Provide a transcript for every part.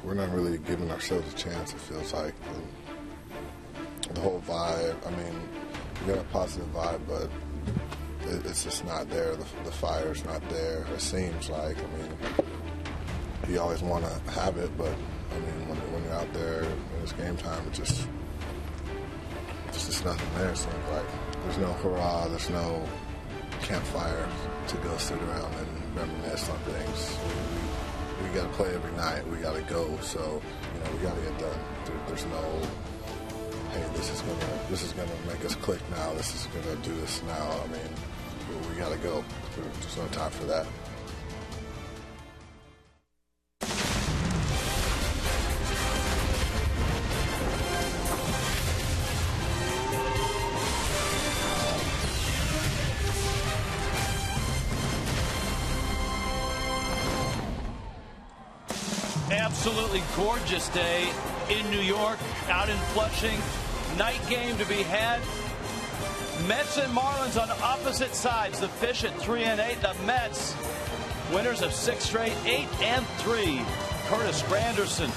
We're not really giving ourselves a chance, it feels like. The whole vibe, I mean, we got a positive vibe, but it's just not there. The fire's not there, it seems like. I mean, you always want to have it, but, I mean, when you're out there and it's game time, it's just nothing there, it seems like. There's no hurrah, there's no campfire to go sit around and reminisce on things. We got to play every night. We got to go. So, we got to get done. There's no, hey, this is gonna make us click now. This is gonna do this now. I mean, we got to go. There's no time for that. Absolutely gorgeous day in New York, out in Flushing. Night game to be had. Mets and Marlins on opposite sides. The Fish at 3-8. The Mets, winners of 6 straight, 8-3. Curtis Granderson,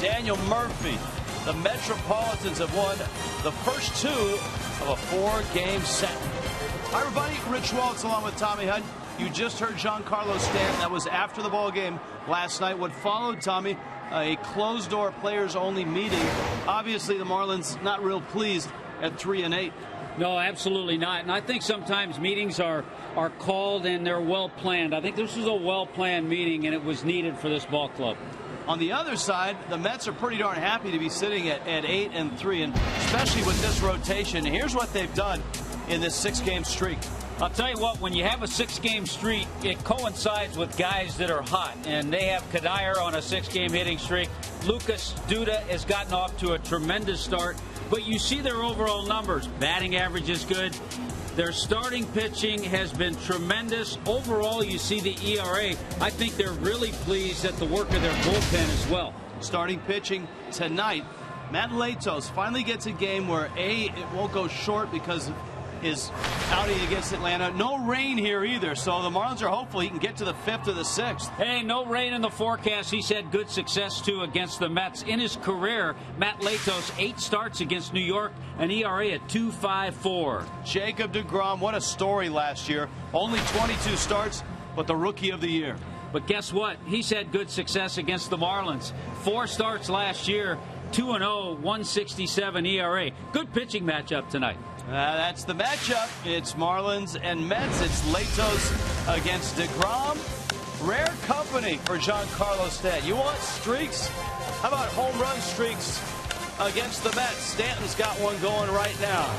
Daniel Murphy. The Metropolitans have won the first 2 of a 4-game set. Hi, everybody. Rich Waltz along with Tommy Hunt. You just heard Giancarlo Stanton. That was after the ball game last night. What followed, Tommy, a closed-door players-only meeting. Obviously, the Marlins not real pleased at 3-8. No, absolutely not. And I think sometimes meetings are called and they're well-planned. I think this was a well-planned meeting, and it was needed for this ball club. On the other side, the Mets are pretty darn happy to be sitting at 8-3, and especially with this rotation. Here's what they've done in this 6-game streak. I'll tell you what, when you have a 6-game streak, it coincides with guys that are hot. And they have Kadire on a 6-game hitting streak. Lucas Duda has gotten off to a tremendous start. But you see their overall numbers. Batting average is good. Their starting pitching has been tremendous. Overall, you see the ERA. I think they're really pleased at the work of their bullpen as well. Starting pitching tonight, Matt Latos finally gets a game where, it won't go short because of his outing against Atlanta. No rain here either, so the Marlins are hopeful he can get to the 5th or the 6th. Hey, no rain in the forecast. He's had good success, too, against the Mets. In his career, Matt Latos, 8 starts against New York, an ERA at 2.54. Jacob deGrom, what a story last year. Only 22 starts, but the Rookie of the Year. But guess what? He's had good success against the Marlins. 4 starts last year, 2-0, 1.67 ERA. Good pitching matchup tonight. That's the matchup. It's Marlins and Mets. It's Latos against deGrom. Rare company for Giancarlo Stanton. You want streaks? How about home run streaks against the Mets? Stanton's got one going right now.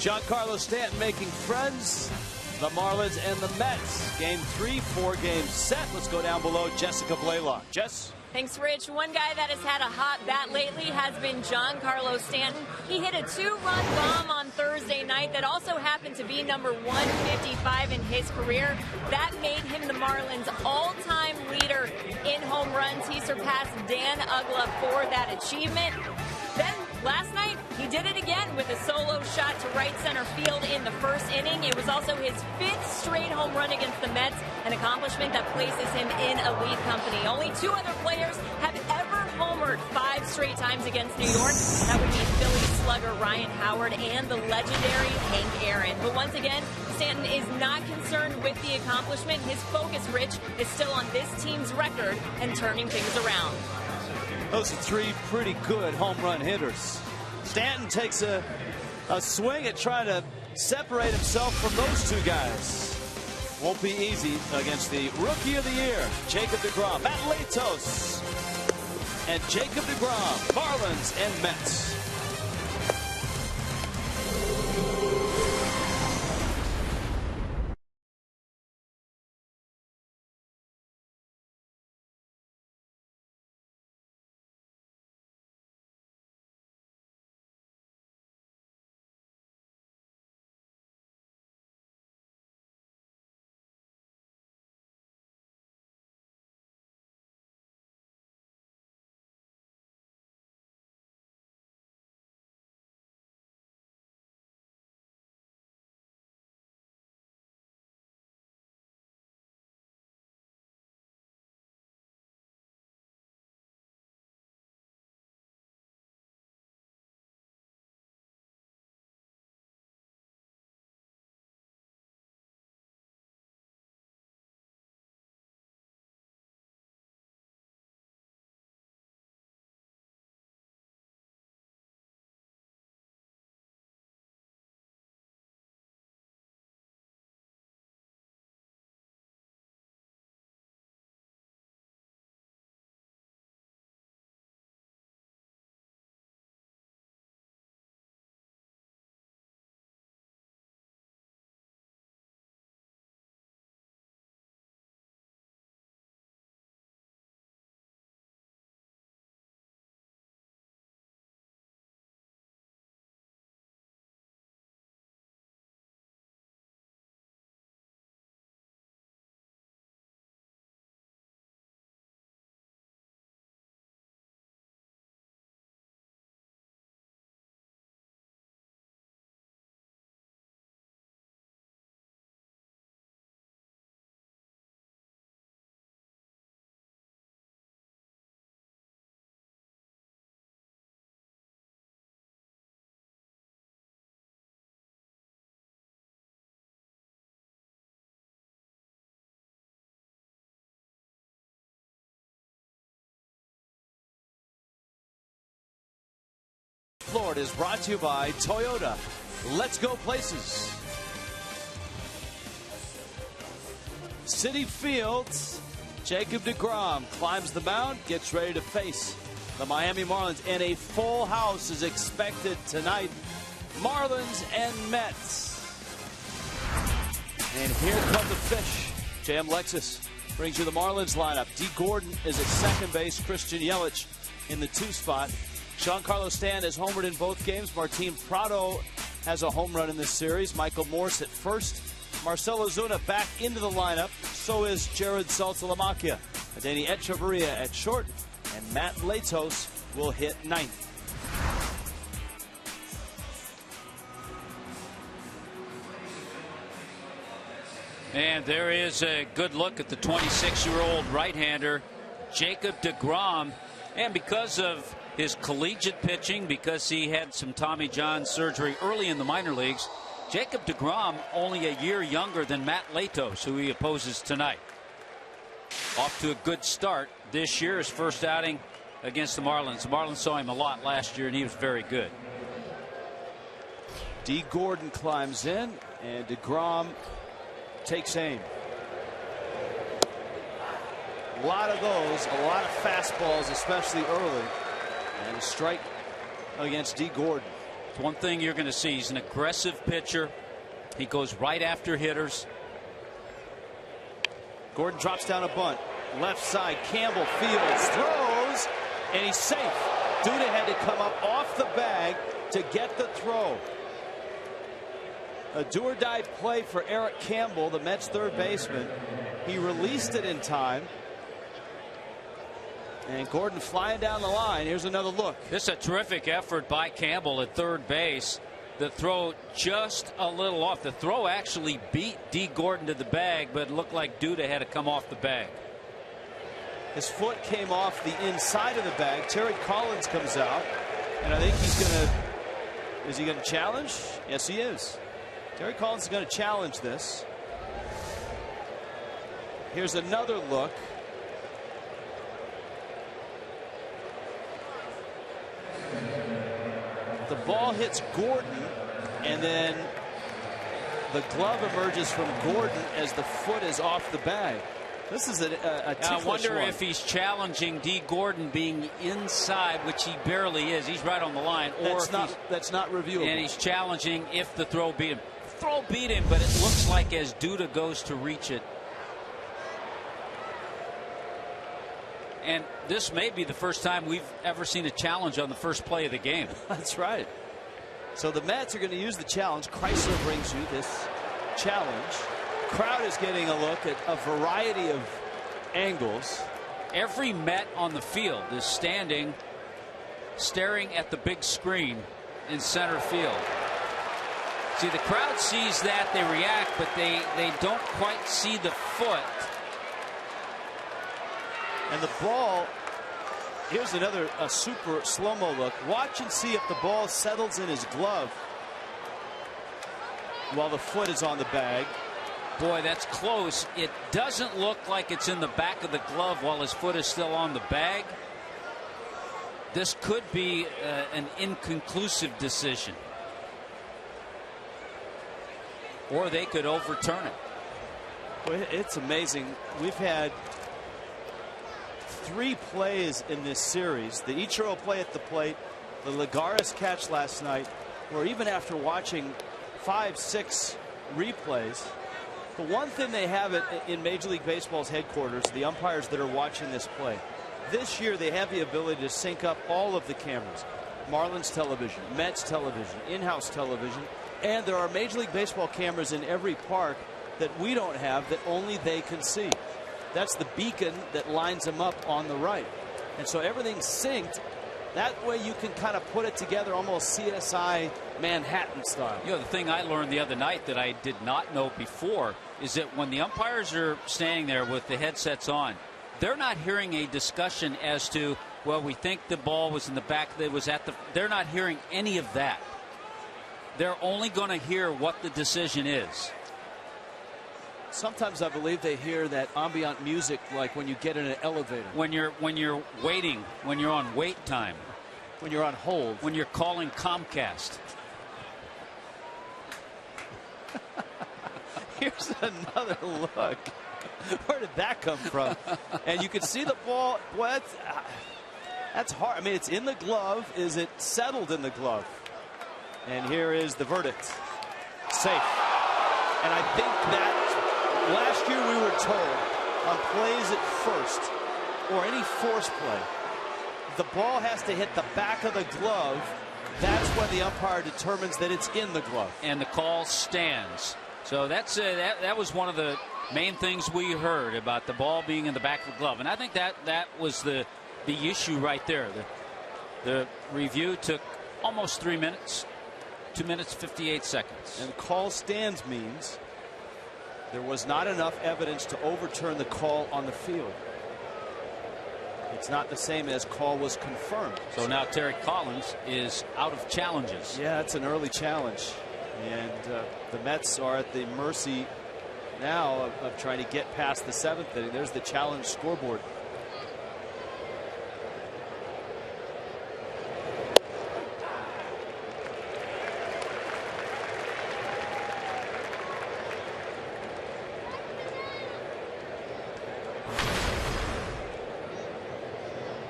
Giancarlo Stanton making friends. The Marlins and the Mets. Game 3, 4-game set. Let's go down below. Jessica Blaylock. Jess? Thanks, Rich. One guy that has had a hot bat lately has been Giancarlo Stanton. He hit a 2-run bomb on Thursday night that also happened to be number 155 in his career. That made him the Marlins' all-time leader in home runs. He surpassed Dan Uggla for that achievement. Then last night, he did it again with a solo shot to right center field in the first inning. It was also his 5th straight home run against the Mets, an accomplishment that places him in elite company. Only 2 other players have ever homered 5 straight times against New York. That would be Phillies slugger Ryan Howard and the legendary Hank Aaron. But once again, Stanton is not concerned with the accomplishment. His focus, Rich, is still on this team's record and turning things around. Those are 3 pretty good home run hitters. Stanton takes a swing at trying to separate himself from those 2 guys. Won't be easy against the Rookie of the Year, Jacob deGrom. Matt Latos and Jacob deGrom, Marlins and Mets. Florida is brought to you by Toyota. Let's go places. Citi Fields. Jacob deGrom climbs the mound, gets ready to face the Miami Marlins, and a full house is expected tonight. Marlins and Mets. And here come the fish. JM Lexus brings you the Marlins lineup. D. Gordon is at second base. Christian Yelich in the 2 spot. Giancarlo Stanton has homered in both games. Martin Prado has a home run in this series. Michael Morse at first. Marcell Ozuna back into the lineup. So is Jared Saltalamacchia. Adeiny Echeverria at short. And Matt Latos will hit 9th. And there is a good look at the 26-year-old right-hander, Jacob deGrom. And because of his collegiate pitching, because he had some Tommy John surgery early in the minor leagues, Jacob deGrom only a year younger than Matt Latos, who he opposes tonight. Off to a good start this year, his first outing against the Marlins. The Marlins saw him a lot last year, and he was very good. D. Gordon climbs in, and deGrom takes aim. A lot of those, a lot of fastballs, especially early. And a strike against D. Gordon. It's one thing you're going to see. He's an aggressive pitcher. He goes right after hitters. Gordon drops down a bunt. Left side, Campbell fields, throws, and he's safe. Duda had to come up off the bag to get the throw. A do-or-die play for Eric Campbell, the Mets third baseman. He released it in time. And Gordon flying down the line. Here's another look. This is a terrific effort by Campbell at third base. The throw just a little off. The throw actually beat D. Gordon to the bag, but it looked like Duda had to come off the bag. His foot came off the inside of the bag. Terry Collins comes out, and I think he's going to... Is he going to challenge? Yes, he is. Terry Collins is going to challenge this. Here's another look. The ball hits Gordon, and then the glove emerges from Gordon as the foot is off the bag. This is a ticklish I wonder one. if he's challenging D. Gordon being inside, which he barely is. He's right on the line. Or that's not reviewable. And he's challenging if the throw beat him. Throw beat him, but it looks like as Duda goes to reach it. And this may be the first time we've ever seen a challenge on the first play of the game. That's right. So the Mets are going to use the challenge. Chrysler brings you this challenge. Crowd is getting a look at a variety of angles. Every Met on the field is standing, staring at the big screen in center field. See, the crowd sees that, they react, but they don't quite see the foot. And the ball, here's another super slow-mo look. Watch and see if the ball settles in his glove while the foot is on the bag. Boy, that's close. It doesn't look like it's in the back of the glove while his foot is still on the bag. This could be an inconclusive decision. Or they could overturn it. Well, it's amazing. We've had 3 plays in this series. The Ichiro play at the plate, the Lagares catch last night, where even after watching 5-6 replays, the one thing they have in Major League Baseball's headquarters, the umpires that are watching this play, this year they have the ability to sync up all of the cameras. Marlins television, Mets television, in-house television, and there are Major League Baseball cameras in every park that we don't have that only they can see. That's the beacon that lines them up on the right. And so everything's synced. That way you can kind of put it together almost CSI Manhattan style. You know, the thing I learned the other night that I did not know before is that when the umpires are standing there with the headsets on, they're not hearing a discussion as to, well, we think the ball was in the back, that was at the... They're not hearing any of that. They're only going to hear what the decision is. Sometimes I believe they hear that ambient music like when you get in an elevator. When you're waiting, when you're on wait time. When you're on hold. When you're calling Comcast. Here's another look. Where did that come from? And you can see the ball. Boy, that's hard. I mean, it's in the glove. Is it settled in the glove? And here is the verdict. Safe. And I think that last year we were told on plays at first or any force play, the ball has to hit the back of the glove. That's when the umpire determines that it's in the glove. And the call stands. So that's that was one of the main things we heard about the ball being in the back of the glove. And I think that was the issue right there. The review took almost 3 minutes. 2 minutes, 58 seconds. And call stands means there was not enough evidence to overturn the call on the field. It's not the same as call was confirmed. So now Terry Collins is out of challenges. Yeah, it's an early challenge. And the Mets are at the mercy now of trying to get past the 7th inning. There's the challenge scoreboard.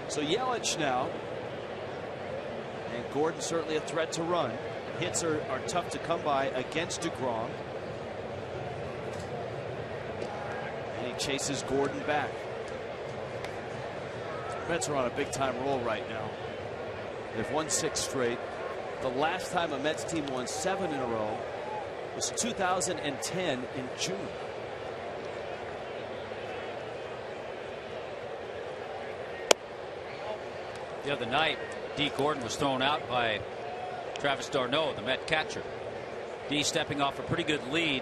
So Yelich now, and Gordon certainly a threat to run. hits are tough to come by against DeGrom. And he chases Gordon back. Mets are on a big-time roll right now. They've won 6 straight. The last time a Mets team won 7 in a row was 2010 in June. The other night, D. Gordon was thrown out by Travis d'Arnaud, the Met catcher. D stepping off a pretty good lead.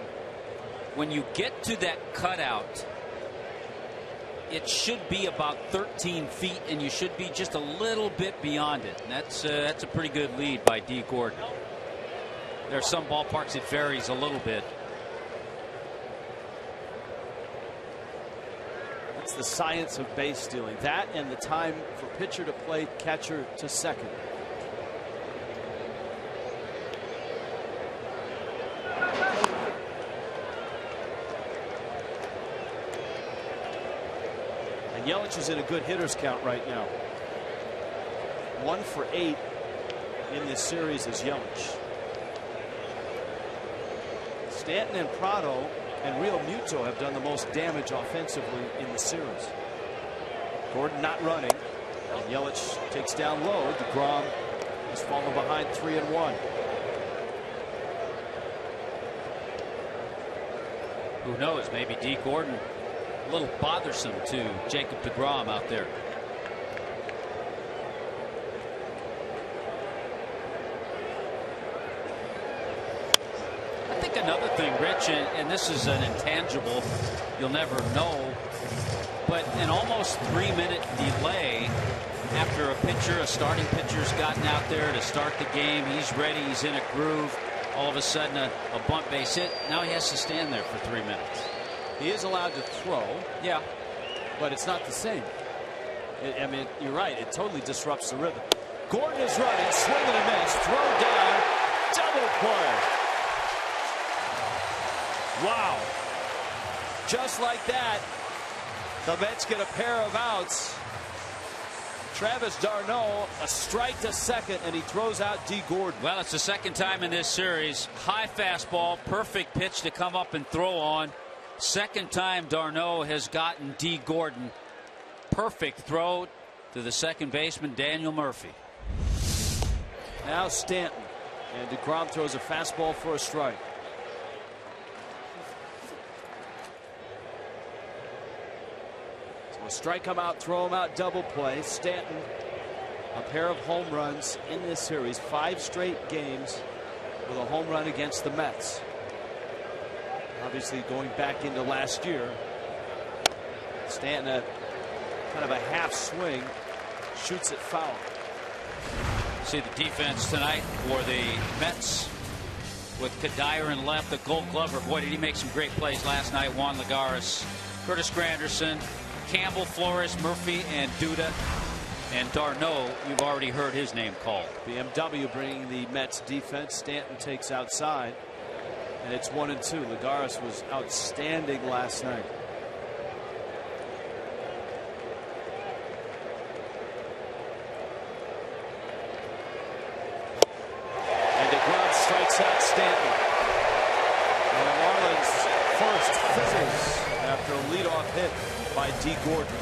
When you get to that cutout, it should be about 13 feet, and you should be just a little bit beyond it. And that's a pretty good lead by D. Gordon. There are some ballparks it varies a little bit. That's the science of base stealing. That and the time for pitcher to plate, catcher to second. And Yelich is in a good hitter's count right now. 1 for 8 in this series is Yelich. Stanton and Prado and Real Muto have done the most damage offensively in the series. Gordon not running. And Yelich takes down low. DeGrom has fallen behind 3-1. Who knows? Maybe D. Gordon a little bothersome to Jacob DeGrom out there. I think another thing, Rich, and this is an intangible, you'll never know, but an almost 3-minute delay after a starting pitcher's gotten out there to start the game, he's ready, he's in a groove, all of a sudden a bunt base hit, now he has to stand there for 3 minutes. He is allowed to throw. Yeah. But it's not the same. I mean, you're right, it totally disrupts the rhythm. Gordon is running, swing and a miss, throw down, double play. Wow. Just like that, the Mets get a pair of outs. Travis d'Arnaud, a strike to second, and he throws out D. Gordon. Well, it's the second time in this series. High fastball, perfect pitch to come up and throw on. Second time d'Arnaud has gotten D. Gordon. Perfect throw to the second baseman, Daniel Murphy. Now Stanton. And DeGrom throws a fastball for a strike. So a strike come out, throw him out, double play. Stanton, a pair of home runs in this series. 5 straight games with a home run against the Mets. Obviously going back into last year. Stanton, kind of a half swing, shoots it foul. See the defense tonight for the Mets with Kadire in left, the Gold Glover. Boy, did he make some great plays last night. Juan Lagares, Curtis Granderson, Campbell, Flores, Murphy, and Duda. And d'Arnaud, you've already heard his name called. BMW bringing the Mets defense. Stanton takes outside. And it's 1-2. Lagares was outstanding last night. And DeGrom strikes out Stanton. And the Marlins first fizzles after a leadoff hit by D. Gordon.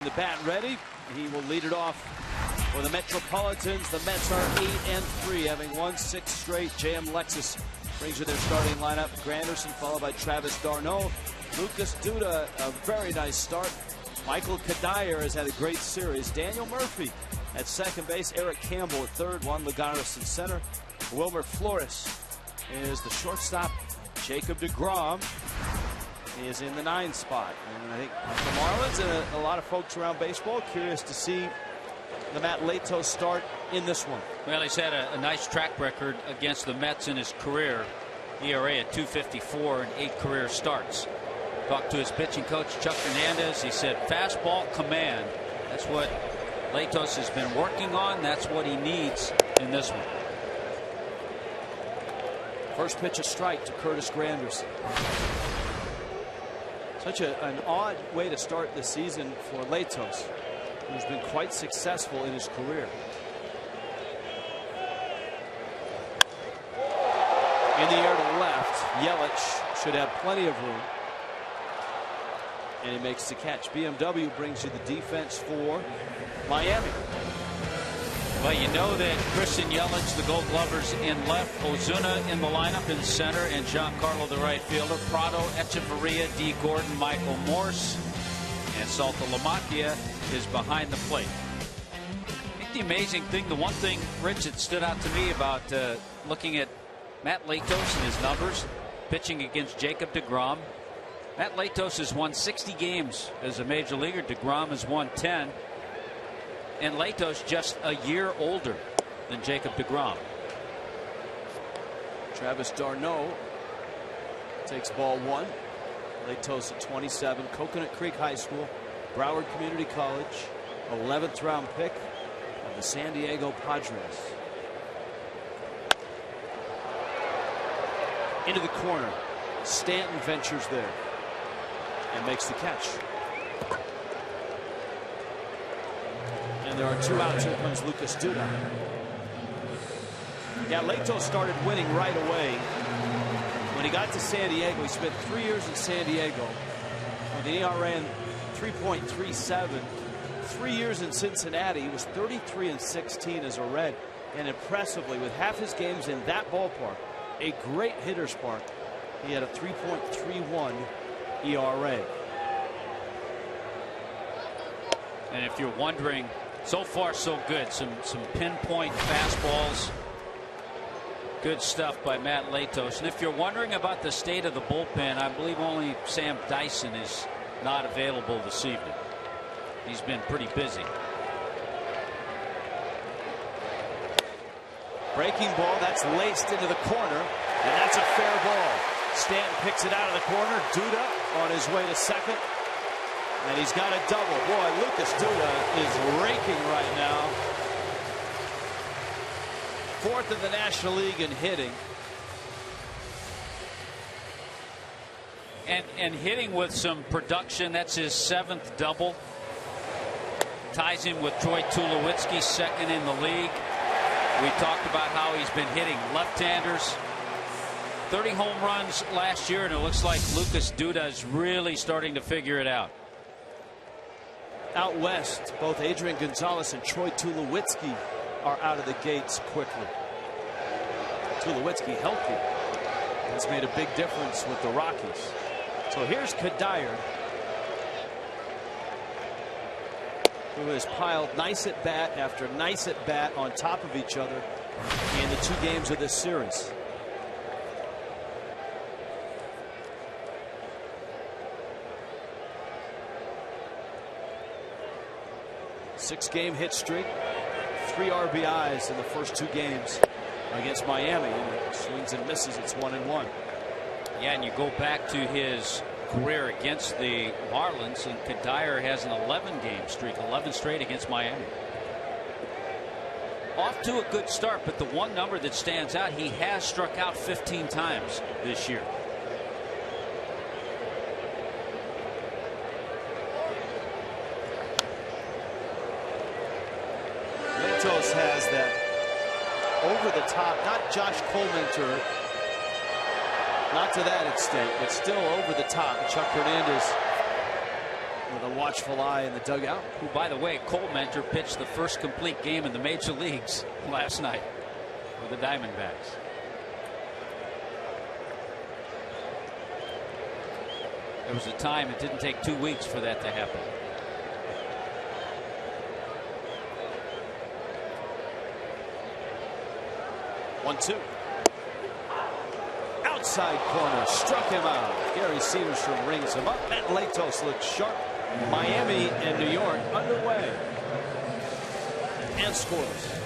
The bat ready. He will lead it off for the Metropolitans. The Mets are 8-3, having won 6 straight. J.M. Lexus brings you their starting lineup. Granderson followed by Travis d'Arnaud. Lucas Duda, a very nice start. Michael Kadire has had a great series. Daniel Murphy at second base. Eric Campbell at third. Juan Lagares in center. Wilmer Flores is the shortstop. Jacob deGrom is in the 9 spot. And I think the Marlins and a lot of folks around baseball curious to see the Matt Latos start in this one. Well, he's had a nice track record against the Mets in his career. ERA at 2.54 and 8 career starts. Talked to his pitching coach, Chuck Hernandez. He said fastball command. That's what Latos has been working on. That's what he needs in this one. First pitch, a strike to Curtis Granderson. Such an odd way to start the season for Latos, who's been quite successful in his career. In the air to left, Yelich should have plenty of room. And he makes the catch. BMW brings you the defense for Miami. Well, you know that Christian Yelich, the Gold Glovers in left, Ozuna in the lineup in center, and Giancarlo the right fielder, Prado, Echeverria, D. Gordon, Michael Morse, and Salta Lamacchia is behind the plate. I think the amazing thing, the one thing, Rich, that stood out to me about looking at Matt Latos and his numbers, pitching against Jacob deGrom. Matt Latos has won 60 games as a major leaguer. deGrom has won 10. And Latos just a year older than Jacob deGrom. Travis d'Arnaud takes ball 1. Latos at 27. Coconut Creek High School, Broward Community College, 11th round pick of the San Diego Padres. Into the corner. Stanton ventures there and makes the catch. And there are 2 outs. Here comes Lucas Duda. Yeah, Latos started winning right away. When he got to San Diego, he spent 3 years in San Diego with an ERA 3.37. 3 years in Cincinnati, he was 33-16 as a Red. And impressively, with half his games in that ballpark, a great hitter's park, he had a 3.31 ERA. And if you're wondering, so far so good. Some pinpoint fastballs. Good stuff by Matt Latos. And if you're wondering about the state of the bullpen, I believe only Sam Dyson is not available this evening. He's been pretty busy. Breaking ball, that's laced into the corner, and that's a fair ball. Stanton picks it out of the corner. Duda on his way to second. And he's got a double. Boy, Lucas Duda is raking right now. 4th in the National League in hitting. And hitting with some production. That's his 7th double. Ties him with Troy Tulowitzki, 2nd in the league. We talked about how he's been hitting left-handers. 30 home runs last year, and it looks like Lucas Duda is really starting to figure it out. Out west, both Adrian Gonzalez and Troy Tulowitzki are out of the gates quickly. Tulowitzki healthy has made a big difference with the Rockies. So here's Kadire, who has piled nice at bat after nice at bat on top of each other in the 2 games of this series. Six-game hit streak, 3 RBIs in the first 2 games against Miami. And swings and misses. It's 1-1. Yeah, and you go back to his career against the Marlins, and Kadire has an 11-game streak, 11 straight against Miami. Off to a good start, but the one number that stands out, he has struck out 15 times this year. Latos has that over the top, not Josh Coleman, not to that extent, but still over the top. Chuck Hernandez with a watchful eye in the dugout. Who, by the way, Cole Mentor pitched the first complete game in the major leagues last night for the Diamondbacks. There was a time it didn't take 2 weeks for that to happen. One, two. Outside corner, struck him out. Gary Cedarstrom rings him up. Matt Latos looks sharp. Miami and New York underway. And scores.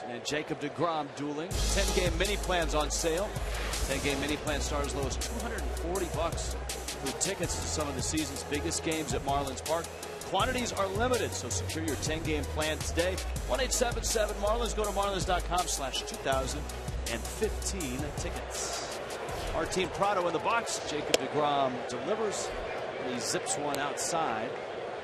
And Jacob deGrom dueling. 10-game mini plans on sale. 10-game mini plans start as low as $240 with tickets to some of the season's biggest games at Marlins Park. Quantities are limited, so secure your 10-game plan today. 1-877-MARLINS. Go to marlins.com/2015 tickets. Martin Prado in the box. Jacob deGrom delivers. And he zips one outside.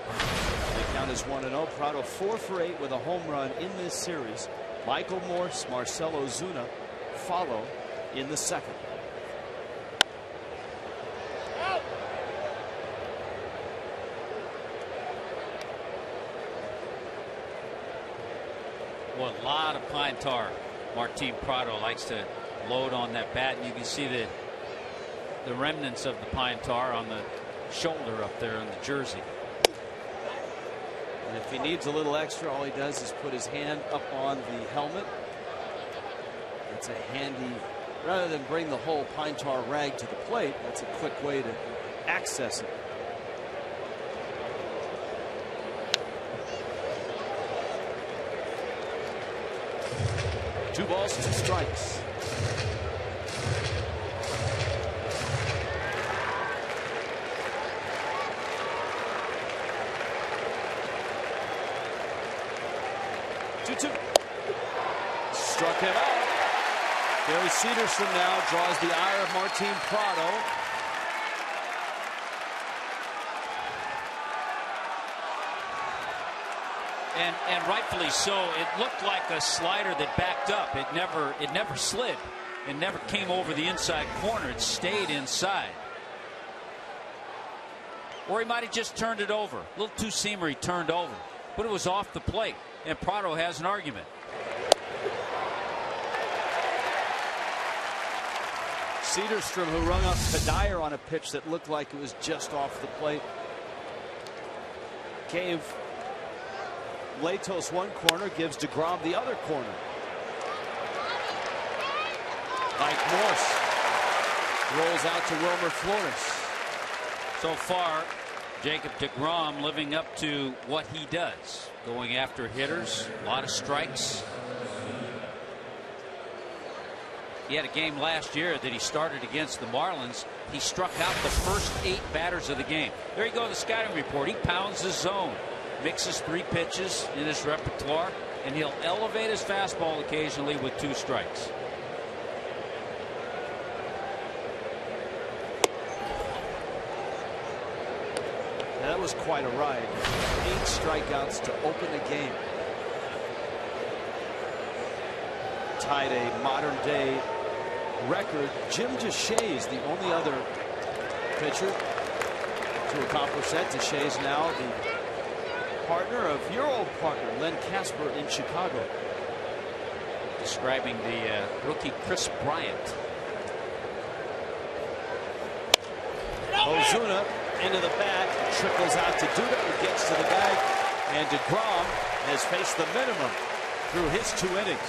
They count as 1-0. Prado 4 for 8 with a home run in this series. Michael Morse, Marcell Ozuna follow in the second. Well, a lot of pine tar. Martin Prado likes to load on that bat, and you can see the remnants of the pine tar on the shoulder up there in the jersey. And if he needs a little extra, all he does is put his hand up on the helmet. It's a handy, rather than bring the whole pine tar rag to the plate, that's a quick way to access it. Two balls, 2 strikes. Struck him out. Gary Cedarstrom now draws the ire of Martin Prado. And rightfully so. It looked like a slider that backed up. It never slid. It never came over the inside corner. It stayed inside. Or he might have just turned it over. A little two-seamer he turned over. But it was off the plate. And Prado has an argument. Cedarstrom, who rung up Kadire on a pitch that looked like it was just off the plate, gave Latos one corner, gives deGrom the other corner. Mike Morse rolls out to Wilmer Flores. So far, Jacob deGrom living up to what he does, going after hitters, a lot of strikes. He had a game last year that he started against the Marlins. He struck out the first 8 batters of the game. There you go, the scouting report. He pounds his zone, mixes 3 pitches in his repertoire, and he'll elevate his fastball occasionally with 2 strikes. That was quite a ride. 8 strikeouts to open the game. Tied a modern day record. Jim Deshaies is the only other pitcher to accomplish that. Deshaies is now the partner of your old partner, Len Casper, in Chicago. Describing the rookie Chris Bryant. Ozuna into the bat, trickles out to Duda, who gets to the bag, and deGrom has faced the minimum through his 2 innings.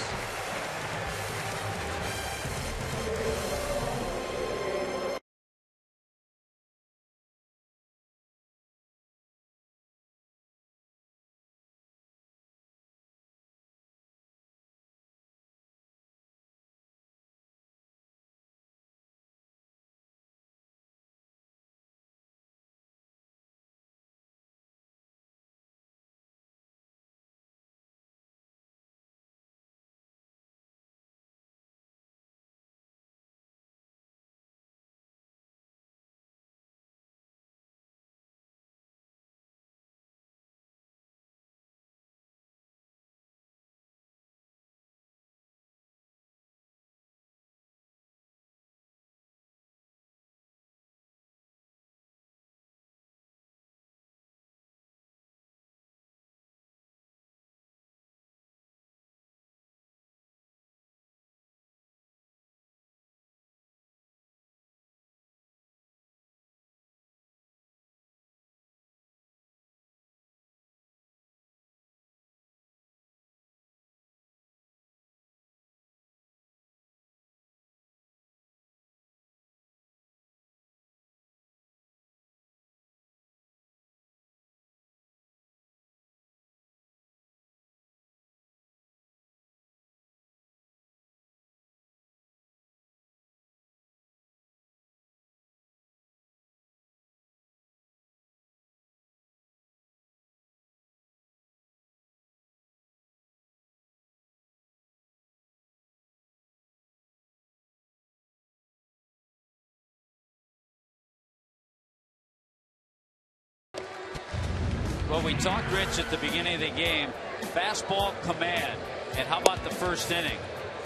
Well, we talked, Rich, at the beginning of the game. Fastball command. And how about the first inning?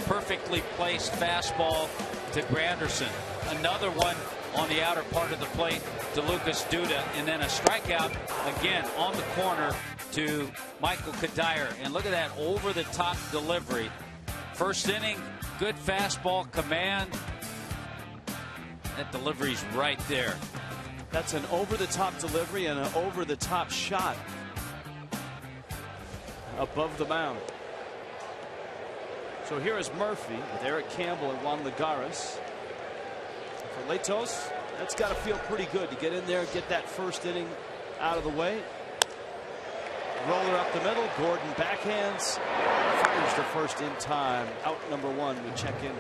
Perfectly placed fastball to Granderson. Another one on the outer part of the plate to Lucas Duda. And then a strikeout again on the corner to Michael Kadire. And look at that over-the-top delivery. First inning, good fastball command. That delivery's right there. That's an over-the-top delivery and an over-the-top shot above the mound. So here is Murphy with Eric Campbell and Juan Lagares. For Latos, that's got to feel pretty good to get in there, get that first inning out of the way. Roller up the middle. Gordon backhands. Fires the first in time. Out number 1. We check in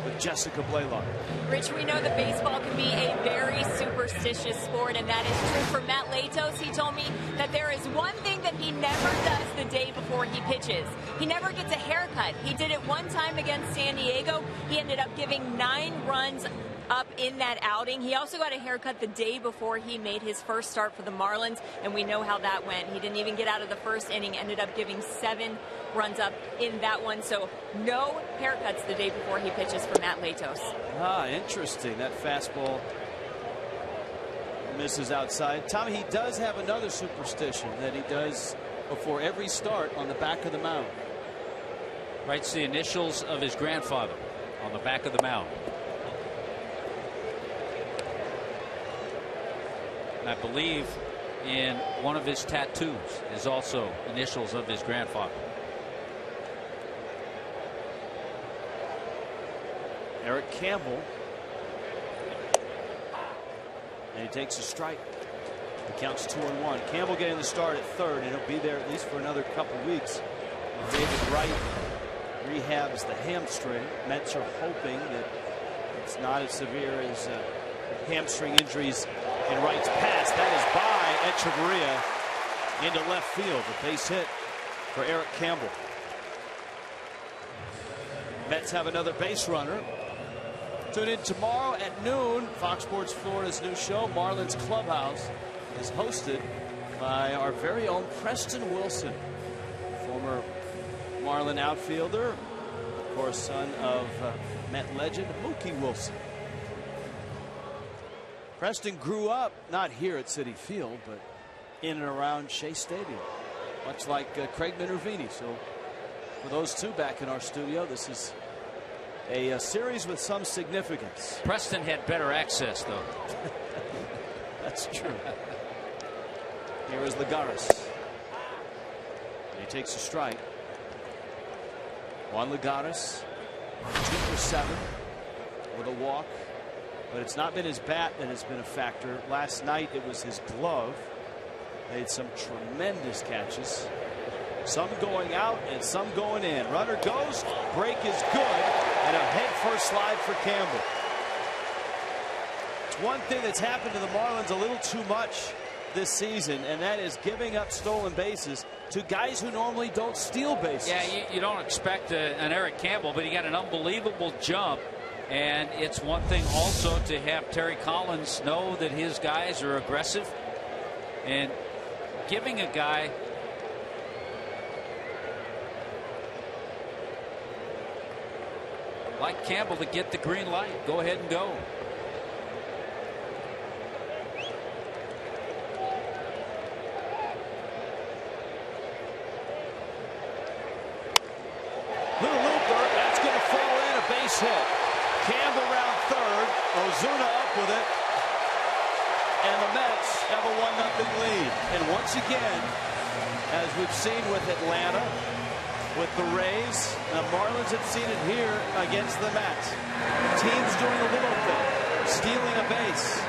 with Jessica Blaylock. Rich, we know that baseball can be a very superstitious sport, and that is true for Matt Latos. He told me that there is one thing that he never does the day before he pitches. He never gets a haircut. He did it one time against San Diego. He ended up giving 9 runs up in that outing. He also got a haircut the day before he made his first start for the Marlins, and we know how that went. He didn't even get out of the first inning, ended up giving 7 runs up in that one. So no haircuts the day before he pitches for Matt Latos. Ah, interesting. That fastball misses outside. Tommy, he does have another superstition that he does before every start on the back of the mound. Writes the initials of his grandfather on the back of the mound. And I believe in one of his tattoos is also initials of his grandfather. Eric Campbell. And he takes a strike. The Counts 2-1. Campbell getting the start at third, and he'll be there at least for another couple weeks. David Wright rehabs the hamstring. Mets are hoping that it's not as severe as hamstring injuries in Wright's past. That is by Echeverria into left field. A base hit for Eric Campbell. Mets have another base runner. Tune in tomorrow at noon. Fox Sports Florida's new show, Marlins Clubhouse, is hosted by our very own Preston Wilson, former Marlin outfielder, of course, son of Met legend Mookie Wilson. Preston grew up not here at Citi Field, but in and around Shea Stadium, much like Craig Minervini. So for those two back in our studio, this is a series with some significance. Preston had better access, though. That's true. Here is Lagares. He takes a strike. Juan Lagares, 2 for 7 with a walk, but it's not been his bat that has been a factor. Last night it was his glove. Made some tremendous catches, some going out and some going in. Runner goes, break is good, and a head-first slide for Campbell. It's one thing that's happened to the Marlins a little too much this season, and that is giving up stolen bases to guys who normally don't steal bases. Yeah, you don't expect an Eric Campbell, but he got an unbelievable jump. And it's one thing also to have Terry Collins know that his guys are aggressive, and giving a guy like Campbell to get the green light. Go ahead and go. Little looper, that's going to fall in, a base hit. Campbell round third, Ozuna up with it, and the Mets have a 1-0 lead. And once again, as we've seen with Atlanta, with the Rays, the Marlins have seen it here against the Mets. Teams doing a little thing, stealing a base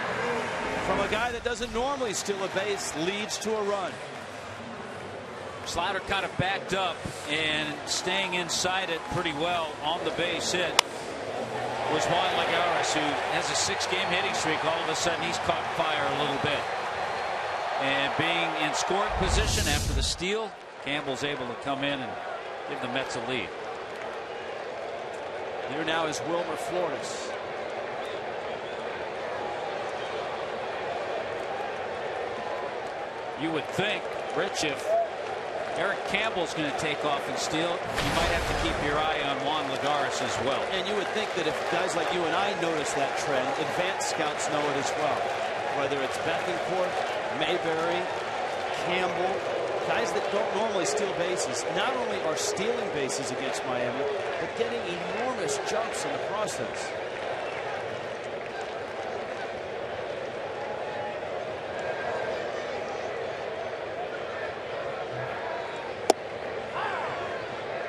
from a guy that doesn't normally steal a base, leads to a run. Slider kind of backed up and staying inside it pretty well on the base hit was Juan Lagares, who has a 6-game hitting streak. All of a sudden he's caught fire a little bit, and being in scoring position after the steal, Campbell's able to come in and give the Mets a lead. Here now is Wilmer Flores. You would think, Rich, if Eric Campbell's going to take off and steal, you might have to keep your eye on Juan Lagares as well. And you would think that if guys like you and I notice that trend, advanced scouts know it as well. Whether it's Bethencourt, Mayberry, Campbell, guys that don't normally steal bases, not only are stealing bases against Miami, but getting enormous jumps in the process.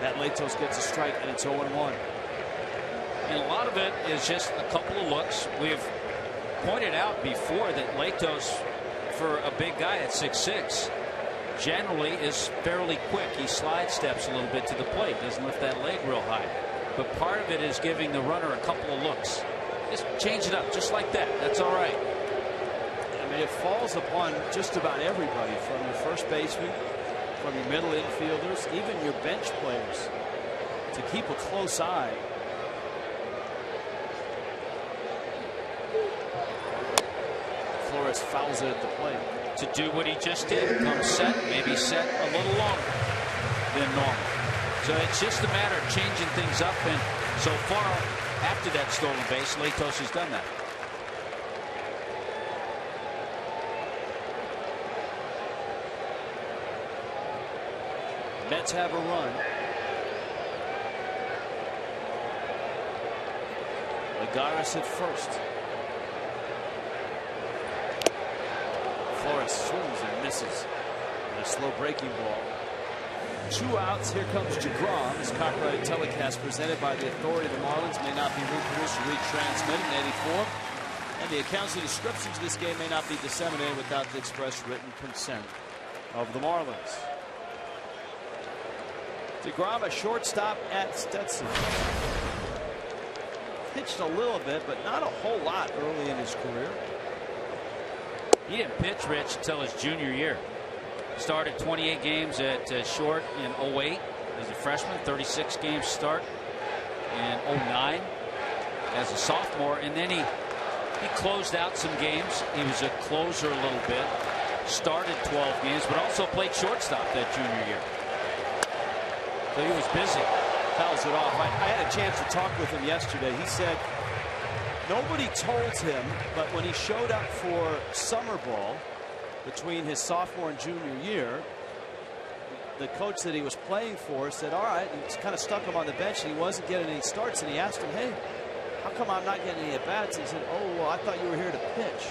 Matt Latos gets a strike, and it's 0-1. And a lot of it is just a couple of looks. We've pointed out before that Latos, for a big guy at 6'6", generally is fairly quick. He slide steps a little bit to the plate, doesn't lift that leg real high. But part of it is giving the runner a couple of looks. Just change it up, just like that. That's all right. I mean, it falls upon just about everybody, from your first baseman, from your middle infielders, even your bench players, to keep a close eye. Flores fouls it at the plate. To do what he just did, come set, maybe set a little longer than normal. So it's just a matter of changing things up, and so far after that stolen base, Latos has done that. Mets have a run. Lagares at first. Flores swings and misses. And a slow breaking ball. 2 outs. Here comes DeGrom. This copyrighted telecast presented by the authority of the Marlins may not be reproduced or retransmitted in 84. And the accounts and descriptions of this game may not be disseminated without the express written consent of the Marlins. DeGrom, a shortstop at Stetson. Pitched a little bit, but not a whole lot early in his career. He didn't pitch, Rich, until his junior year. Started 28 games at short in 08 as a freshman, 36 games start in 09 as a sophomore, and then he closed out some games. He was a closer a little bit, started 12 games, but also played shortstop that junior year. So he was busy. Fouls it off. I had a chance to talk with him yesterday. He said nobody told him, but when he showed up for summer ball between his sophomore and junior year, the coach that he was playing for said, all right, and kind of stuck him on the bench, and he wasn't getting any starts, and he asked him, hey, how come I'm not getting any at-bats? He said, oh, well, I thought you were here to pitch.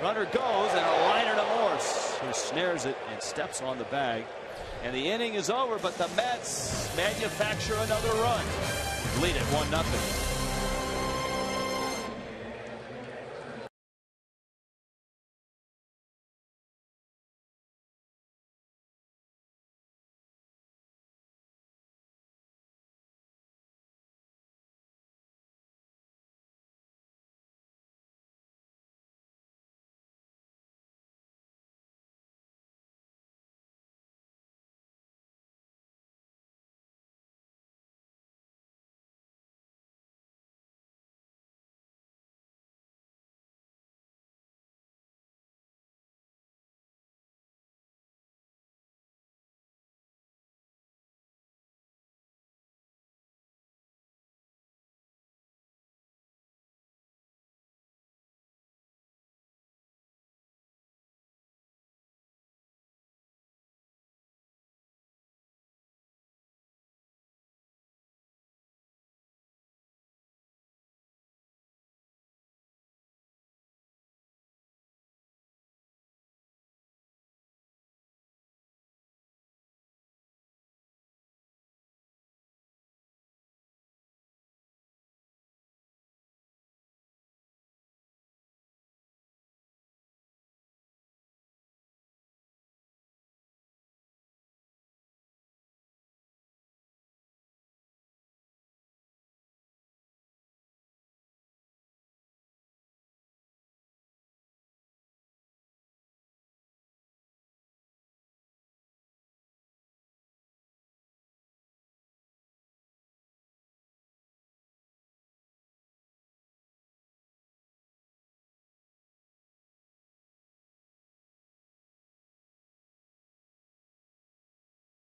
Runner goes, and a liner to Morse, who snares it and steps on the bag. And the inning is over, but the Mets manufacture another run. Lead it 1-0.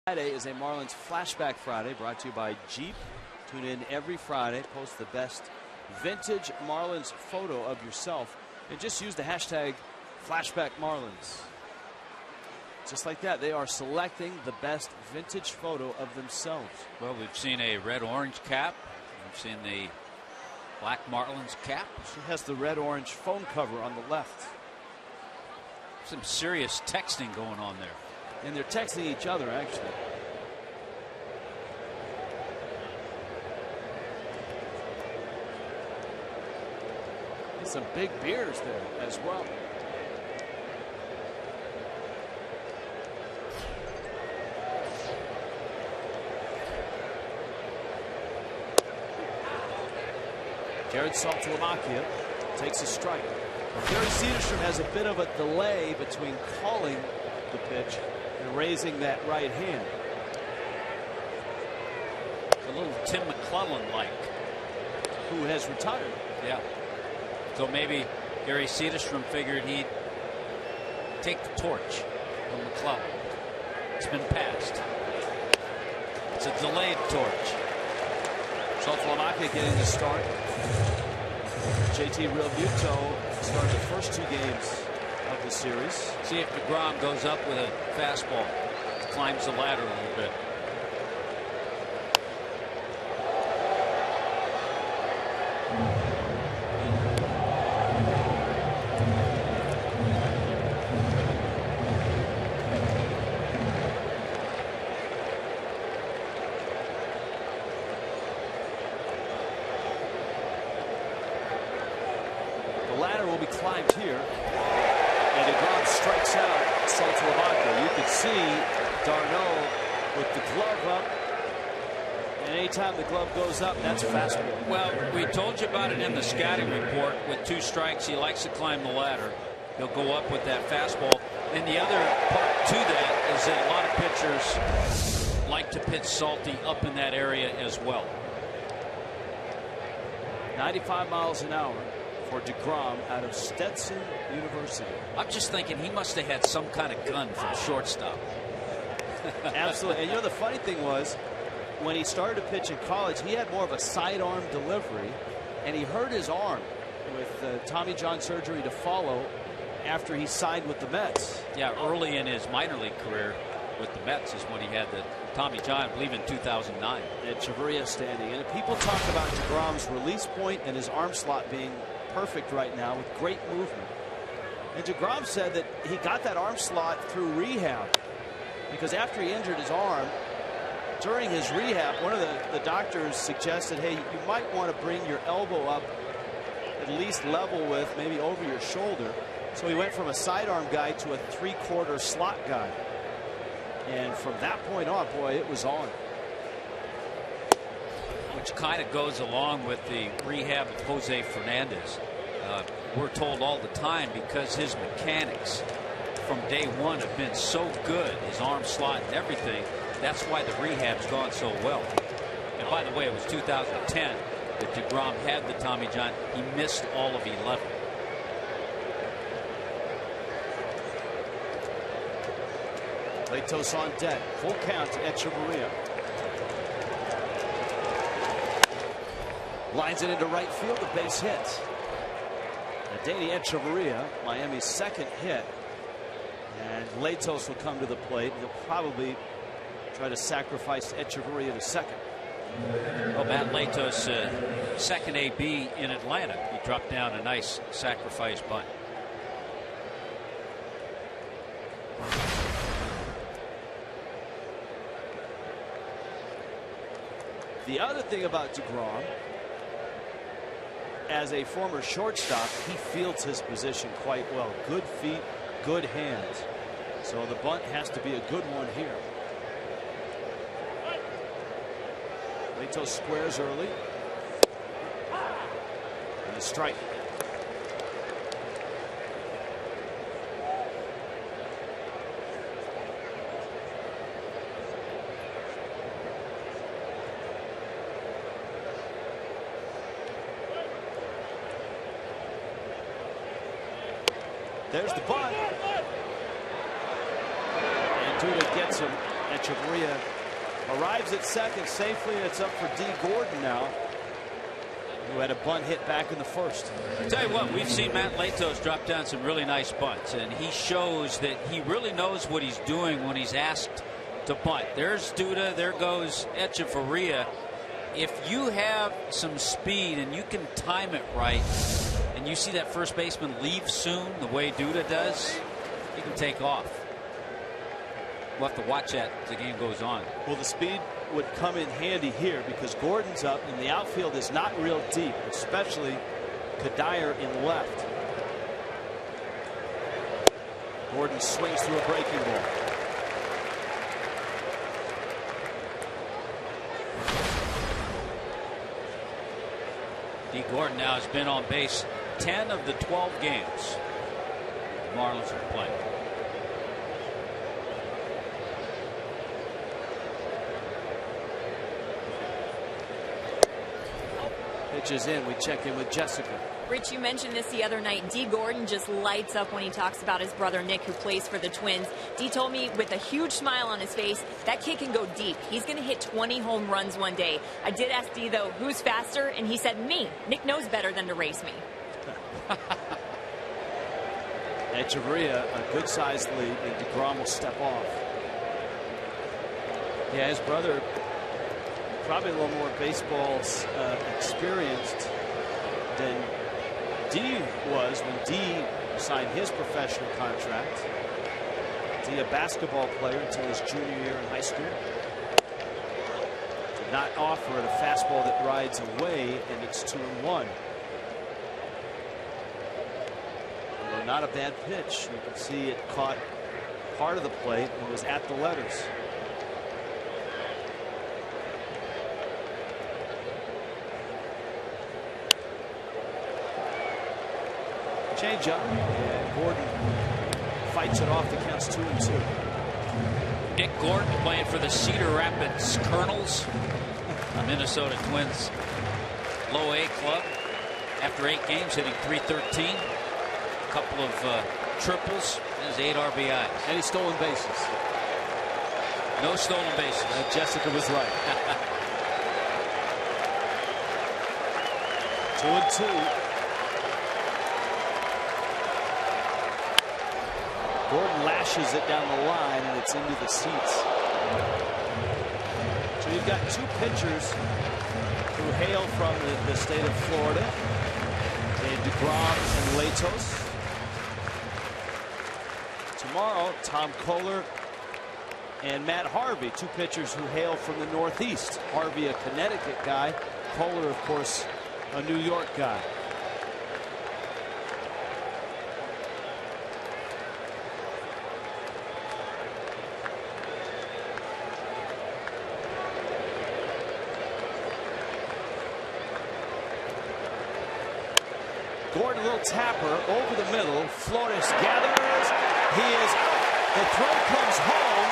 Friday is a Marlins Flashback Friday brought to you by Jeep. Tune in every Friday. Post the best vintage Marlins photo of yourself and just use the hashtag FlashbackMarlins. Just like that, they are selecting the best vintage photo of themselves. Well, we've seen a red-orange cap. We've seen the black Marlins cap. She has the red-orange phone cover on the left. Some serious texting going on there. And they're texting each other, actually. And some big beers there as well. Jared Saltalamacchia takes a strike. Gary Cederstrom has a bit of a delay between calling the pitch and raising that right hand. A little Tim McClellan-like. Who has retired. Yeah. So maybe Gary Cederstrom figured he'd take the torch from McClellan. It's been passed. It's a delayed torch. Saltalamacchia getting the start. JT Realmuto started the first 2 games of the series. See if DeGrom goes up with a fastball, climbs the ladder a little bit. timed here. And DeGrom strikes out Saltalamacchia. You can see Darno with the glove up. And anytime the glove goes up, that's a fastball. Well, we told you about it in the scouting report. With 2 strikes, he likes to climb the ladder. He'll go up with that fastball. And the other part to that is that a lot of pitchers like to pitch Salty up in that area as well. 95 miles an hour for DeGrom out of Stetson University. I'm just thinking he must have had some kind of gun from shortstop. Absolutely. And you know, the funny thing was, when he started to pitch in college, he had more of a sidearm delivery, and he hurt his arm with Tommy John surgery to follow after he signed with the Mets. Yeah, early in his minor league career with the Mets is when he had the Tommy John, I believe in 2009. And Chavarria standing. And people talk about DeGrom's release point and his arm slot being perfect right now with great movement. And DeGrom said that he got that arm slot through rehab, because after he injured his arm, during his rehab, one of the doctors suggested, hey, you might want to bring your elbow up at least level with, maybe over your shoulder. So he went from a sidearm guy to a 3/4 slot guy. And from that point on, boy, it was on. Which kind of goes along with the rehab of Jose Fernandez. We're told all the time, because his mechanics from day one have been so good, his arm slot and everything, that's why the rehab's gone so well. And by the way, it was 2010 that DeGrom had the Tommy John. He missed all of 11. Latos on deck. Full count to Echeverria. Lines it into right field. A base hit. Danny Echeverria, Miami's second hit. And Latos will come to the plate. He'll probably try to sacrifice Echeverria to second. Well, Matt Latos, second AB in Atlanta. He dropped down a nice sacrifice bunt. The other thing about DeGrom, as a former shortstop, he fields his position quite well. Good feet, good hands. So the bunt has to be a good one here. Latos squares early. And a strike. There's the bunt. And Duda gets him. Echeverria arrives at second safely, and it's up for D. Gordon now, who had a bunt hit back in the first. I'll tell you what, we've seen Matt Latos drop down some really nice bunts, and he shows that he really knows what he's doing when he's asked to bunt. There's Duda, there goes Echeverria. If you have some speed and you can time it right, and you see that first baseman leave soon the way Duda does, you can take off. We'll have to watch that as the game goes on. Well, the speed would come in handy here because Gordon's up and the outfield is not real deep, especially Kadire in left. Gordon swings through a breaking ball. D. Gordon now has been on base 10 of the 12 games the Marlins have played. Pitches in. We check in with Jessica. Rich, you mentioned this the other night. D. Gordon just lights up when he talks about his brother Nick, who plays for the Twins. D told me with a huge smile on his face, that kid can go deep. He's going to hit 20 home runs one day. I did ask D, though, who's faster? And he said, me. Nick knows better than to race me. Echeverria, a good-sized lead, and DeGrom will step off. Yeah, his brother probably a little more baseball experienced than D was when D signed his professional contract. D, a basketball player until his junior year in high school. Did not offer it a fastball that rides away, and it's 2-1. not a bad pitch. You can see it caught part of the plate and was at the letters. Changeup, and Gordon fights it off. The count's 2-2. Nick Gordon playing for the Cedar Rapids Colonels, Minnesota Twins low A club. After 8 games, hitting .313, a couple of triples, and his 8 RBIs. Any stolen bases? No stolen bases. Jessica was right. 2-2. Gordon lashes it down the line, and it's into the seats. So you've got 2 pitchers who hail from the state of Florida, DeGrom and Latos. Tomorrow, Tom Kohler and Matt Harvey, 2 pitchers who hail from the Northeast. Harvey, a Connecticut guy. Kohler, of course, a New York guy. Gordon, a little tapper over the middle. Flores gathers. He is out. The throw comes home.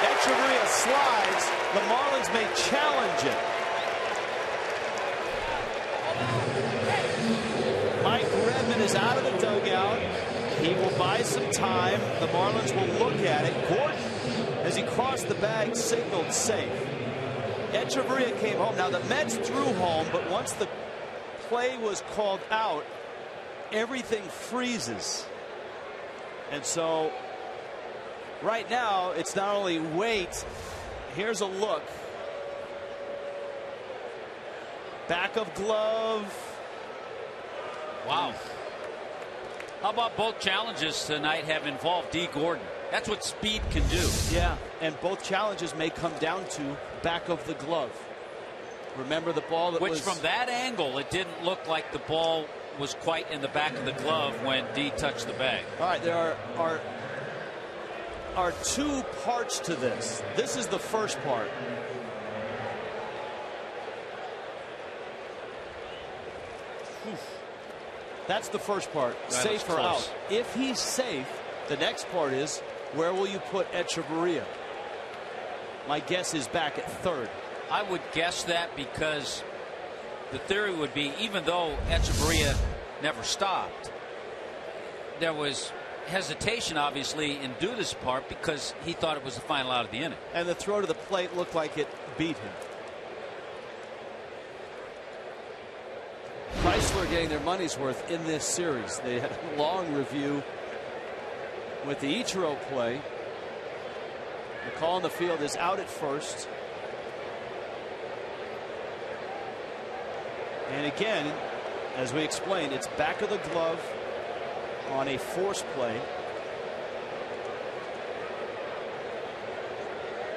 Echeverria slides. The Marlins may challenge it. Mike Redmond is out of the dugout. He will buy some time. The Marlins will look at it. Gordon, as he crossed the bag, signaled safe. Echeverria came home. Now the Mets threw home, but once the play was called out, everything freezes. And so right now it's not only wait. Here's a look. Back of glove. Wow. How about both challenges tonight have involved D. Gordon? That's what speed can do. Yeah, and both challenges may come down to back of the glove. Remember the ball that Which from that angle, it didn't look like the ball was quite in the back of the glove when D touched the bag. All right, there are 2 parts to this. This is the first part. That's the first part. Safe or out. If he's safe, the next part is, where will you put Echeverria? My guess is back at third. I would guess that because the theory would be, even though Echeverria never stopped, there was hesitation, obviously, in Duda's part because he thought it was the final out of the inning. And the throw to the plate looked like it beat him. Chrysler getting their money's worth in this series. They had a long review with the Ichiro play. The call on the field is out at first. And again, as we explained, it's back of the glove on a force play.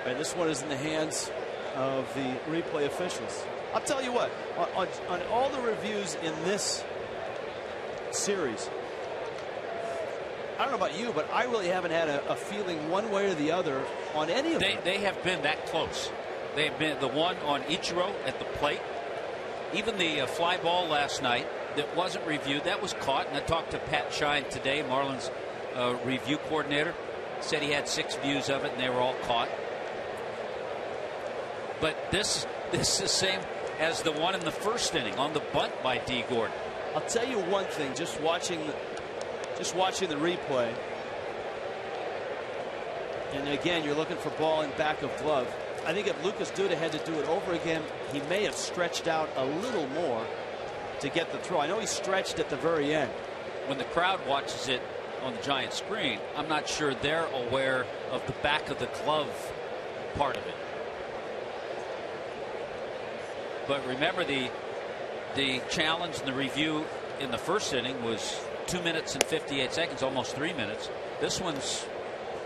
And this one is in the hands of the replay officials. I'll tell you what, on all the reviews in this series, I don't know about you, but I really haven't had a feeling one way or the other on any of them. They have been that close. They have been the one on Ichiro at the plate. Even the fly ball last night that wasn't reviewed, that was caught. And I talked to Pat Shine today, Marlins review coordinator. Said he had 6 views of it and they were all caught. But this is the same as the one in the first inning on the bunt by D. Gordon. I'll tell you one thing, just watching the replay, and again you're looking for ball in back of glove. I think if Lucas Duda had to do it over again, he may have stretched out a little more to get the throw. I know he stretched at the very end. When the crowd watches it on the giant screen, I'm not sure they're aware of the back of the glove part of it. But remember, the challenge and the review in the first inning was 2 minutes and 58 seconds, almost 3 minutes. This one's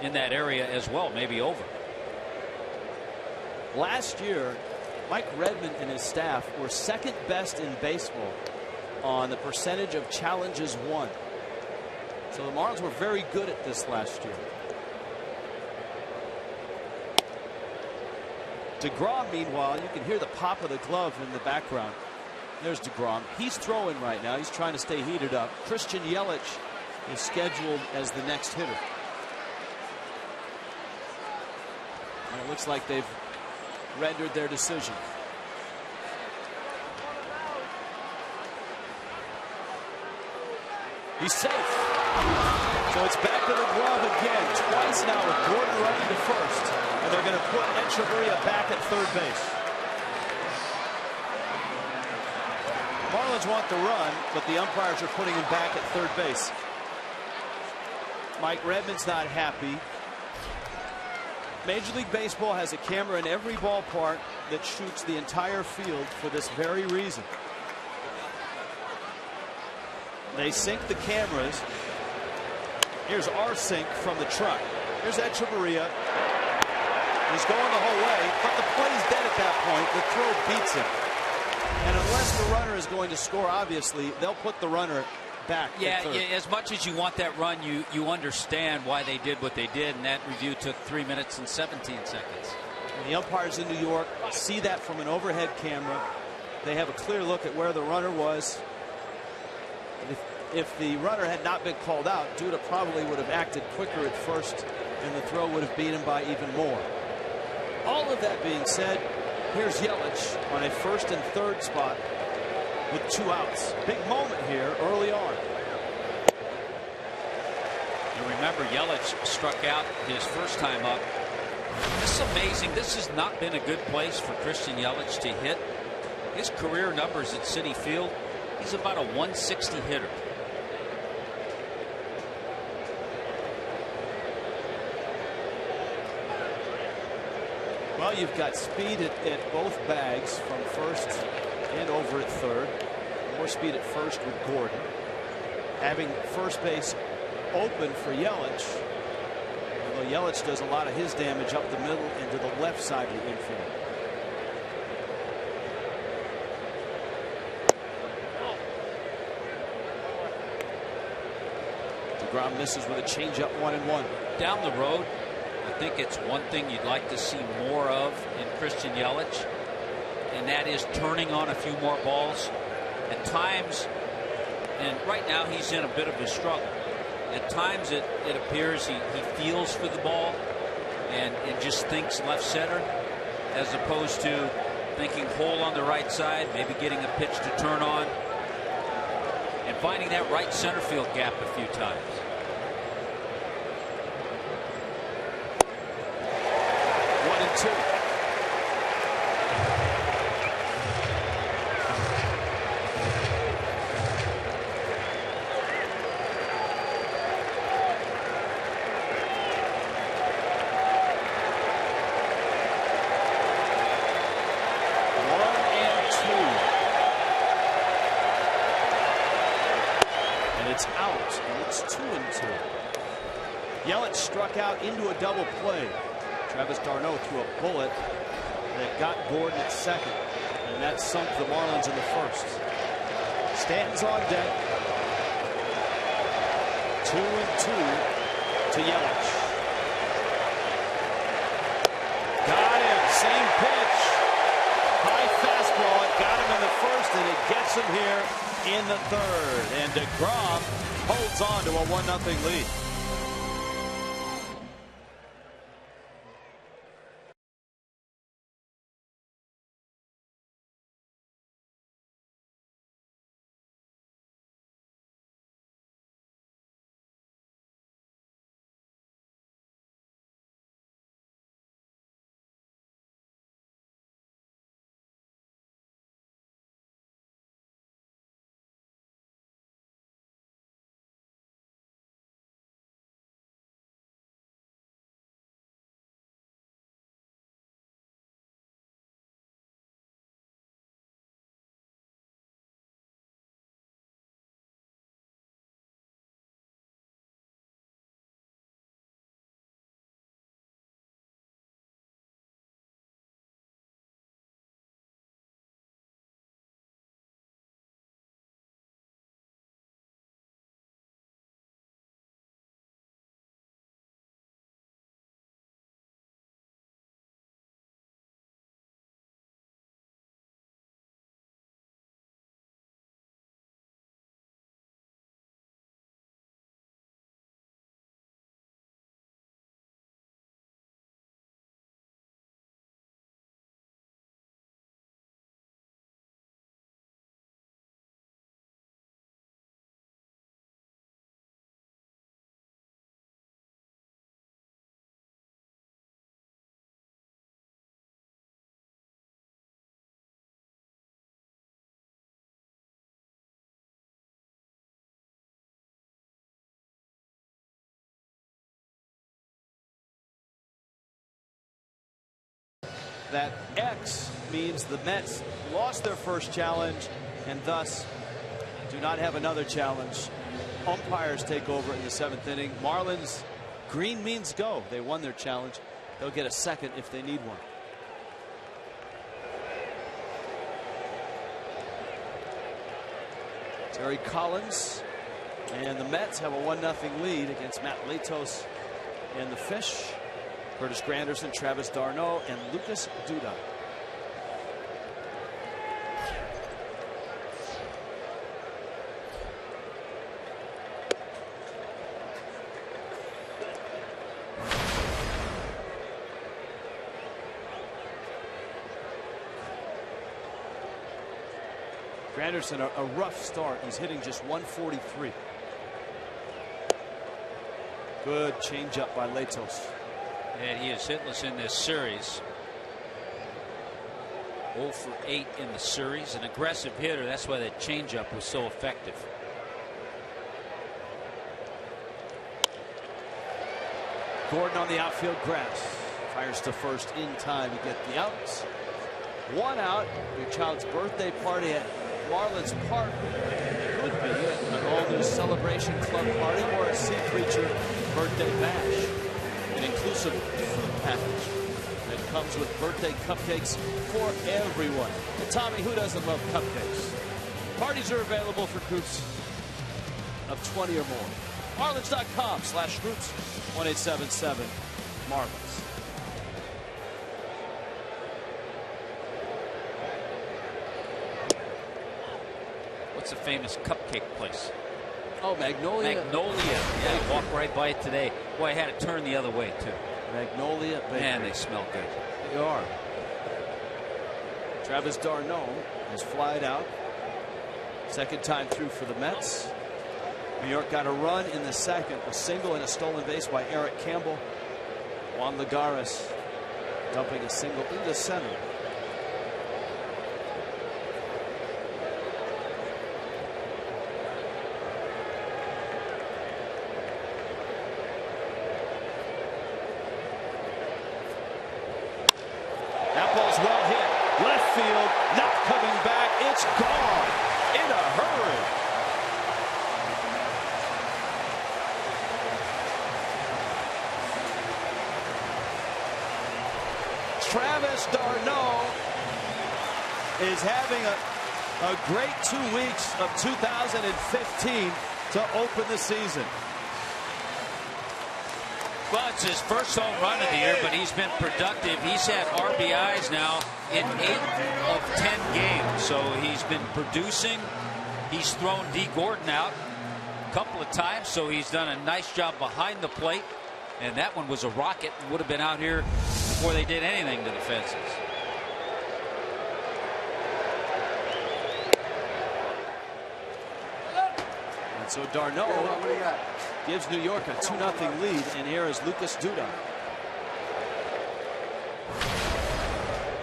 in that area as well, maybe over. Last year, Mike Redmond and his staff were second best in baseball on the percentage of challenges won. So the Marlins were very good at this last year. DeGrom, meanwhile, you can hear the pop of the glove in the background. There's DeGrom. He's throwing right now. He's trying to stay heated up. Christian Yelich is scheduled as the next hitter. And it looks like they've rendered their decision. He's safe. So it's back to the glove again. Twice now with Gordon running to first. And they're going to put Echeverria back at third base. Marlins want the run, but the umpires are putting him back at third base. Mike Redmond's not happy. Major League Baseball has a camera in every ballpark that shoots the entire field for this very reason. They sync the cameras. Here's our sync from the truck. Here's Echeverria. He's going the whole way, but the play's dead at that point. The throw beats him. And unless the runner is going to score, obviously, they'll put the runner back. Yeah, as much as you want that run, you understand why they did what they did, and that review took 3 minutes and 17 seconds. And the umpires in New York see that from an overhead camera. They have a clear look at where the runner was. If the runner had not been called out, Duda probably would have acted quicker at first, and the throw would have beat him by even more. All of that being said, here's Yelich on a first and third spot with 2 outs. Big moment here early on. You remember Yelich struck out his first time up. This is amazing. This has not been a good place for Christian Yelich to hit. His career numbers at Citi Field, he's about a 160 hitter. Well, you've got speed at both bags from first and over at third. More speed at first with Gordon. Having first base open for Yelich. Although Yelich does a lot of his damage up the middle and to the left side of the infield. DeGrom misses with a changeup 1-1. Down the road, I think it's one thing you'd like to see more of in Christian Yelich, and that is turning on a few more balls. At times, and right now he's in a bit of a struggle. At times it appears he feels for the ball and just thinks left center, as opposed to thinking hole on the right side, maybe getting a pitch to turn on, and finding that right center field gap a few times. Two. Yelich struck out into a double play. Travis d'Arnaud threw a bullet that got Gordon at second, and that sunk the Marlins in the first. Stanton's on deck. 2-2 to Yelich. Got him. Same pitch. High fastball. It got him in the first, and it gets him here in the third. And DeGrom holds on to a 1-0 lead. That X means the Mets lost their first challenge and thus do not have another challenge. Umpires take over in the 7th inning. Marlins, green means go. They won their challenge. They'll get a second if they need one. Terry Collins and the Mets have a 1-0 lead against Matt Latos and the Fish. Curtis Granderson, Travis d'Arnaud, and Lucas Duda. Granderson, a rough start. He's hitting just 143. Good changeup by Latos. And he is hitless in this series. 0 for 8 in the series. An aggressive hitter. That's why that changeup was so effective. Gordon on the outfield grass. Fires to first in time to get the outs. 1 out. Your child's birthday party at Marlins Park could be an all-new celebration club party or a sea creature birthday bash. An inclusive food package that comes with birthday cupcakes for everyone. And Tommy, who doesn't love cupcakes? Parties are available for groups of 20 or more. Marlins.com/groups 1877 Marlins. What's the famous cupcake place? Oh, Magnolia. Magnolia. Yeah, I walked right by it today. Boy, I had to turn the other way, too. Magnolia Bakery. Man, they smell good. They are. Travis d'Arnaud has flied out. Second time through for the Mets. New York got a run in the second. A single and a stolen base by Eric Campbell. Juan Lagares dumping a single into center. That ball's well hit. Left field, not coming back. It's gone in a hurry. Travis d'Arnaud is having a great 2 weeks of 2015 to open the season. Well, it's his first home run of the year, but he's been productive. He's had RBIs now in 8 of 10 games, so he's been producing. He's thrown D. Gordon out a couple of times, so he's done a nice job behind the plate. And that one was a rocket. Would have been out here before they did anything to the fences. And so d'Arnaud gives New York a 2-0 lead, and here is Lucas Duda.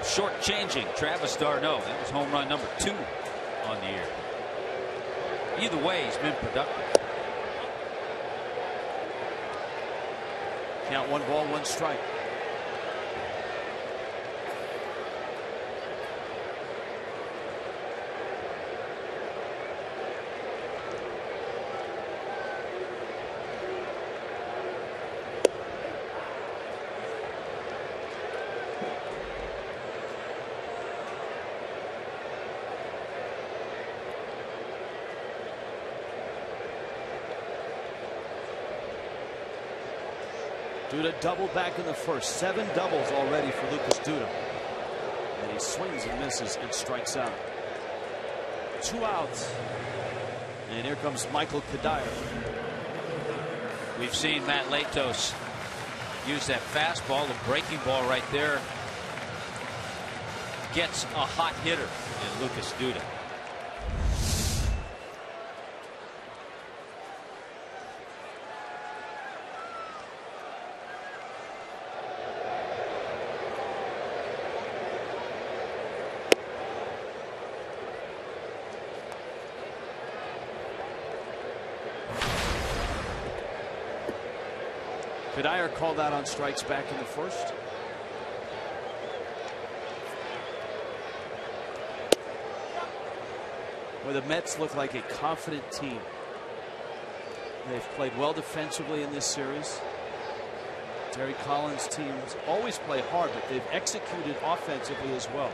Short-changing Travis d'Arnaud. That was home run number 2 on the year. Either way, he's been productive. Count 1 ball, 1 strike. Duda double back in the first. 7 doubles already for Lucas Duda. And he swings and misses and strikes out. 2 outs. And here comes Michael Kadire. We've seen Matt Latos use that fastball, the breaking ball right there. Gets a hot hitter in Lucas Duda. Kadire called out on strikes back in the first. where the Mets look like a confident team. They've played well defensively in this series. Terry Collins' teams always play hard, but they've executed offensively as well.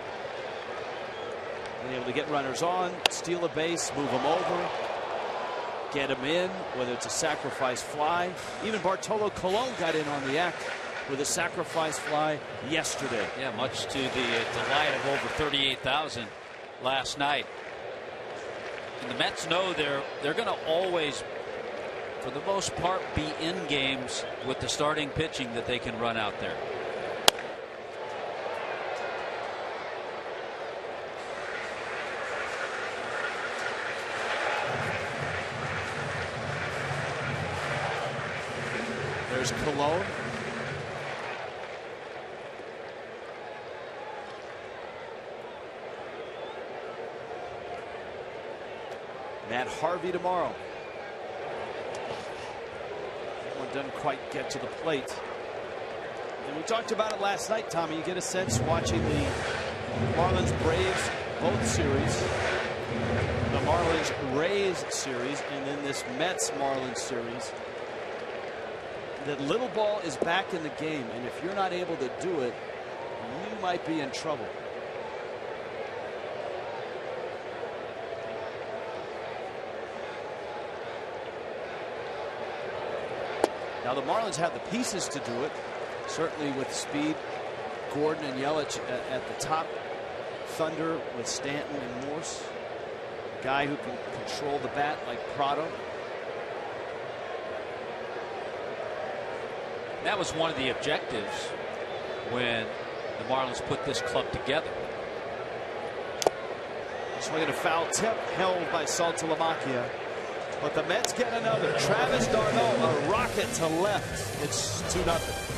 Being able to get runners on, steal a base, move them over, get them in, whether it's a sacrifice fly. Even Bartolo Colon got in on the act with a sacrifice fly yesterday. Yeah, much to the delight of over 38,000 last night. And the Mets know they're going to always, for the most part, be in games with the starting pitching that they can run out there. There's Cologne. Matt Harvey tomorrow. Doesn't quite get to the plate. And we talked about it last night, Tommy. You get a sense watching the Marlins Braves both series, the Marlins Rays series, and then this Mets Marlins series, that little ball is back in the game, and if you're not able to do it, you might be in trouble. Now the Marlins have the pieces to do it, certainly with speed, Gordon and Yelich at the top, Thunder with Stanton and Morse, a guy who can control the bat like Prado. That was one of the objectives when the Marlins put this club together. Swinging a foul tip held by Saltalamacchia. But the Mets get another. Travis d'Arnaud, a rocket to left. It's 2-0.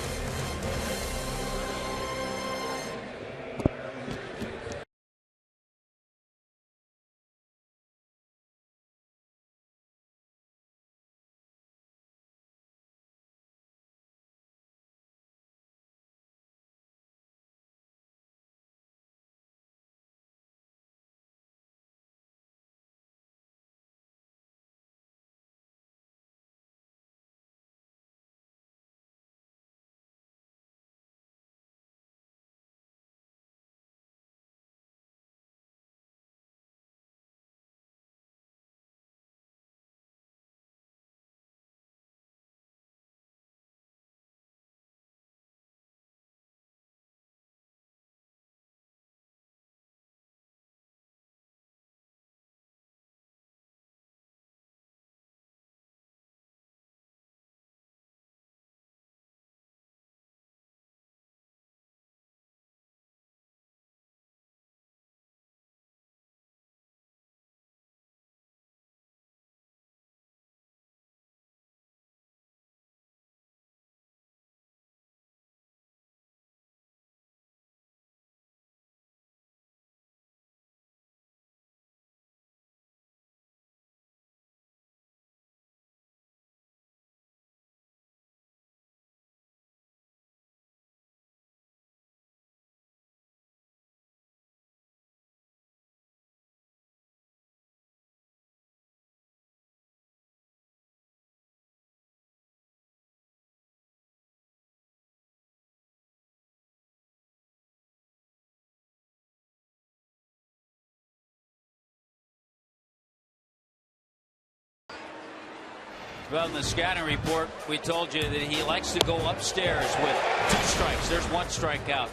Well, in the scouting report, we told you that he likes to go upstairs with 2 strikes. There's 1 strikeout.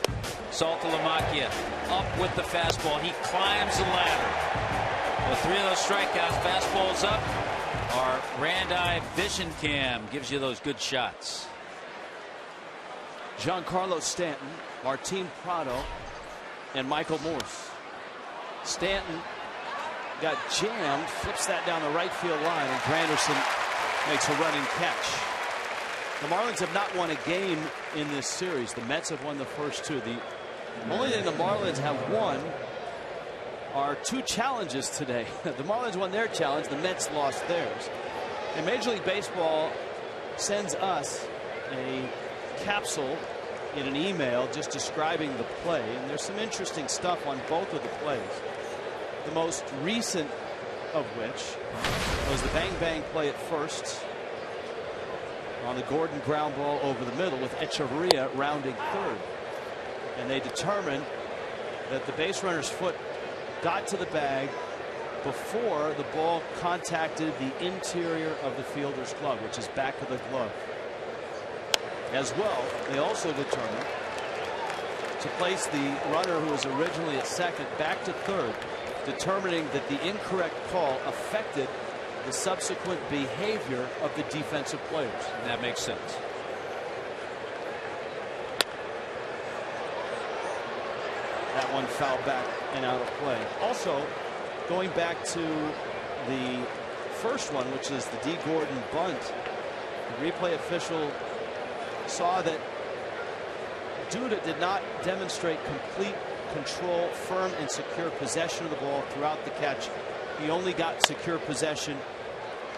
Saltalamacchia up with the fastball. He climbs the ladder. With 3 of those strikeouts, fastballs up. Our Rand-Eye Vision Cam gives you those good shots. Giancarlo Stanton, Martin Prado, and Michael Morse. Stanton got jammed, flips that down the right field line, and Granderson makes a running catch. The Marlins have not won a game in this series. The Mets have won the first 2. The only thing the Marlins have won are 2 challenges today. The Marlins won their challenge. The Mets lost theirs. And Major League Baseball sends us a capsule in an email just describing the play. And there's some interesting stuff on both of the plays. The most recent of which was the bang-bang play at first on the Gordon ground ball over the middle with Echeverria rounding third. And they determined that the base runner's foot got to the bag before the ball contacted the interior of the fielder's glove, which is back of the glove. As well, they also determined to place the runner who was originally at second back to third, determining that the incorrect call affected the subsequent behavior of the defensive players. And that makes sense. That one fouled back and out of play. Also, going back to the first one, which is the D. Gordon bunt, the replay official saw that Duda did not demonstrate complete control, firm and secure possession of the ball throughout the catch. He only got secure possession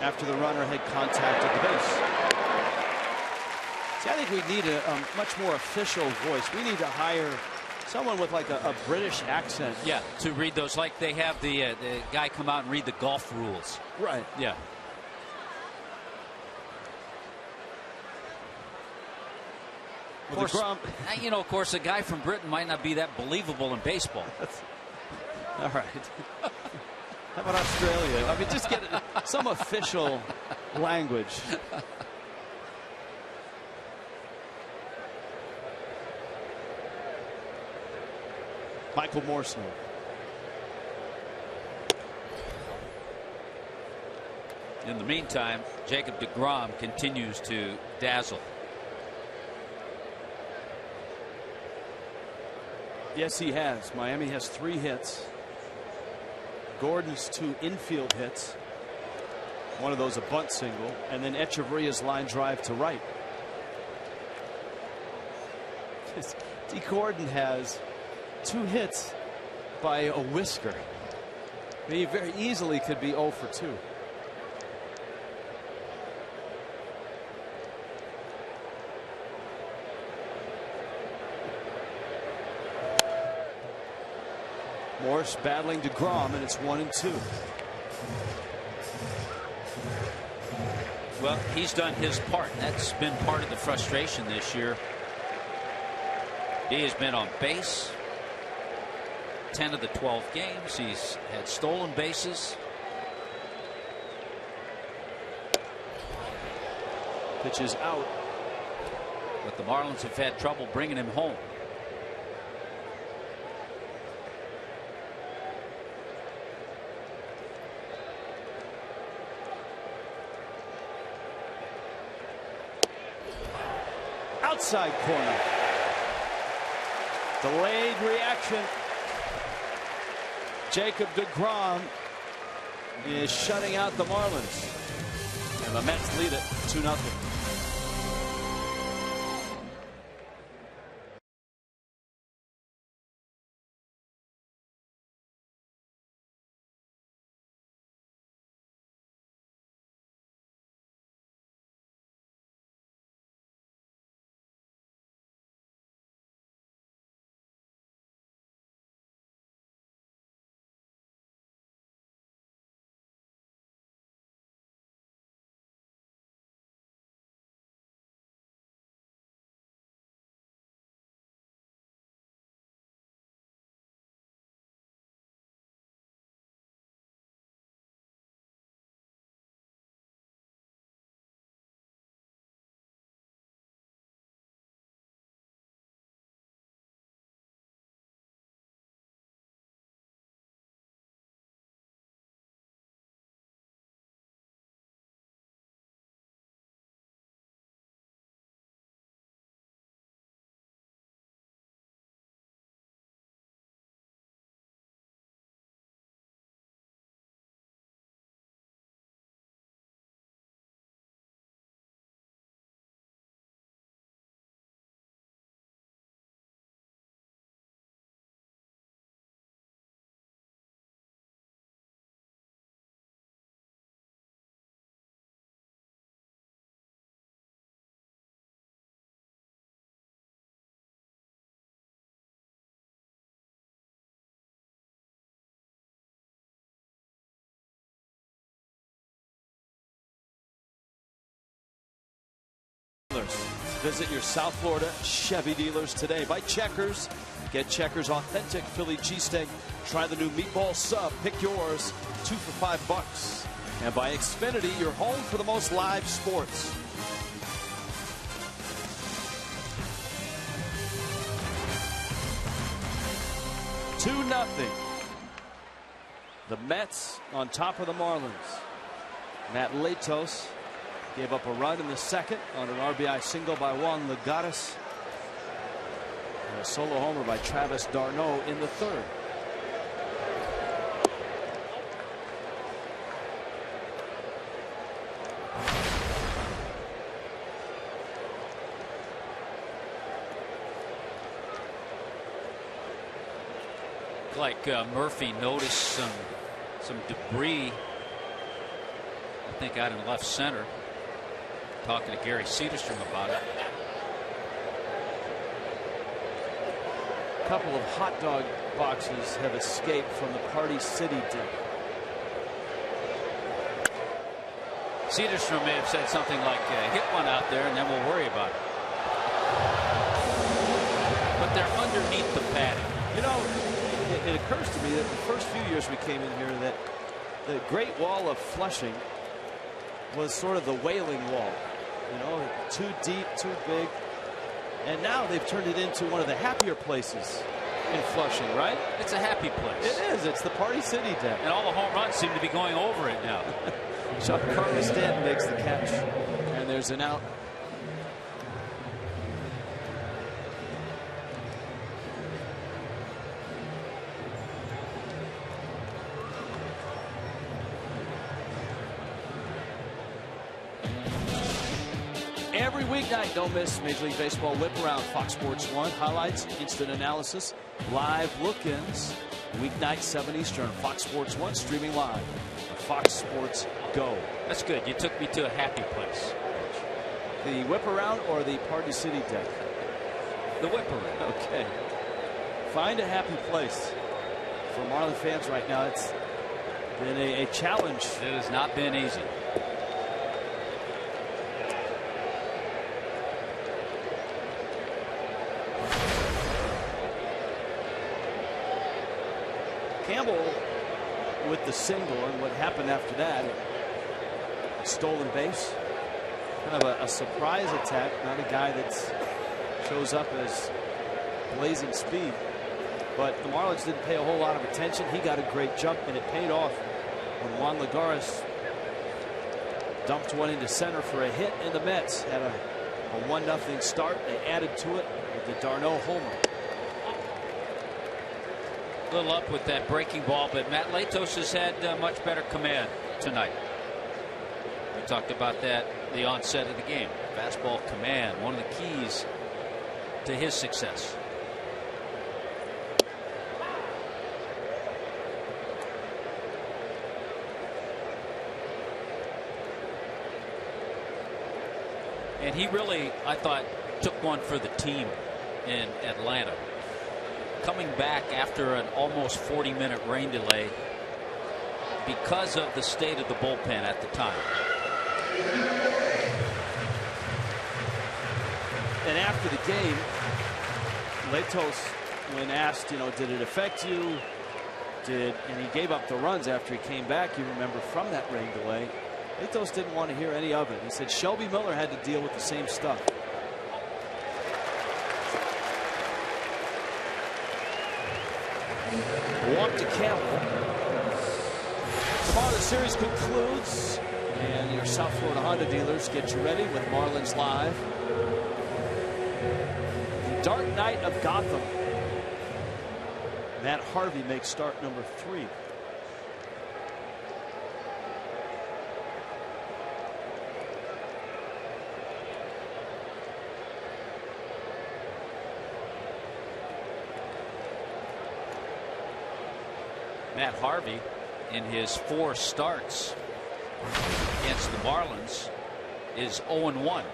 after the runner had contacted the base. See, I think we need a much more official voice. We need to hire someone with like a British accent. Yeah, to read those, like they have the guy come out and read the golf rules. Right. Yeah. Of course, of course, a guy from Britain might not be that believable in baseball. All right. How about Australia? I mean, just get some official language. Michael Morrison. In the meantime, Jacob deGrom continues to dazzle. Yes, he has. Miami has 3 hits. Gordon's 2 infield hits. One of those a bunt single, and then Echeverria's line drive to right. D. Gordon has 2 hits by a whisker. I mean, he very easily could be 0 for 2. Morse battling deGrom, and it's 1-2. Well, he's done his part. That's been part of the frustration this year. He has been on base 10 of the 12 games. He's had stolen bases. Pitch is out. But the Marlins have had trouble bringing him home. Outside corner. Delayed reaction. Jacob deGrom is shutting out the Marlins. And the Mets lead it 2-0. Visit your South Florida Chevy dealers today. By Checkers. Get Checkers authentic Philly cheesesteak. Try the new meatball sub. Pick yours. 2 for $5. And by Xfinity, your home for the most live sports. Two nothing. The Mets on top of the Marlins. Matt Latos gave up a run in the second on an RBI single by Juan Legares. And a solo homer by Travis d'Arnaud in the third. Like Murphy noticed some debris, I think out in left center. Talking to Gary Cederstrom about it. A couple of hot dog boxes have escaped from the Party City deck. Cederstrom may have said something like, hit one out there and then we'll worry about it. But they're underneath the padding. You know, it occurs to me that the first few years we came in here that the Great Wall of Flushing was sort of the Wailing Wall. You know, too deep, too big. And now they've turned it into one of the happier places in Flushing, right? It's a happy place. It is. It's the Party City deck. And all the home runs seem to be going over it now. Carlos Stanton makes the catch. And there's an out. Every weeknight, don't miss Major League Baseball Whip Around. Fox Sports 1 highlights, instant analysis, live look-ins. Weeknight 7 Eastern. Fox Sports 1 streaming live. Fox Sports Go. That's good. You took me to a happy place. The Whip Around or the Party City deck? The Whip Around. Okay. Find a happy place. For Marlins fans right now, it's been a challenge. It has not been easy. Campbell with the single, and what happened after that, a stolen base, kind of a surprise attack, not a guy that shows up as blazing speed, but the Marlins didn't pay a whole lot of attention. He got a great jump and it paid off when Juan Legares dumped one into center for a hit, and the Mets had a 1-0 start. They added to it with the d'Arnaud homer. A little up with that breaking ball, but Matt Latos has had much better command tonight. We talked about that the onset of the game. Fastball command, one of the keys to his success. And he really, I thought, took one for the team in Atlanta. Coming back after an almost 40-minute rain delay because of the state of the bullpen at the time. And after the game, Latos, when asked, did it affect you? And he gave up the runs after he came back, you remember, from that rain delay. Latos didn't want to hear any of it. He said Shelby Miller had to deal with the same stuff. Walk to Campbell. Tomorrow the series concludes, and your South Florida Honda dealers get you ready with Marlins Live. The Dark Knight of Gotham. Matt Harvey makes start number 3. Matt Harvey, in his 4 starts against the Marlins, is 0-1.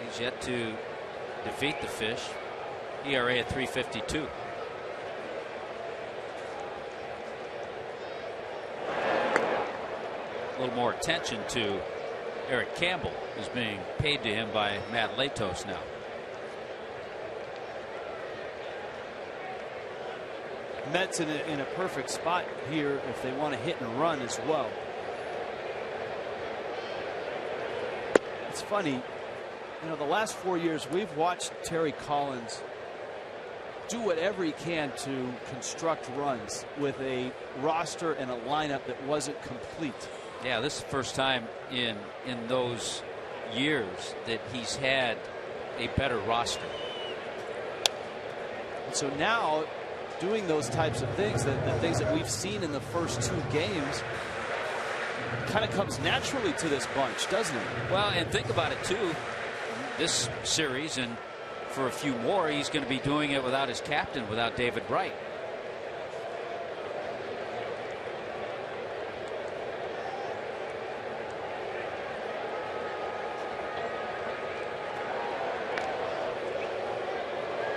He's yet to defeat the Fish. ERA at 3.52. A little more attention to Eric Campbell is being paid to him by Matt Latos now. Mets in a perfect spot here if they want to hit and run as well. It's funny, you know, the last 4 years we've watched Terry Collins do whatever he can to construct runs with a roster and a lineup that wasn't complete. Yeah, this is the first time in those years that he's had a better roster. And so now, doing those types of things, the things that we've seen in the first 2 games, kind of comes naturally to this bunch, doesn't it? Well, and think about it too. This series and for a few more, he's going to be doing it without his captain, without David Wright.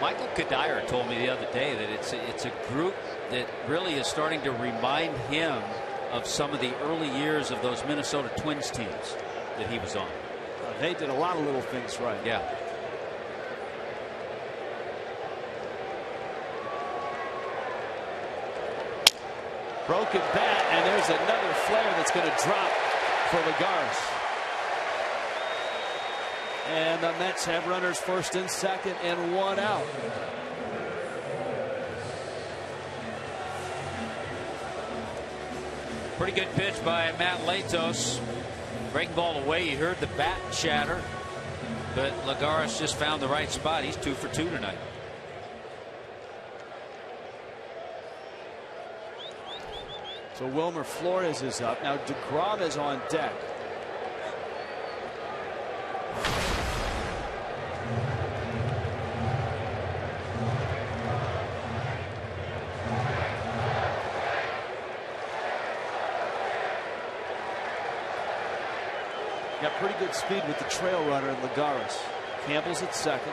Michael Kadire told me the other day that it's a group that really is starting to remind him of some of the early years of those Minnesota Twins teams that he was on. They did a lot of little things right. Yeah. Broken bat, and there's another flare that's going to drop for Lagares. And the Mets have runners first and second and 1 out. Pretty good pitch by Matt Latos. Breaking ball away. You heard the bat shatter, but Lagares just found the right spot. He's 2 for 2 tonight. So Wilmer Flores is up. Now DeGrom is on deck. Got pretty good speed with the trail runner in Lagares. Campbell's at second.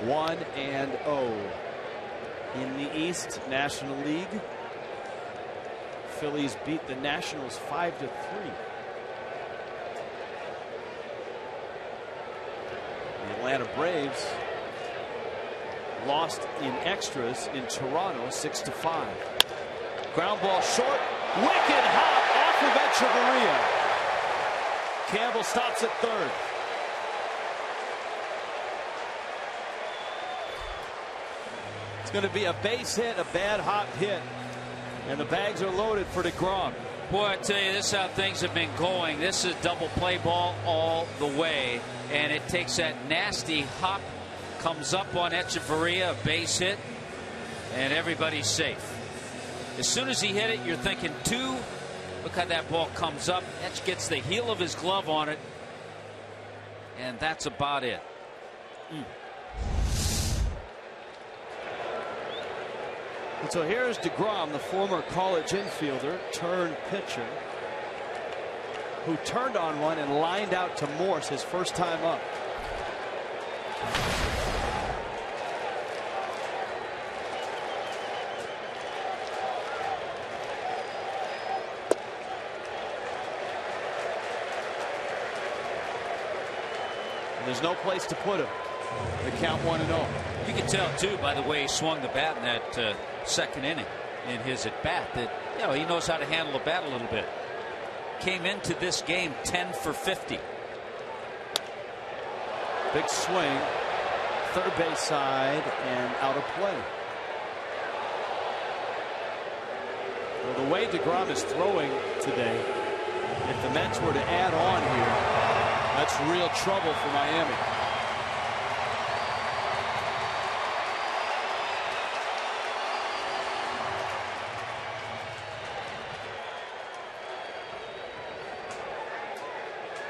One and 0 in the East National League. Phillies beat the Nationals 5-3. The Atlanta Braves lost in extras in Toronto 6-5. Ground ball short. Wicked hop off of Echeverria. Campbell stops at third. It's going to be a base hit, a bad hop hit, and the bags are loaded for DeGrom. Boy, I tell you, this is how things have been going. This is double play ball all the way, and it takes that nasty hop, comes up on Echeverria, a base hit, and everybody's safe. As soon as he hit it, you're thinking 2. Look how that ball comes up. Etch gets the heel of his glove on it, and that's about it. And so here's DeGrom, the former college infielder turned pitcher, who turned on one and lined out to Morse his first time up. And there's no place to put him. The count 1-0. You can tell too by the way he swung the bat in that second inning in his at bat that he knows how to handle the bat a little bit. Came into this game 10 for 50. Big swing, third base side and out of play. Well, the way DeGrom is throwing today, if the Mets were to add on here, that's real trouble for Miami.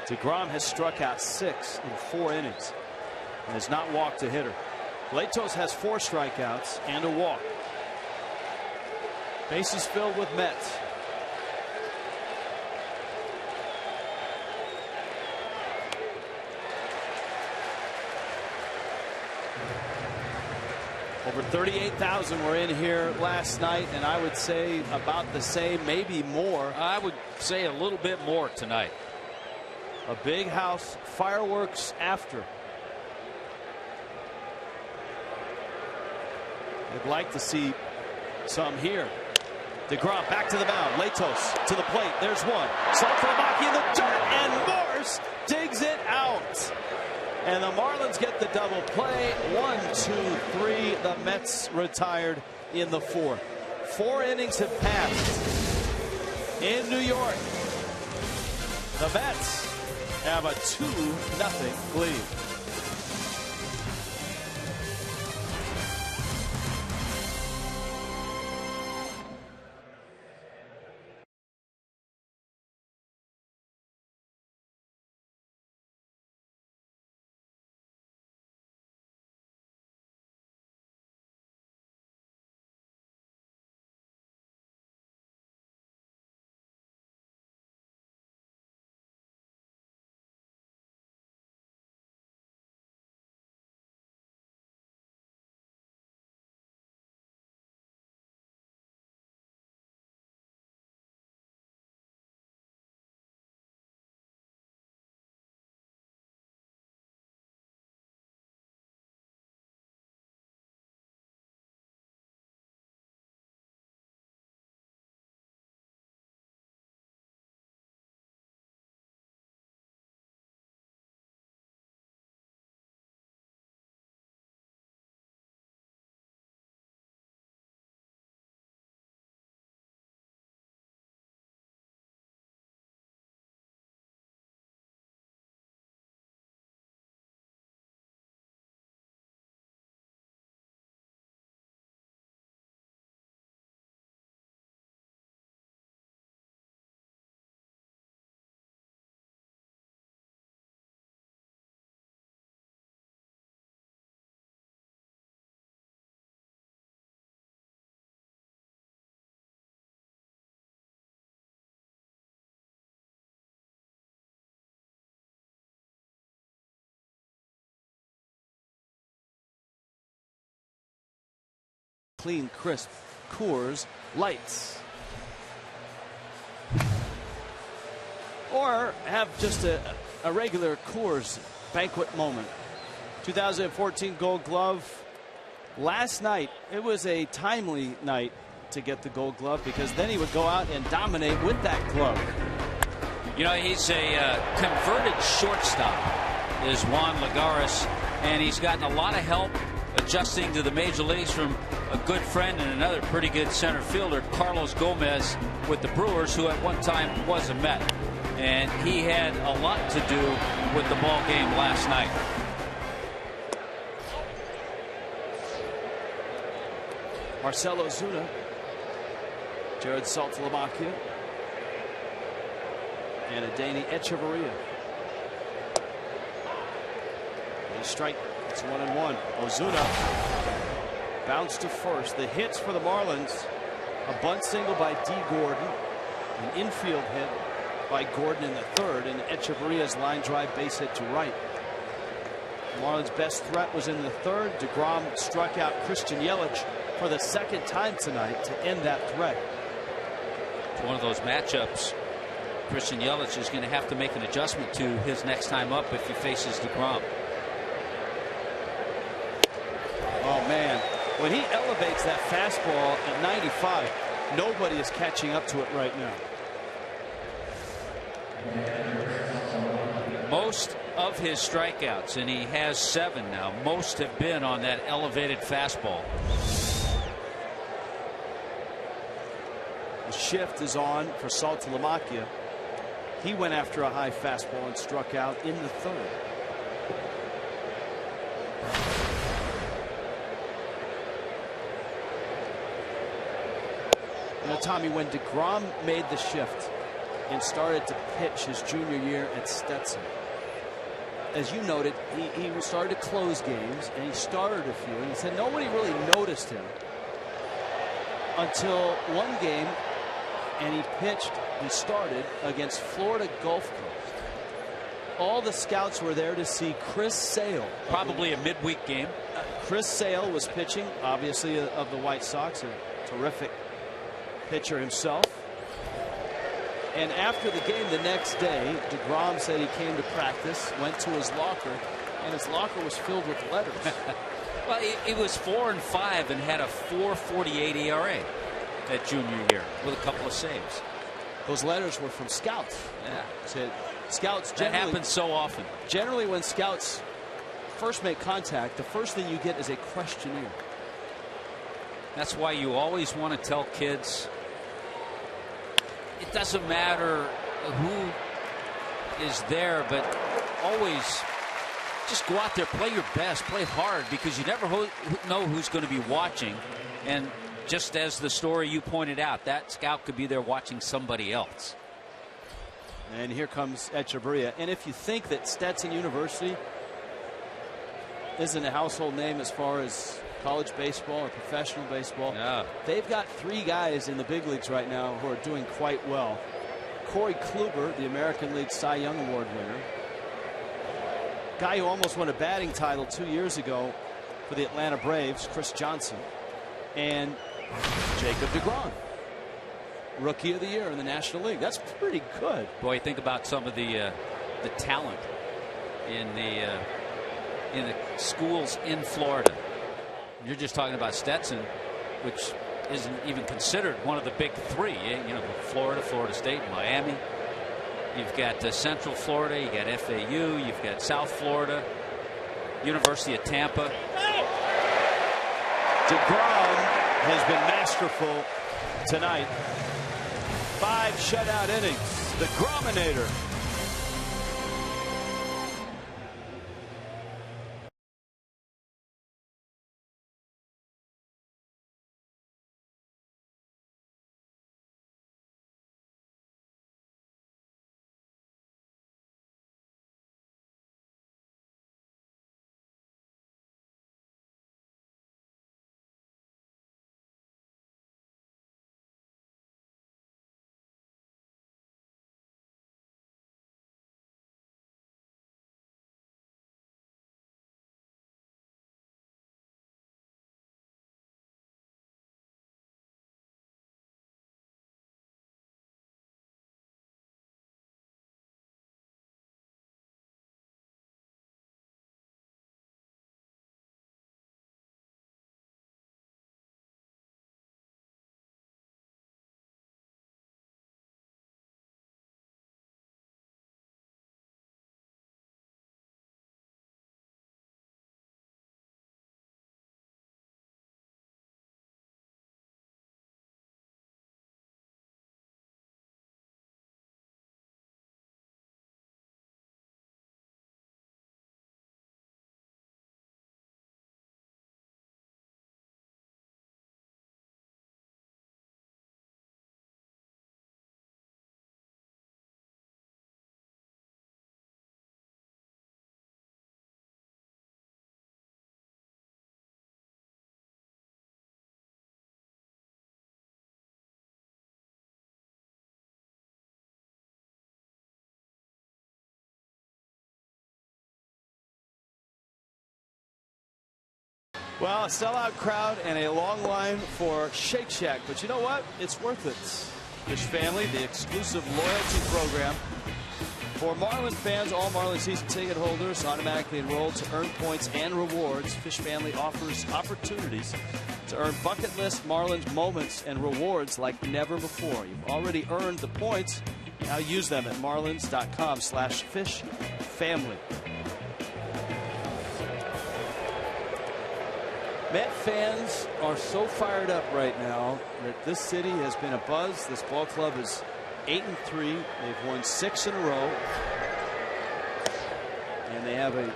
DeGrom has struck out 6 in 4 innings and has not walked a hitter. Latos has 4 strikeouts and a walk. Bases filled with Mets. Over 38,000 were in here last night, and I would say about the same, maybe more. I would say a little bit more tonight. A big house, fireworks after. I'd like to see some here. DeGrom back to the mound. Latos to the plate. There's one. Saltalamacchia in the dirt, and Morse digs it out. And the Marlins get the double play. 1, 2, 3. The Mets retired in the 4th. 4 innings have passed in New York. The Mets have a 2-0 lead. Clean, crisp Coors Lights. Or have just a regular Coors banquet moment. 2014 Gold Glove. Last night, it was a timely night to get the Gold Glove because then he would go out and dominate with that glove. You know, he's a converted shortstop, is Juan Lagares, and he's gotten a lot of help adjusting to the major leagues from a good friend and another pretty good center fielder, Carlos Gomez, with the Brewers, who at one time was a Met. And he had a lot to do with the ball game last night. Marcell Ozuna, Jared Saltalamacchia, and Adeiny Echeverria. And a strike. It's 1-1. Ozuna bounced to first. The hits for the Marlins: a bunt single by D. Gordon, an infield hit by Gordon in the third, and Echeverria's line drive base hit to right. The Marlins' best threat was in the third. DeGrom struck out Christian Yelich for the second time tonight to end that threat. It's one of those matchups Christian Yelich is going to have to make an adjustment to his next time up if he faces DeGrom. Oh, man. When he elevates that fastball at 95, nobody is catching up to it right now. Most of his strikeouts, and he has 7 now, most have been on that elevated fastball. The shift is on for Saltalamacchia. He went after a high fastball and struck out in the third. You know, Tommy, when DeGrom made the shift and started to pitch his junior year at Stetson, as you noted, he started to close games, and he started a few, and he said nobody really noticed him until one game, and he started against Florida Gulf Coast. All the scouts were there to see Chris Sale. Probably a midweek game. Chris Sale was pitching, obviously, of the White Sox, a terrific pitcher himself. And after the game the next day, DeGrom said he came to practice, went to his locker, and his locker was filled with letters. Well, he was 4-5 and had a 4.48 ERA that junior year with a couple of saves. Those letters were from scouts. Yeah. Said scouts That generally, happens so often. Generally, when scouts first make contact, the first thing you get is a questionnaire. That's why you always want to tell kids it doesn't matter who is there, but always just go out there, play your best, play hard, because you never know who's going to be watching. And just as the story you pointed out, that scout could be there watching somebody else. And here comes Echeverria. And if you think that Stetson University isn't a household name as far as college baseball or professional baseball, yeah, they've got 3 guys in the big leagues right now who are doing quite well. Corey Kluber, the American League Cy Young Award winner, guy who almost won a batting title 2 years ago for the Atlanta Braves, Chris Johnson, and Jacob DeGrom, Rookie of the Year in the National League. That's pretty good. Boy, think about some of the talent in the schools in Florida. You're just talking about Stetson, which isn't even considered one of the big 3. You know, Florida, Florida State, Miami. You've got Central Florida. You got FAU. You've got South Florida, University of Tampa. DeGrom has been masterful tonight. 5 shutout innings. The Grominator. Well, a sellout crowd and a long line for Shake Shack. But you know what? It's worth it. Fish Family, the exclusive loyalty program for Marlins fans. All Marlins season ticket holders automatically enrolled to earn points and rewards. Fish Family offers opportunities to earn bucket list Marlins moments and rewards like never before. You've already earned the points. Now use them at marlins.com/fishfamily. Met fans are so fired up right now that this city has been abuzz. This ball club is 8-3. They've won 6 in a row. And they have not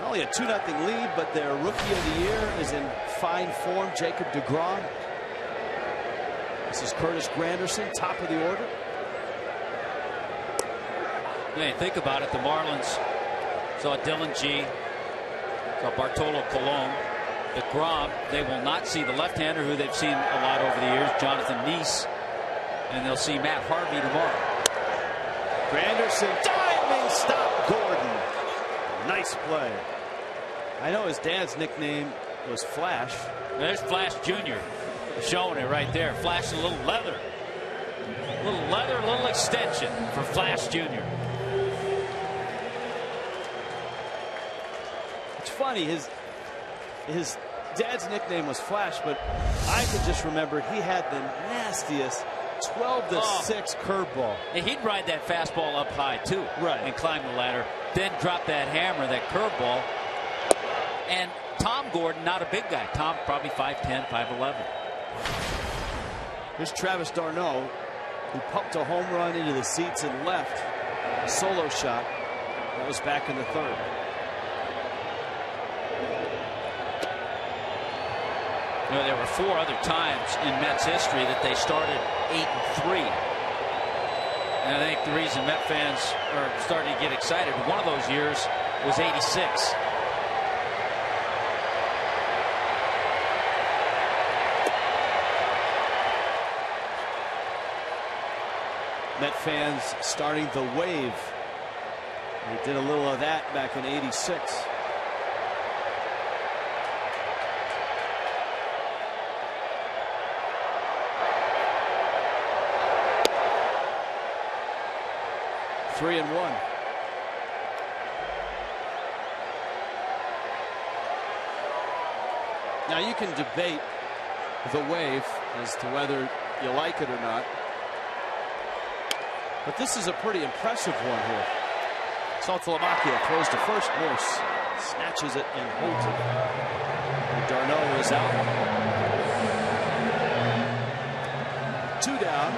only a 2-0 lead, but their Rookie of the Year is in fine form, Jacob DeGrom. This is Curtis Granderson, top of the order. Yeah, think about it. The Marlins saw Dylan G, saw Bartolo Colon. DeGrom, they will not see the left-hander who they've seen a lot over the years, Jonathan Neese, and they'll see Matt Harvey tomorrow. Granderson, diving stop, Gordon. Nice play. I know his dad's nickname was Flash. There's Flash Jr. showing it right there. Flash a little leather. Little leather, little extension for Flash Jr. It's funny, his dad's nickname was Flash, but I could just remember he had the nastiest 12-6 curveball. And he'd ride that fastball up high too, right, and climb the ladder, then drop that hammer, that curveball. And Tom Gordon, not a big guy. Tom probably 5'10", 5'11". Here's Travis d'Arnaud, who pumped a home run into the seats and left. A solo shot. That was back in the third. You know, there were 4 other times in Mets history that they started 8-3. And I think the reason Met fans are starting to get excited, one of those years was '86. Met fans starting the wave. They did a little of that back in '86. Three and one. Now you can debate the wave as to whether you like it or not. But this is a pretty impressive one here. Saltalamacchia throws to first. Morse snatches it and holds it. And d'Arnaud is out. 2 down.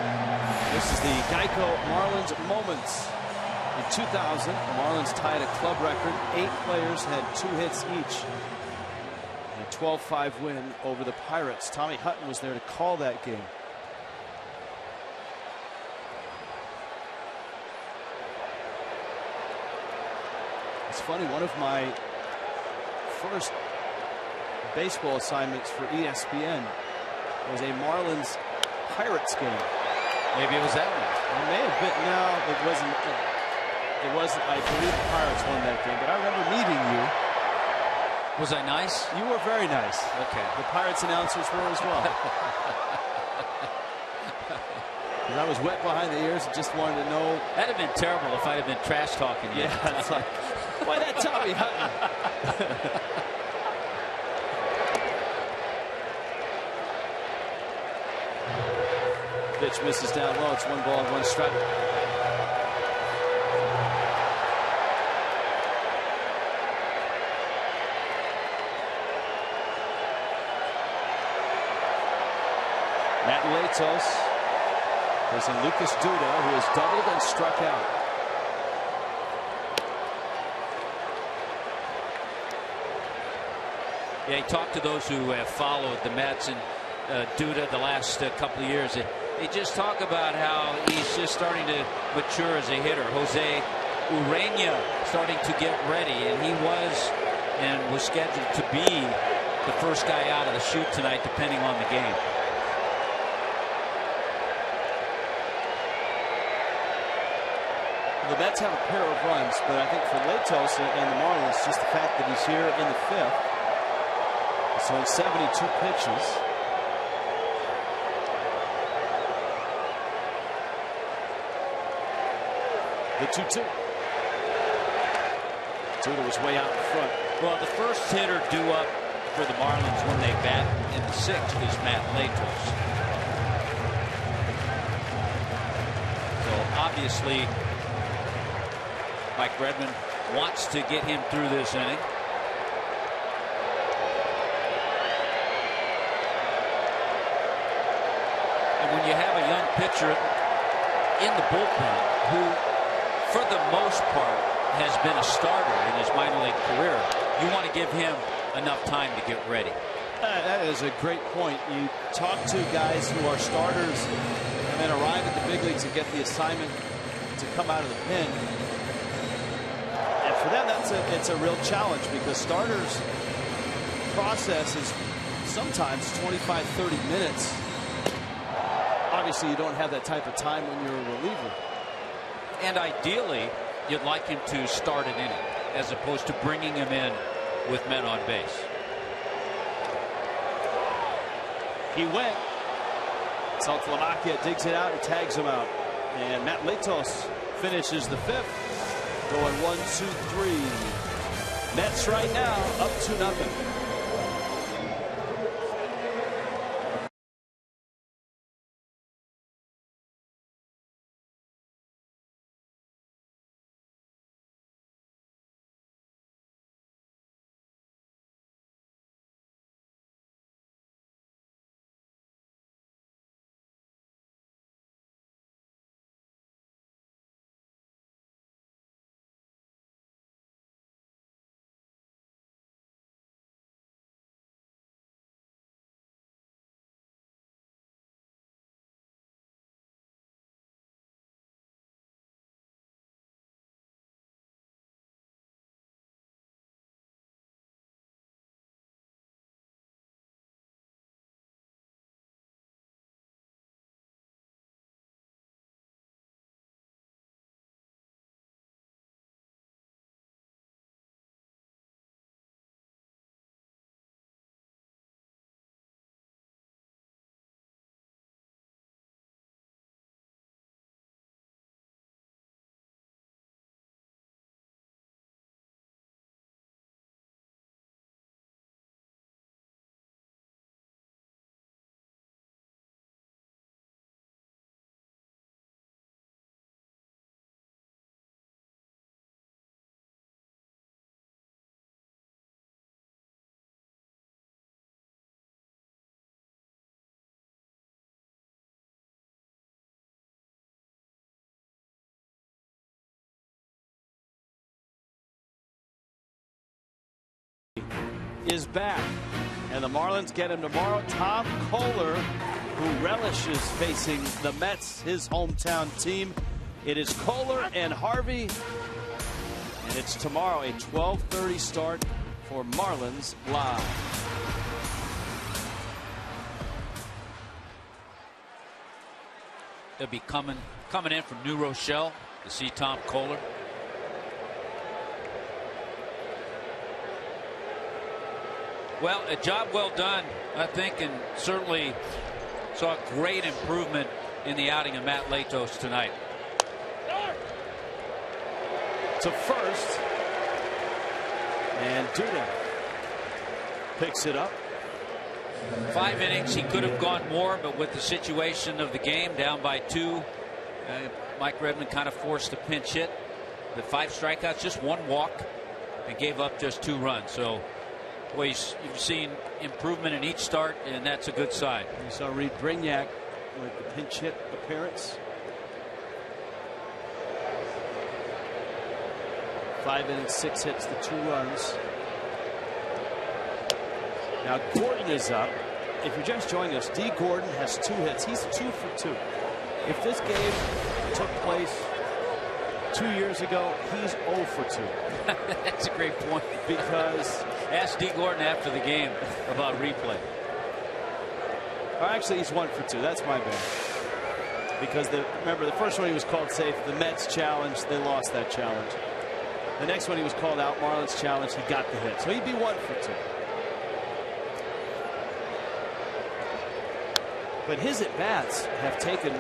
This is the Geico Marlins moments. In 2000, the Marlins tied a club record. 8 players had 2 hits each. A 12-5 win over the Pirates. Tommy Hutton was there to call that game. It's funny, one of my first baseball assignments for ESPN was a Marlins Pirates game. Maybe it was that one. It may have been. No, it wasn't. It wasn't. I believe the Pirates won that game, but I remember meeting you. Was I nice? You were very nice. Okay. The Pirates announcers were as well. I was wet behind the ears and just wanted to know. That'd have been terrible if I'd have been trash talking you. Yeah, it's like, why that Tommy Hutton? Pitch misses down low. It's 1 ball and 1 strike. Matt Latos facing Lucas Duda, who has doubled and struck out. Yeah, he talked to those who have followed the Mets and Duda the last couple of years. They just talk about how he's just starting to mature as a hitter. Jose Urena starting to get ready, and he was scheduled to be the first guy out of the chute tonight, depending on the game. The Mets have a pair of runs, but I think for Latos and the Marlins, just the fact that he's here in the 5th. So in 72 pitches. The 2-2. Duda was way out in front. Well, the first hitter due up for the Marlins when they bat in the 6th is Matt Latos. So obviously, Mike Redmond wants to get him through this inning. And when you have a young pitcher in the bullpen who, for the most part, has been a starter in his minor league career, you want to give him enough time to get ready. That is a great point. You talk to guys who are starters and then arrive at the big leagues and get the assignment to come out of the pen. For them, it's a real challenge because starters process is sometimes 25-30 minutes. Obviously, you don't have that type of time when you're a reliever. And ideally, you'd like him to start an inning as opposed to bringing him in with men on base. He went. Saltalamacchia digs it out and tags him out. And Matt Latos finishes the 5th. Going 1-2-3. Mets right now up 2-0. Is back, and the Marlins get him tomorrow. Tom Kohler, who relishes facing the Mets, his hometown team. It is Kohler and Harvey, and it's tomorrow, a 12:30 start for Marlins Live. They'll be coming in from New Rochelle to see Tom Kohler. Well, a job well done, I think, and certainly saw great improvement in the outing of Matt Latos tonight. To first, and Duda picks it up. 5 innings, he could have gone more, but with the situation of the game, down by 2, Mike Redmond kind of forced a pinch hit. But 5 strikeouts, just 1 walk, and gave up just 2 runs. So, boy, you've seen improvement in each start, and that's a good sign. You saw Reed Brignac with the pinch hit appearance. 5 innings, 6 hits, the 2 runs. Now Gordon is up. If you're just joining us, D. Gordon has 2 hits. He's 2 for 2. If this game took place 2 years ago, he's 0 for 2. That's a great point. Because ask D. Gordon after the game about replay. Actually, he's 1 for 2. That's my bad. Because remember, the first one he was called safe. The Mets challenge, they lost that challenge. The next one he was called out, Marlins challenge, he got the hit. So he'd be 1 for 2. But his at-bats have taken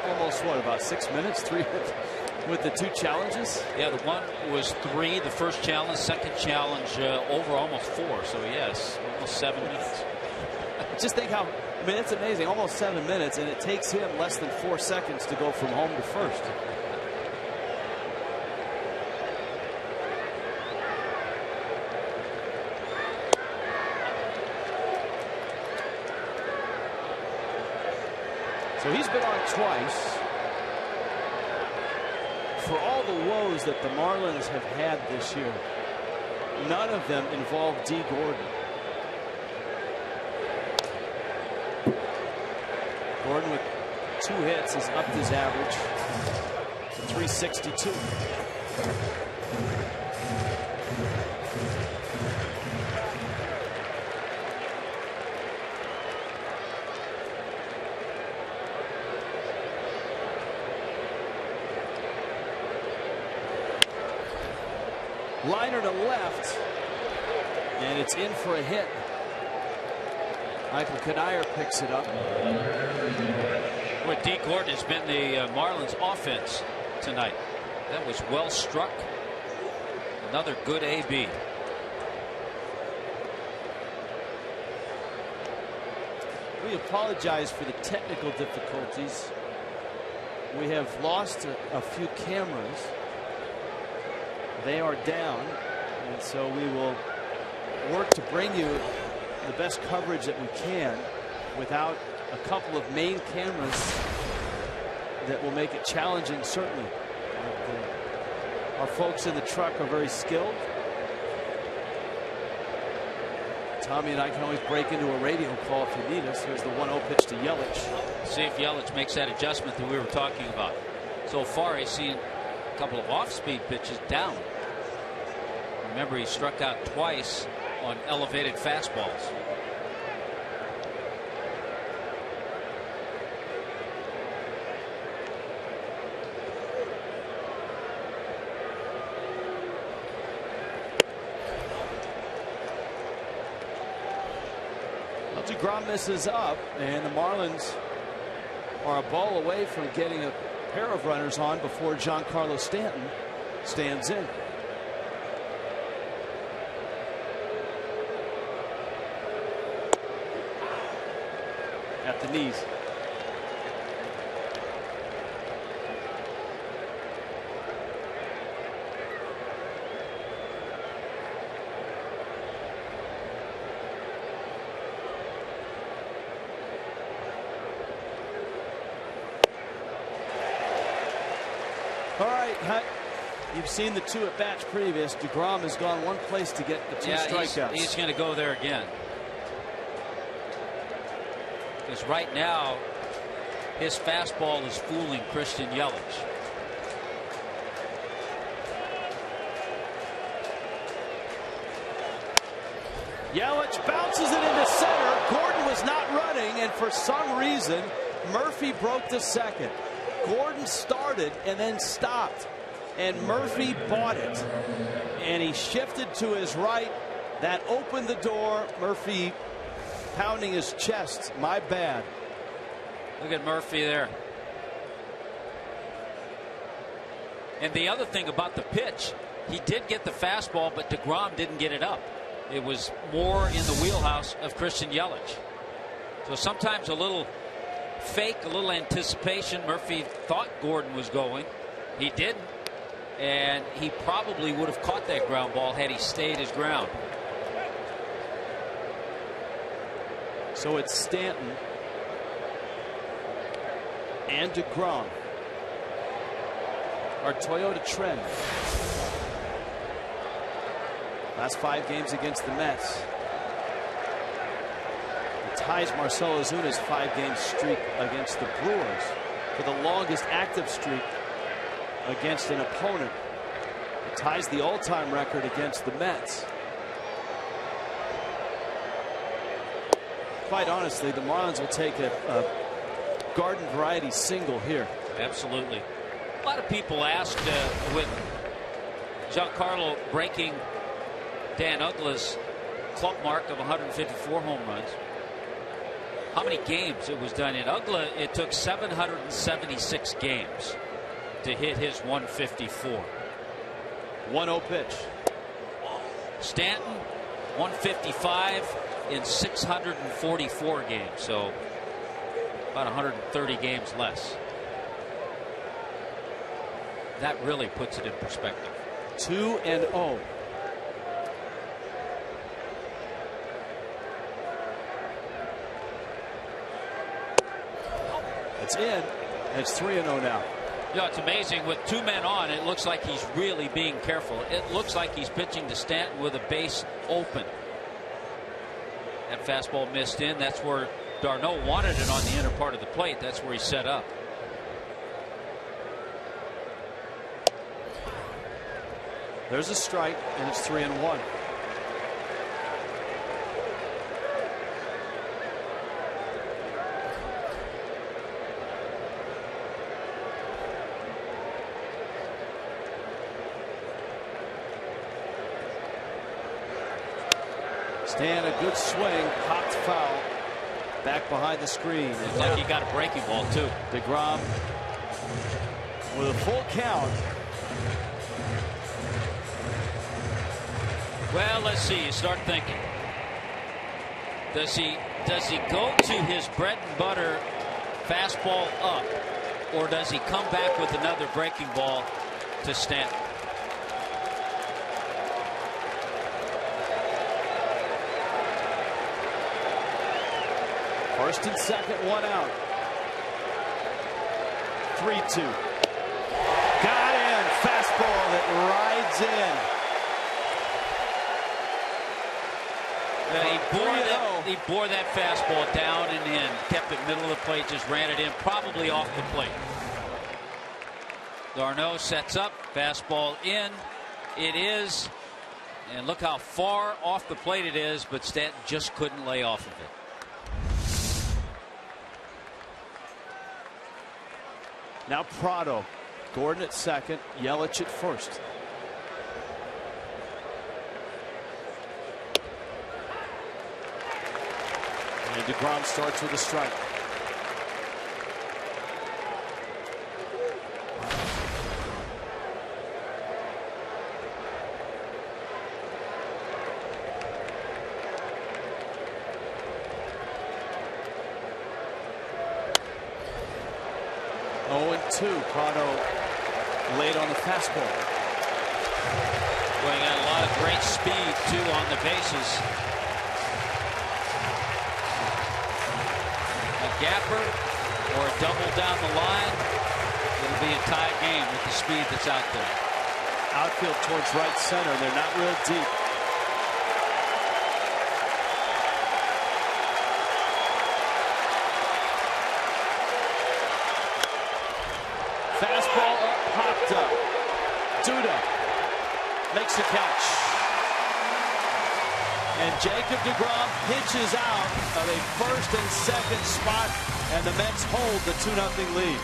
almost, about 6 minutes? 3 with the 2 challenges? Yeah, the one was 3, the first challenge, second challenge over almost 4. So, yes, almost 7 minutes. Just think how, it's amazing. Almost 7 minutes, and it takes him less than 4 seconds to go from home to first. So he's been on twice. For all the woes that the Marlins have had this year, none of them involve D. Gordon. Gordon with 2 hits has upped his average to 362. Liner to left, and it's in for a hit. Michael Kadire picks it up. Well, D. Gordon has been the Marlins offense tonight. That was well struck. Another good AB. We apologize for the technical difficulties. We have lost a few cameras. They are down, and so we will work to bring you the best coverage that we can without a couple of main cameras that will make it challenging, certainly. Our folks in the truck are very skilled. Tommy and I can always break into a radio call if you need us. Here's the 1-0 pitch to Yelich. See if Yelich makes that adjustment that we were talking about. So far, he's seen a couple of off-speed pitches down. Remember, he struck out twice on elevated fastballs. DeGrom misses up, and the Marlins are a ball away from getting a pair of runners on before Giancarlo Stanton stands in. At the knees. All right, you've seen the two at bats previous. DeGrom has gone one place to get the two strikeouts. He's going to go there again. Because right now, his fastball is fooling Christian Yelich. Yelich bounces it into center. Gordon was not running, and for some reason, Murphy broke to second. Gordon started and then stopped, and Murphy bought it, and he shifted to his right. That opened the door. Murphy pounding his chest. My bad. Look at Murphy there. And the other thing about the pitch, he did get the fastball, but DeGrom didn't get it up. It was more in the wheelhouse of Christian Yelich. So sometimes a little fake, a little anticipation. Murphy thought Gordon was going. He didn't. And he probably would have caught that ground ball had he stayed his ground. So it's Stanton and DeGrom. Our Toyota trend. Last 5 games against the Mets. It ties Marcell Ozuna's 5-game streak against the Brewers for the longest active streak against an opponent. It ties the all-time record against the Mets. Quite honestly, the Marlins will take a garden variety single here. Absolutely. A lot of people asked with Giancarlo breaking Dan Uggla's club mark of 154 home runs, how many games it was done in. Uggla, it took 776 games to hit his 154. 1-0 pitch. Stanton 155 in 644 games, so about 130 games less. That really puts it in perspective. 2-0. It's in, and it's 3-0 now. Yeah, it's amazing. With 2 men on, it looks like he's really being careful. It looks like he's pitching to Stanton with a base open. That fastball missed in. That's where Darno wanted it, on the inner part of the plate. That's where he set up. There's a strike, and it's 3-1. Stan, a good swing, popped foul. back behind the screen. Looks like he got a breaking ball, too. DeGrom with a full count. Well, let's see. You start thinking. Does he go to his bread and butter fastball up, or does he come back with another breaking ball to Stanton? First and second, one out. 3-2. Got in. Fastball that rides in. He bore that fastball down and in. Kept it middle of the plate. Just ran it in. Probably off the plate. Darno sets up. Fastball in. It is. And look how far off the plate it is. But Stanton just couldn't lay off of it. Now Prado. Gordon at second. Yelich at first. And DeGrom starts with a strike. Prado late on the fastball. Well, he got a lot of great speed, too, on the bases. A gapper or a double down the line. It'll be a tie game with the speed that's out there. Outfield towards right center. They're not real deep. Fastball up, popped up. Duda makes the catch. And Jacob DeGrom pitches out of a first and second spot, and the Mets hold the 2-0 lead.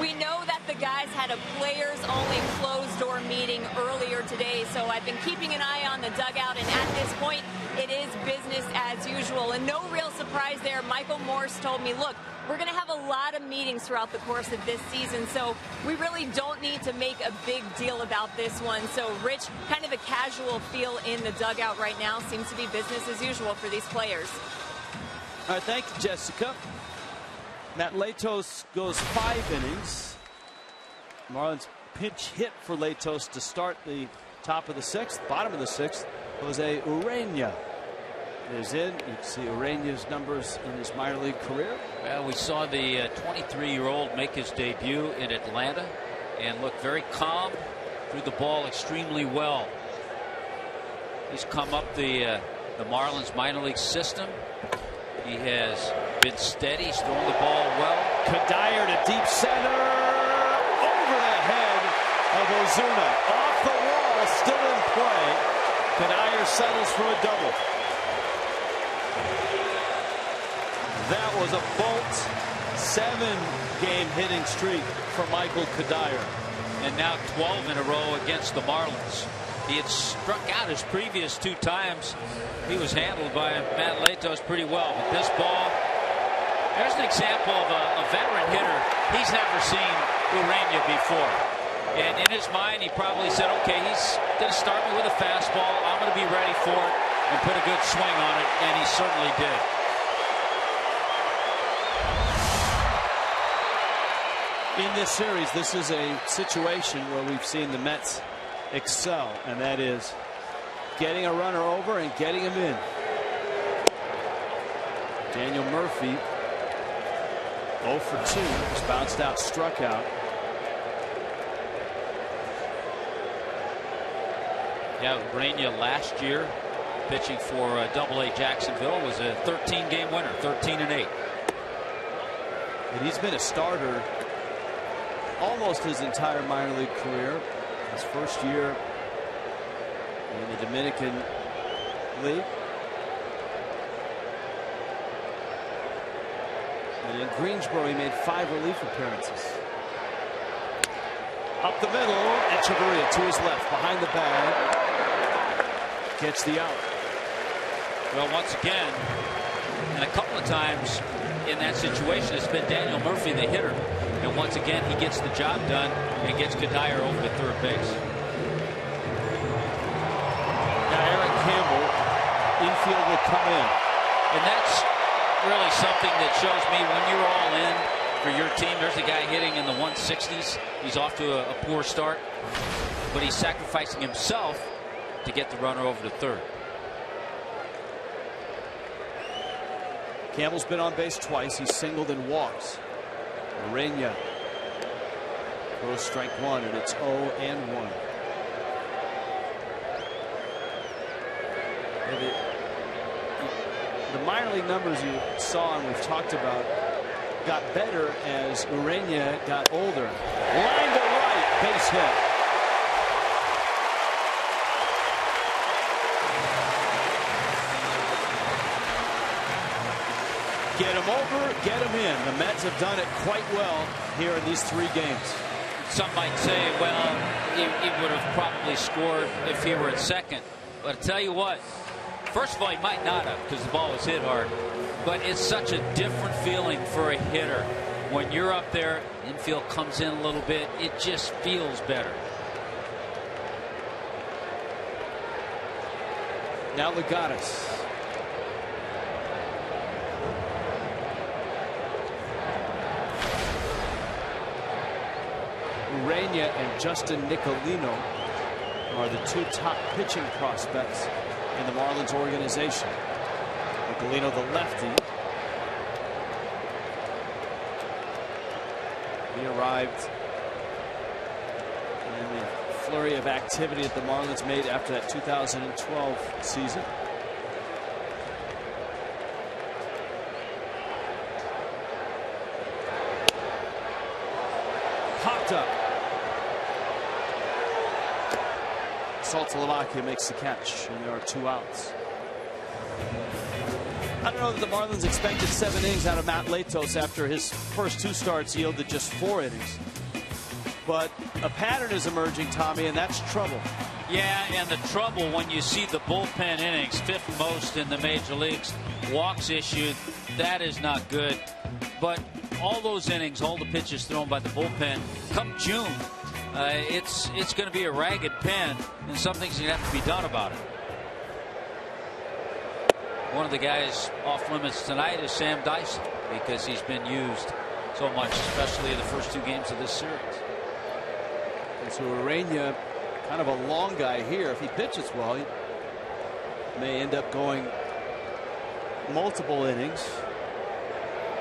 We know that the guys had a players-only closed-door meeting earlier today, so I've been keeping an eye on the dugout, and at this point, it is business as usual. And no real surprise there. Michael Morse told me, look, we're going to have a lot of meetings throughout the course of this season, so we really don't need to make a big deal about this one. So, Rich, kind of a casual feel in the dugout right now. Seems to be business as usual for these players. All right, thank you, Jessica. Matt Latos goes 5 innings. Marlins pinch hit for Latos to start the top of the 6th. Bottom of the 6th, Jose Urena. is in. You can see Ureña's numbers in his minor league career. Well, we saw the 23-year-old make his debut in Atlanta and look very calm, threw the ball extremely well. He's come up the Marlins minor league system. He has been steady. He's thrown the ball well. Kadire to deep center, over the head of Ozuna, off the wall, still in play. Kadire settles for a double. That was a bolt. 7-game hitting streak for Michael Kadire. And now 12 in a row against the Marlins. He had struck out his previous 2 times. He was handled by Matt Latos pretty well. But this ball, there's an example of a veteran hitter. He's never seen Ureña before. And in his mind, he probably said, okay, he's going to start me with a fastball. I'm going to be ready for it and put a good swing on it. And he certainly did. In this series, this is a situation where we've seen the Mets excel, and that is getting a runner over and getting him in. Daniel Murphy 0 for 2, just bounced out, struck out. Yeah, Ureña last year pitching for AA Jacksonville was a 13-game winner, 13-8. And he's been a starter almost his entire minor league career. His first year in the Dominican League. And in Greensboro, he made 5 relief appearances. Up the middle, Echeverria to his left, behind the bag. Gets the out. Well, once again, and a couple of times in that situation, it's been Daniel Murphy, the hitter. And once again, he gets the job done and gets Kadire over to third base. Now Eric Campbell, infield will come in. And that's really something that shows me when you're all in for your team. There's a guy hitting in the 160s. He's off to a poor start, but he's sacrificing himself to get the runner over to third. Campbell's been on base twice. He's singled and walks. Ureña throws strike 1, and it's 0-1. The minor league numbers you saw and we've talked about got better as Ureña got older. Line to right, base hit. Get him over, get him in. The Mets have done it quite well here in these 3 games. Some might say, well, he would have probably scored if he were at second. But I tell you what, first of all, he might not have because the ball was hit hard. But it's such a different feeling for a hitter. When you're up there, infield comes in a little bit, it just feels better. Now Legatus. Ureña and Justin Nicolino are the 2 top pitching prospects in the Marlins organization. Nicolino, the lefty. He arrived in the flurry of activity that the Marlins made after that 2012 season. Popped up. Saltalamacchia makes the catch, and there are 2 outs. I don't know that the Marlins expected 7 innings out of Matt Latos after his first 2 starts yielded just 4 innings. But a pattern is emerging, Tommy, and that's trouble. Yeah, and the trouble when you see the bullpen innings, 5th most in the major leagues, walks issued, that is not good. But all those innings, all the pitches thrown by the bullpen, come June, it's going to be a ragged pen, and something's going to have to be done about it. One of the guys off limits tonight is Sam Dyson because he's been used so much, especially in the first 2 games of this series. And so Ureña, kind of a long guy here. If he pitches well, he may end up going multiple innings,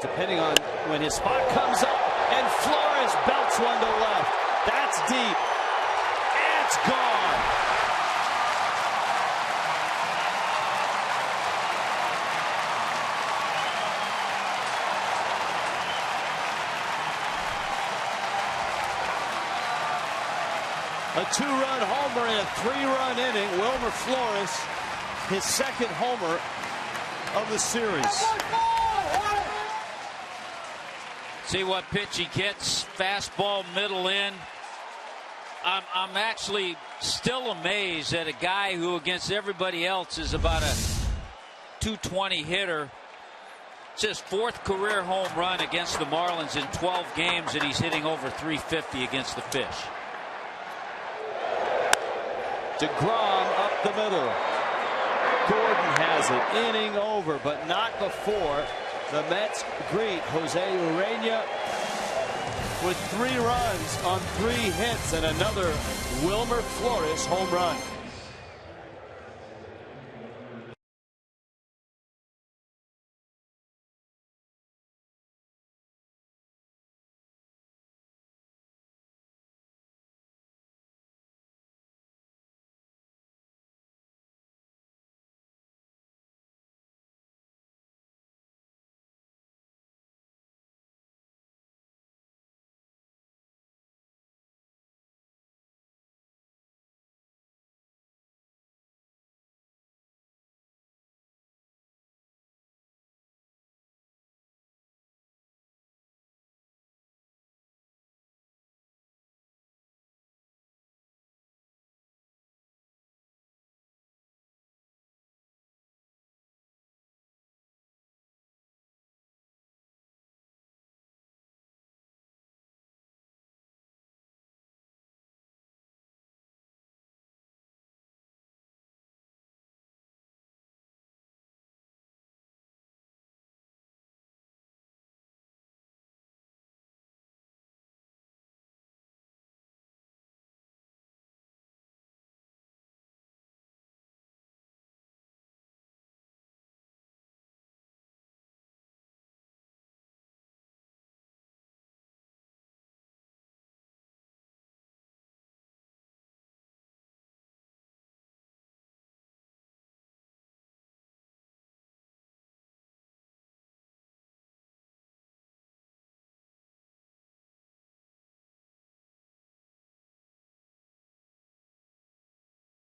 depending on when his spot comes up. And Flores belts one to left. That's deep. It's gone. A 2-run homer in a 3-run inning. Wilmer Flores, his second homer of the series. See what pitch he gets. Fastball middle in. I'm actually still amazed at a guy who against everybody else is about a 220 hitter. It's his 4th career home run against the Marlins in 12 games, and he's hitting over 350 against the Fish. DeGrom up the middle. Gordon has it. Inning over, but not before the Mets greet Jose Urena with 3 runs on 3 hits and another Wilmer Flores home run.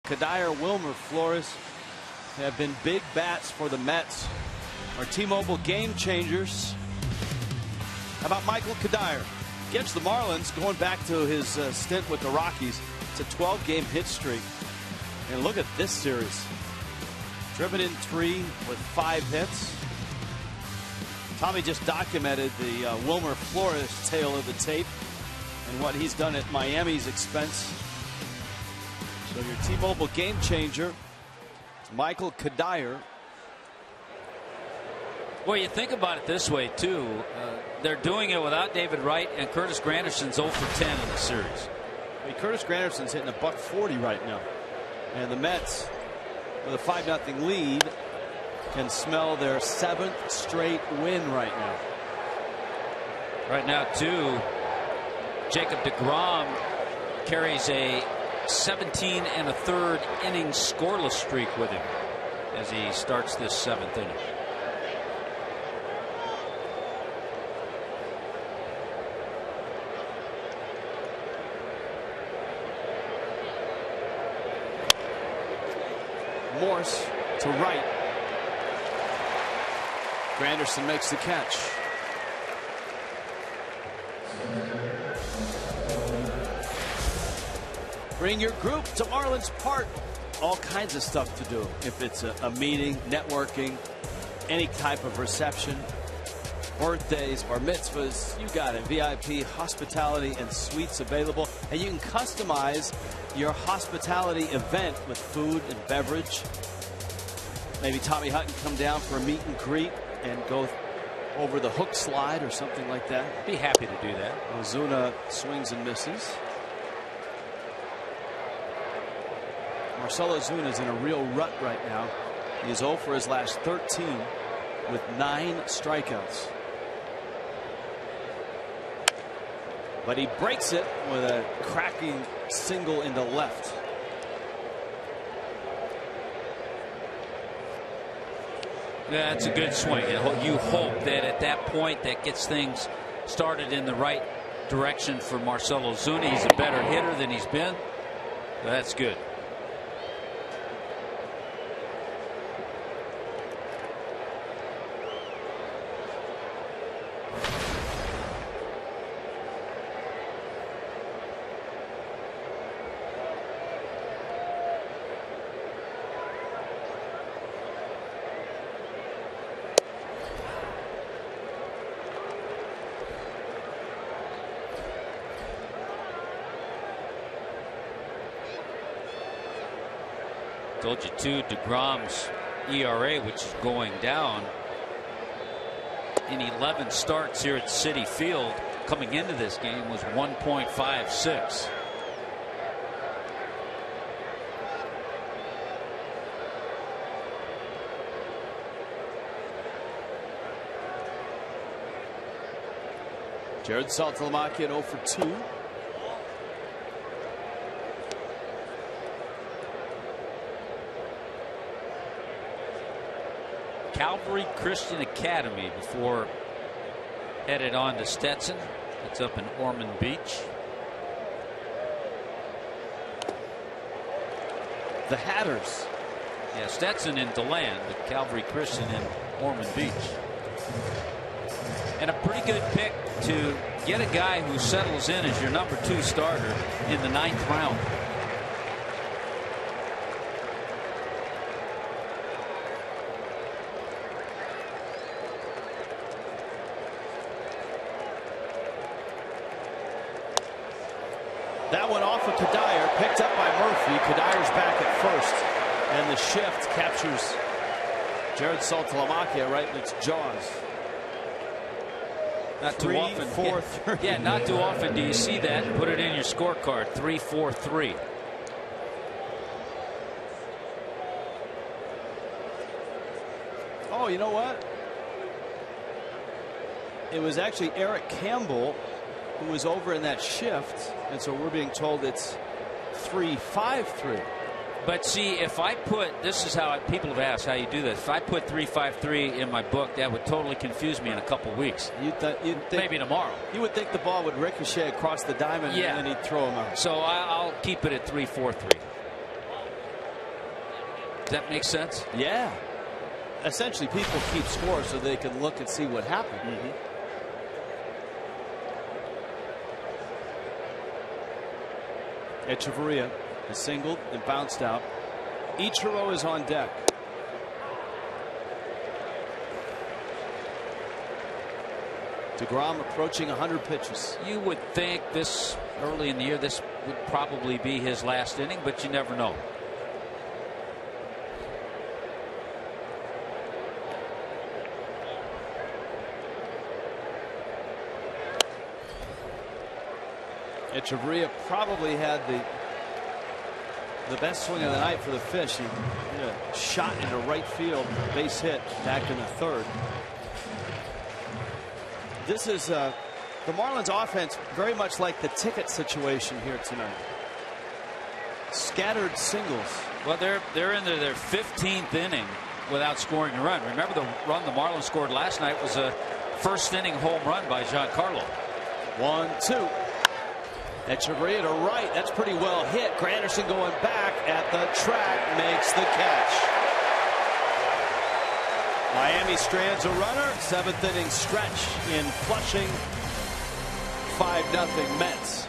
Kadire, Wilmer Flores have been big bats for the Mets. Our T-Mobile game changers. How about Michael Kadire? Against the Marlins, going back to his stint with the Rockies. It's a 12-game hit streak. And look at this series. Driven in 3 with 5 hits. Tommy just documented the Wilmer Flores tale of the tape and what he's done at Miami's expense. So your T-Mobile game changer, Michael Kadire. Well, you think about it this way, too. They're doing it without David Wright, and Curtis Granderson's 0 for 10 in the series. I mean, Curtis Granderson's hitting $140 right now. And the Mets, with a 5-0 lead, can smell their 7th straight win right now. Right now, too, Jacob deGrom carries a 17 1/3 inning scoreless streak with him as he starts this 7th inning. Morse to right. Granderson makes the catch. Bring your group to Marlins Park. All kinds of stuff to do. If it's a meeting, networking, any type of reception, birthdays, bar mitzvahs, you got it. VIP hospitality and suites available. And you can customize your hospitality event with food and beverage. Maybe Tommy Hutton come down for a meet and greet and go over the hook slide or something like that. Be happy to do that. Ozuna swings and misses. Marcell Ozuna's in a real rut right now. He is 0 for his last 13. with 9 strikeouts. But he breaks it with a cracking single into left. Yeah, that's a good swing. You hope that at that point that gets things started in the right direction for Marcell Ozuna. He's a better hitter than he's been. That's good. Told you too, DeGrom's ERA, which is going down in 11 starts here at Citi Field coming into this game, was 1.56. Jared Saltalamacchia at 0 for 2. Calvary Christian Academy before headed on to Stetson. It's up in Ormond Beach. The Hatters. Yeah, Stetson in DeLand, but Calvary Christian in Ormond Beach. And a pretty good pick to get a guy who settles in as your number 2 starter in the 9th round. That one off of Kadire, picked up by Murphy. Kadire's back at first, and the shift captures Jared Saltalamacchia right in its jaws. Not too often. 3-4-3. Yeah, not too often do you see that and put it in your scorecard. 3-4-3. Oh, you know what? It was actually Eric Campbell who was over in that shift, and so we're being told it's 3-5-3. But see, if I put, this is how people have asked how you do this. If I put 3-5-3 in my book, that would totally confuse me in a couple weeks. You'd think, maybe tomorrow. You would think the ball would ricochet across the diamond, yeah, and then he'd throw him out. So I'll keep it at 3-4-3. Does that make sense? Yeah. Essentially, people keep score so they can look and see what happened. Echeverria has singled and bounced out. Ichiro is on deck. DeGrom approaching 100 pitches. You would think this early in the year this would probably be his last inning, but you never know. Echeverria probably had the best swing of the night for the Fish. He hit a shot into right field, base hit back in the 3rd. This is the Marlins offense very much like the ticket situation here tonight. Scattered singles. Well, they're into their 15th inning without scoring a run. Remember the run the Marlins scored last night was a first inning home run by Giancarlo. 1-2. Echeverria to right. That's pretty well hit. Granderson going back at the track makes the catch. Miami strands a runner. 7th inning stretch in Flushing. 5-0 Mets.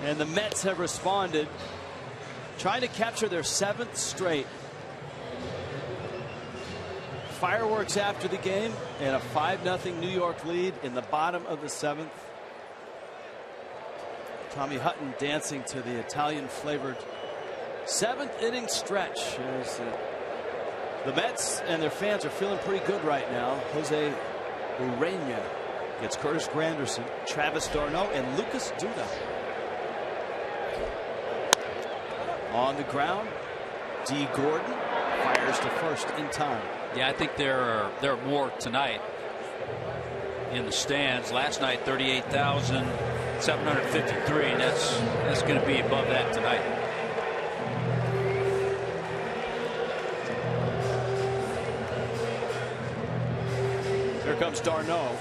And the Mets have responded, trying to capture their 7th straight. Fireworks after the game and a 5-0 New York lead in the bottom of the 7th. Tommy Hutton dancing to the Italian flavored 7th inning stretch. As the Mets and their fans are feeling pretty good right now. Jose Urena gets Curtis Granderson, Travis d'Arnaud, and Lucas Duda. On the ground, D. Gordon fires to first in time. Yeah, I think there are more tonight in the stands. Last night, 38,753, and that's going to be above that tonight. Here comes d'Arnaud.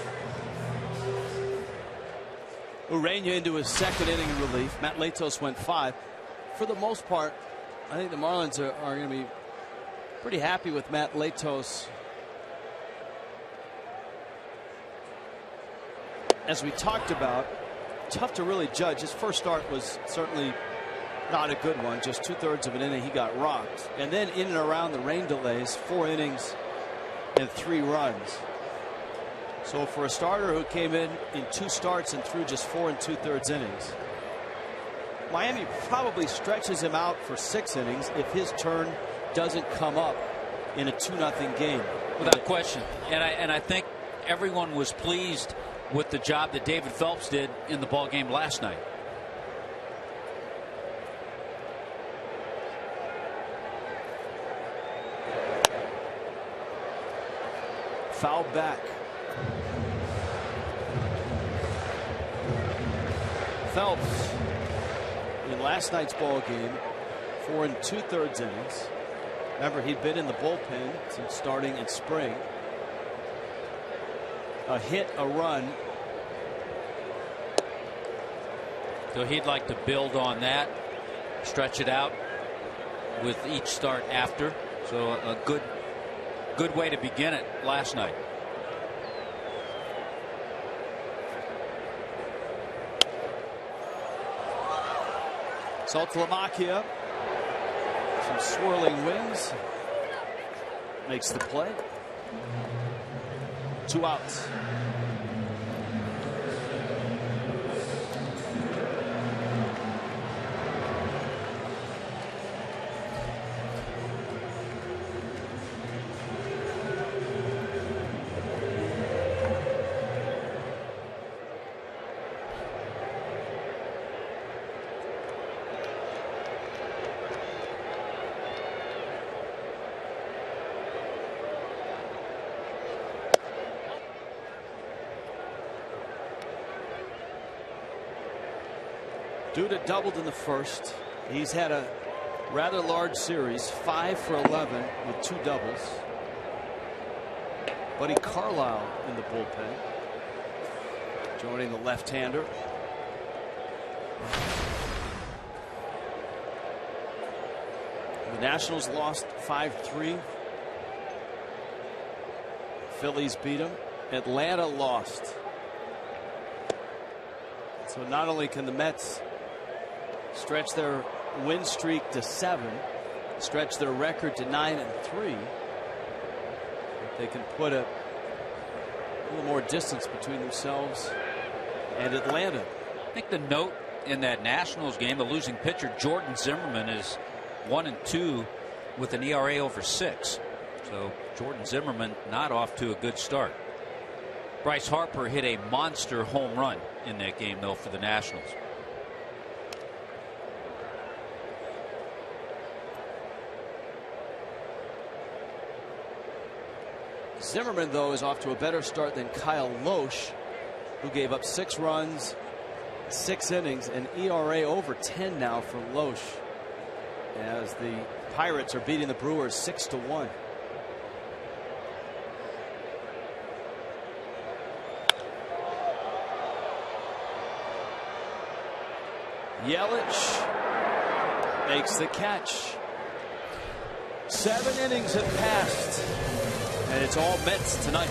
Urena into his 2nd inning in relief. Matt Latos went 5. For the most part, I think the Marlins are going to be pretty happy with Matt Latos. As we talked about, tough to really judge. His first start was certainly not a good one. Just 2/3 of an inning, he got rocked. And then in and around the rain delays, 4 innings and 3 runs. So for a starter who came in 2 starts and threw just 4 2/3 innings, Miami probably stretches him out for 6 innings if his turn doesn't come up in a 2-0 game. Without question. And I think everyone was pleased with the job that David Phelps did in the ball game last night. Foul back. Phelps in last night's ball game, 4 2/3 innings. Remember, he'd been in the bullpen since starting in spring. A hit, a run. So he'd like to build on that, stretch it out with each start after. So a good way to begin it last night. Saltalamacchia, some swirling winds, makes the play. 2 outs. Duda doubled in the first. He's had a rather large series, 5 for 11 with 2 doubles. Buddy Carlisle in the bullpen, joining the left-hander. The Nationals lost 5-3. Phillies beat them. Atlanta lost. So not only can the Mets stretch their win streak to 7, stretch their record to 9-3, they can put a little more distance between themselves and Atlanta. I think the note in that Nationals game, the losing pitcher Jordan Zimmerman is 1-2 with an ERA over 6. So Jordan Zimmerman not off to a good start. Bryce Harper hit a monster home run in that game, though, for the Nationals. Zimmerman, though, is off to a better start than Kyle Loesch, who gave up 6 runs, 6 innings, and ERA over 10 now for Loesch, as the Pirates are beating the Brewers 6-1. Yelich makes the catch. 7 innings have passed, and it's all Mets tonight.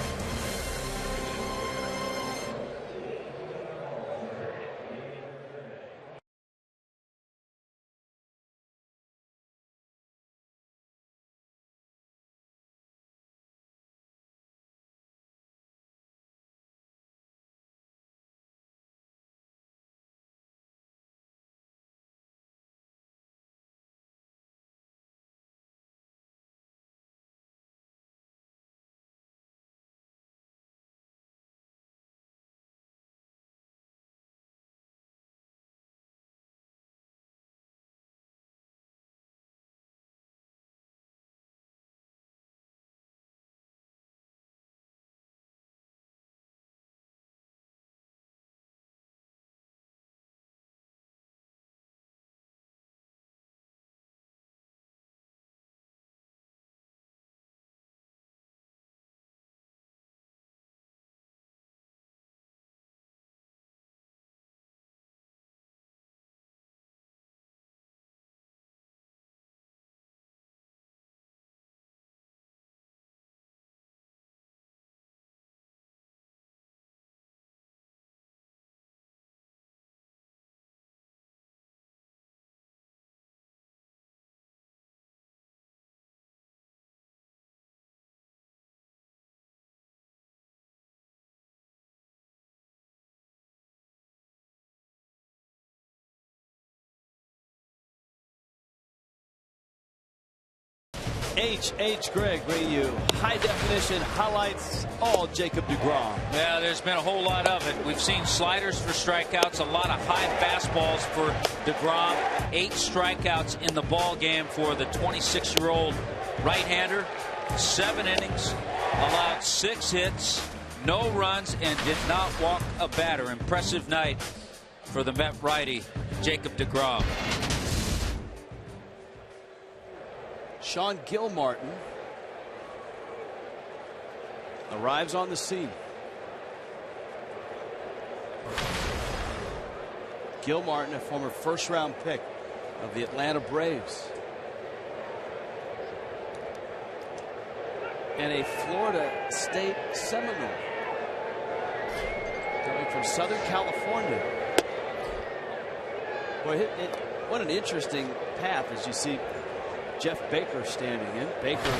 Greg bringing you high definition highlights, all Jacob deGrom. Yeah, there's been a whole lot of it. We've seen sliders for strikeouts, a lot of high fastballs for deGrom. 8 strikeouts in the ball game for the 26-year-old right-hander. 7 innings, allowed 6 hits, no runs, and did not walk a batter. Impressive night for the Met righty Jacob deGrom. Sean Gilmartin arrives on the scene. Gilmartin, a former first-round pick of the Atlanta Braves, and a Florida State Seminole, coming from Southern California. Boy, what an interesting path as you see Jeff Baker standing in. Baker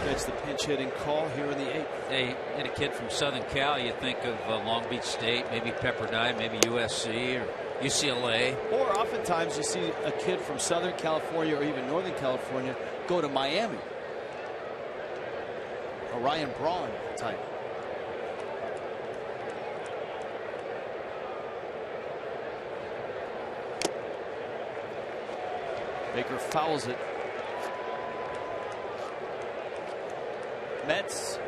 gets the pinch hitting call here in the 8th. They hit a kid from Southern Cal. You think of Long Beach State, maybe Pepperdine, maybe USC or UCLA. Or oftentimes you see a kid from Southern California or even Northern California go to Miami. A Ryan Braun type. Baker fouls it. Mets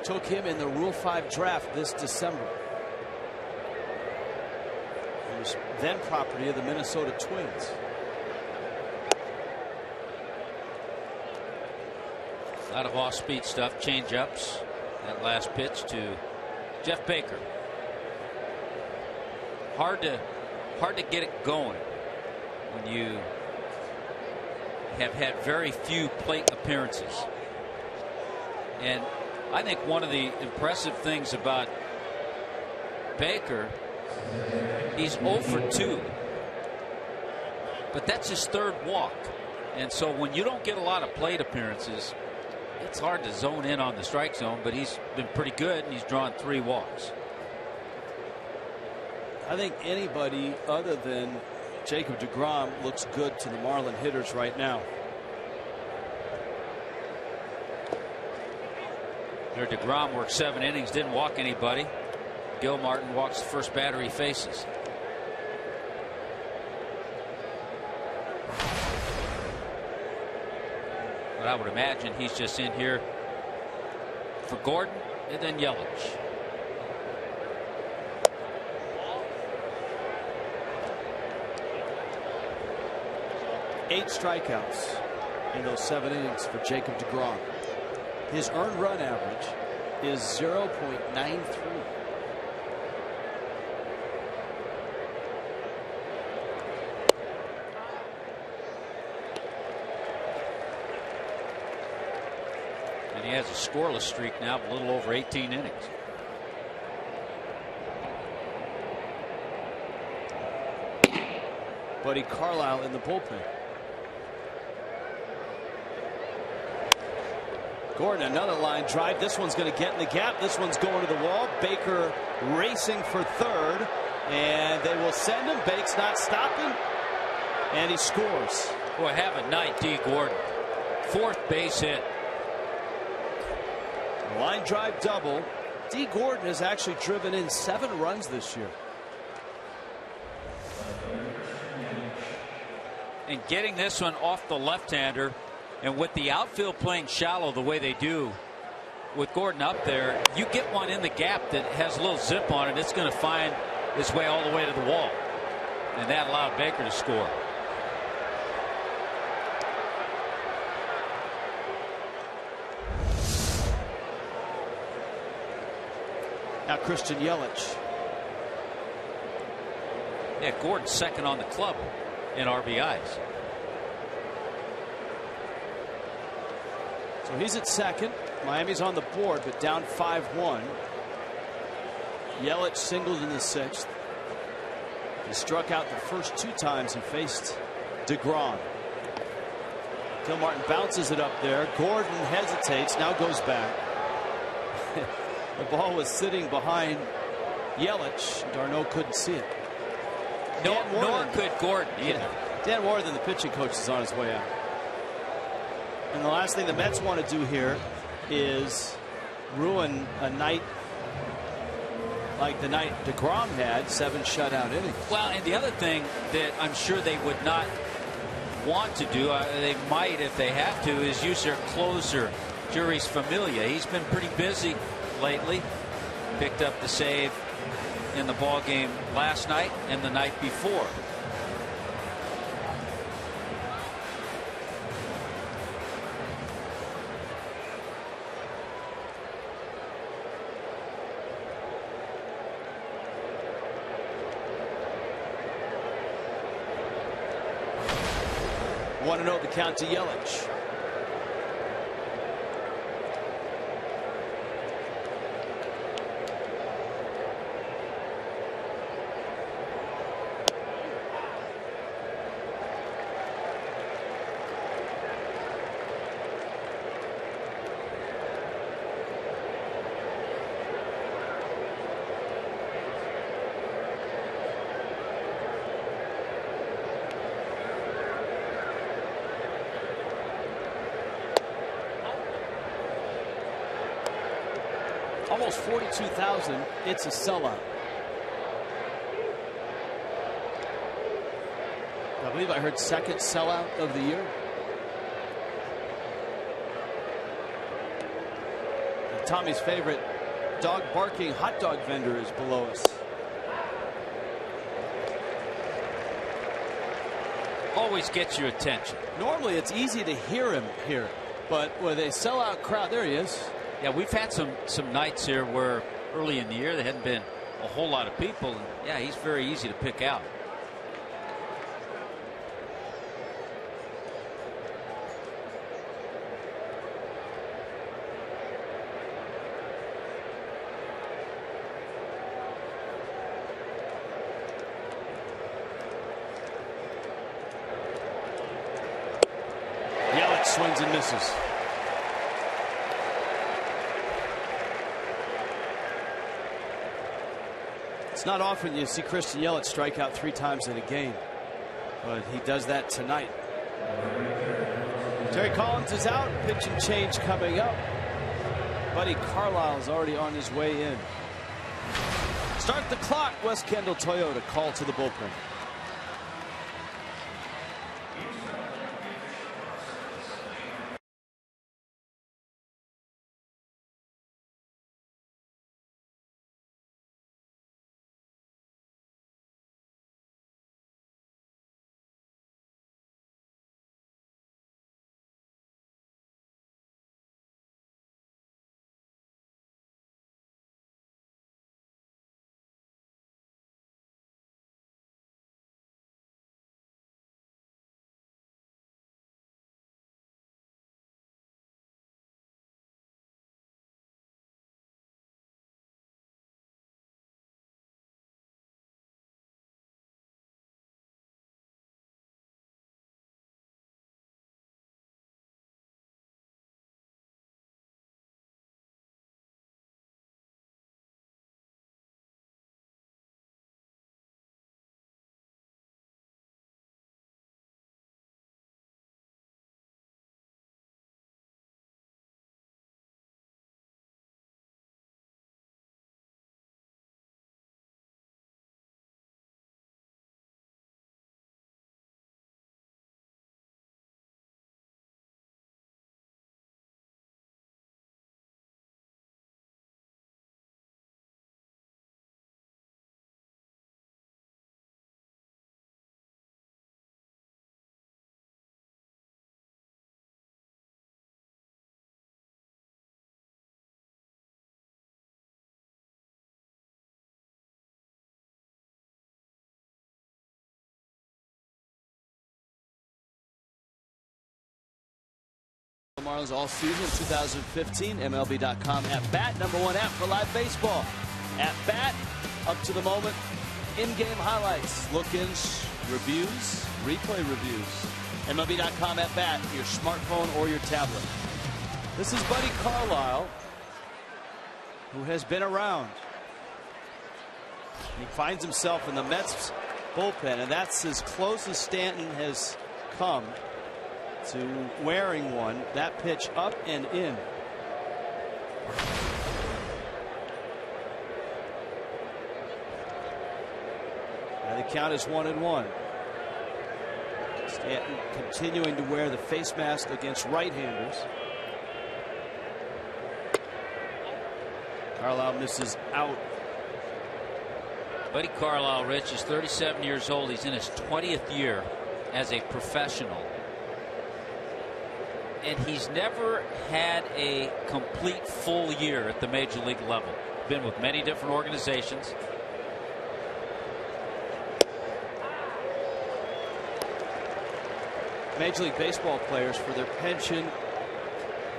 took him in the Rule 5 draft this December. He was then property of the Minnesota Twins. A lot of off-speed stuff, change-ups. That last pitch to Jeff Baker. Hard to get it going when you have had very few plate appearances. And I think one of the impressive things about Baker, he's 0 for 2. But that's his 3rd walk. And so when you don't get a lot of plate appearances, it's hard to zone in on the strike zone, but he's been pretty good and he's drawn 3 walks. I think anybody other than Jacob deGrom looks good to the Marlin hitters right now. There, deGrom worked 7 innings, didn't walk anybody. Gilmartin walks the first batter he faces. But I would imagine he's just in here for Gordon and then Yelich. Eight strikeouts in those 7 innings for Jacob deGrom. His earned run average is 0.93. And he has a scoreless streak now of a little over 18 innings. Buddy Carlisle in the bullpen. Gordon, another line drive. This one's going to get in the gap. This one's going to the wall. Baker racing for 3rd, and they will send him. Bake's not stopping, and he scores. Boy, have a night, D. Gordon. 4th base hit. Line drive double. D. Gordon has actually driven in 7 runs this year. And getting this one off the left-hander, and with the outfield playing shallow the way they do with Gordon up there, you get one in the gap that has a little zip on it, it's going to find its way all the way to the wall. And that allowed Baker to score. Now Christian Yelich. Yeah, Gordon's 2nd on the club in RBIs. So he's at 2nd. Miami's on the board, but down 5-1. Yelich singled in the 6th. He struck out the first 2 times he faced deGrom. Gilmartin bounces it up there. Gordon hesitates, now goes back. The ball was sitting behind Yelich. Darno couldn't see it. Nor could Gordon either. Dan Warden, the pitching coach, is on his way out. And the last thing the Mets want to do here is ruin a night like the night DeGrom had, 7 shutout innings. Well, and the other thing that I'm sure they would not want to do, they might if they have to, is use their closer, Juris Familia. He's been pretty busy lately. Picked up the save in the ball game last night and the night before. Want to know the count to Yelich. Almost 42,000. It's a sellout. I believe I heard second sellout of the year. And Tommy's favorite dog barking hot dog vendor is below us. Always gets your attention. Normally it's easy to hear him here, but with a sellout crowd, there he is. Yeah, we've had some nights here where early in the year there hadn't been a whole lot of people. And yeah, he's very easy to pick out. Yelich swings and misses. It's not often you see Christian Yelich strike out 3 times in a game, but he does that tonight. Terry Collins is out. Pitch and change coming up. Buddy Carlisle is already on his way in. Start the clock. West Kendall Toyota call to the bullpen. Marlins all season 2015. MLB.com at bat, #1 app for live baseball. At bat, up to the moment, in-game highlights, look-ins, reviews, replay reviews. MLB.com at bat, your smartphone or your tablet. This is Buddy Carlisle, who has been around. He finds himself in the Mets bullpen, and that's as close as Stanton has come to wearing one. That pitch up and in. And the count is 1-1. Stanton continuing to wear the face mask against right-handers. Carlisle misses out. Buddy Carlisle, Rich, is 37 years old. He's in his 20th year as a professional. And he's never had a complete full year at the major league level. Been with many different organizations. Major League Baseball players, for their pension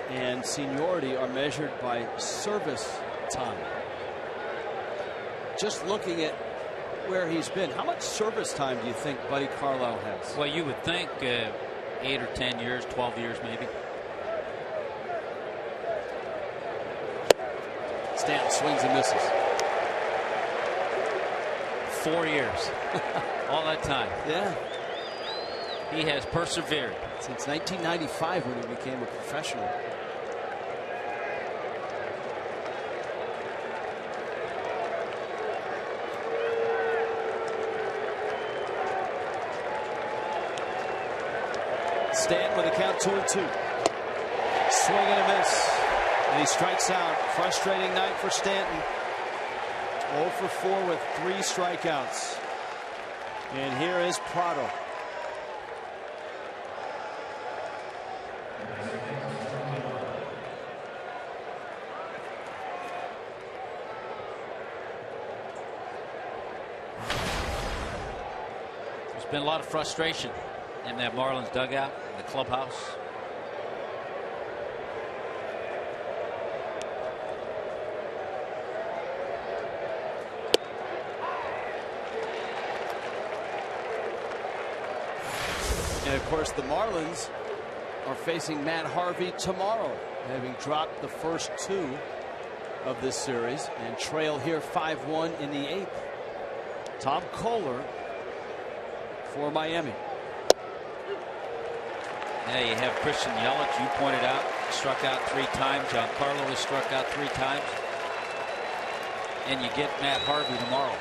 and seniority, are measured by service time. Just looking at where he's been, how much service time do you think Buddy Carlisle has? Well, you would think 8 or 10 years, 12 years maybe. Stanton swings and misses. 4 years. All that time. Yeah. He has persevered. Since 1995, when he became a professional. Stanton with a count 2-2. Swing and a miss. And he strikes out. Frustrating night for Stanton. 0 for 4 with 3 strikeouts. And here is Prado. There's been a lot of frustration in that Marlins dugout, in the clubhouse. And of course, the Marlins are facing Matt Harvey tomorrow, having dropped the first 2 of this series and trail here 5-1 in the 8th. Tom Kohler for Miami. Yeah, you have Christian Yelich, you pointed out, struck out 3 times. Giancarlo has struck out 3 times. And you get Matt Harvey tomorrow.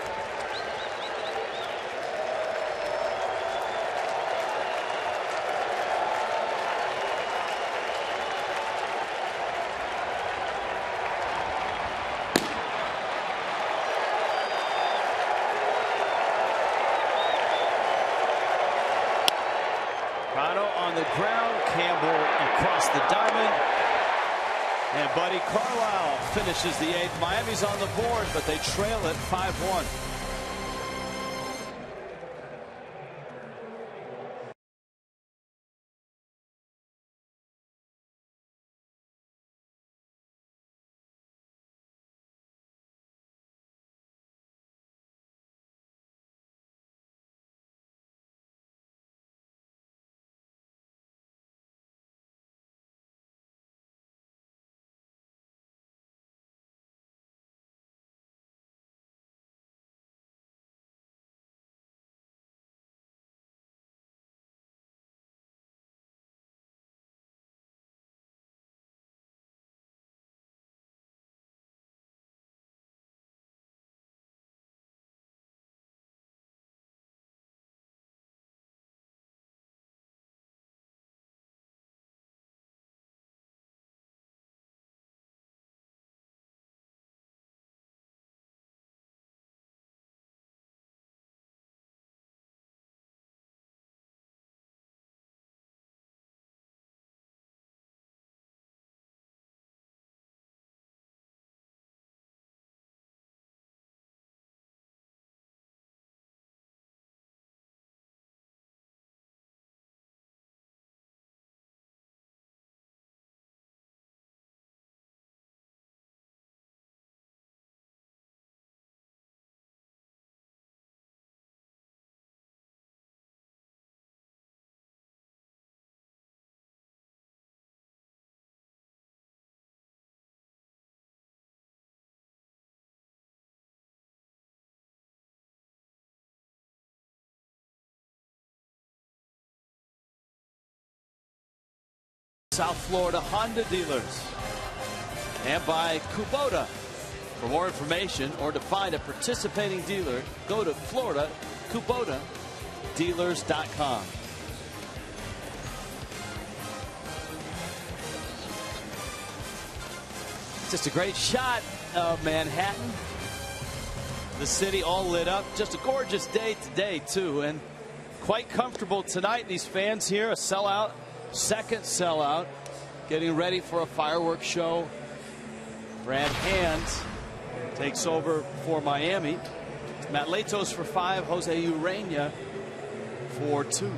On the ground, Campbell across the diamond, and Buddy Carlisle finishes the 8th. Miami's on the board, but they trail it 5-1. South Florida Honda dealers. And by Kubota. For more information or to find a participating dealer, go to FloridaKubotaDealers.com. Just a great shot of Manhattan. The city all lit up. Just a gorgeous day today, too. And quite comfortable tonight. These fans here, a sellout, second sellout, getting ready for a fireworks show. Brad Hand takes over for Miami. Matt Latos for 5, Jose Urena for 2.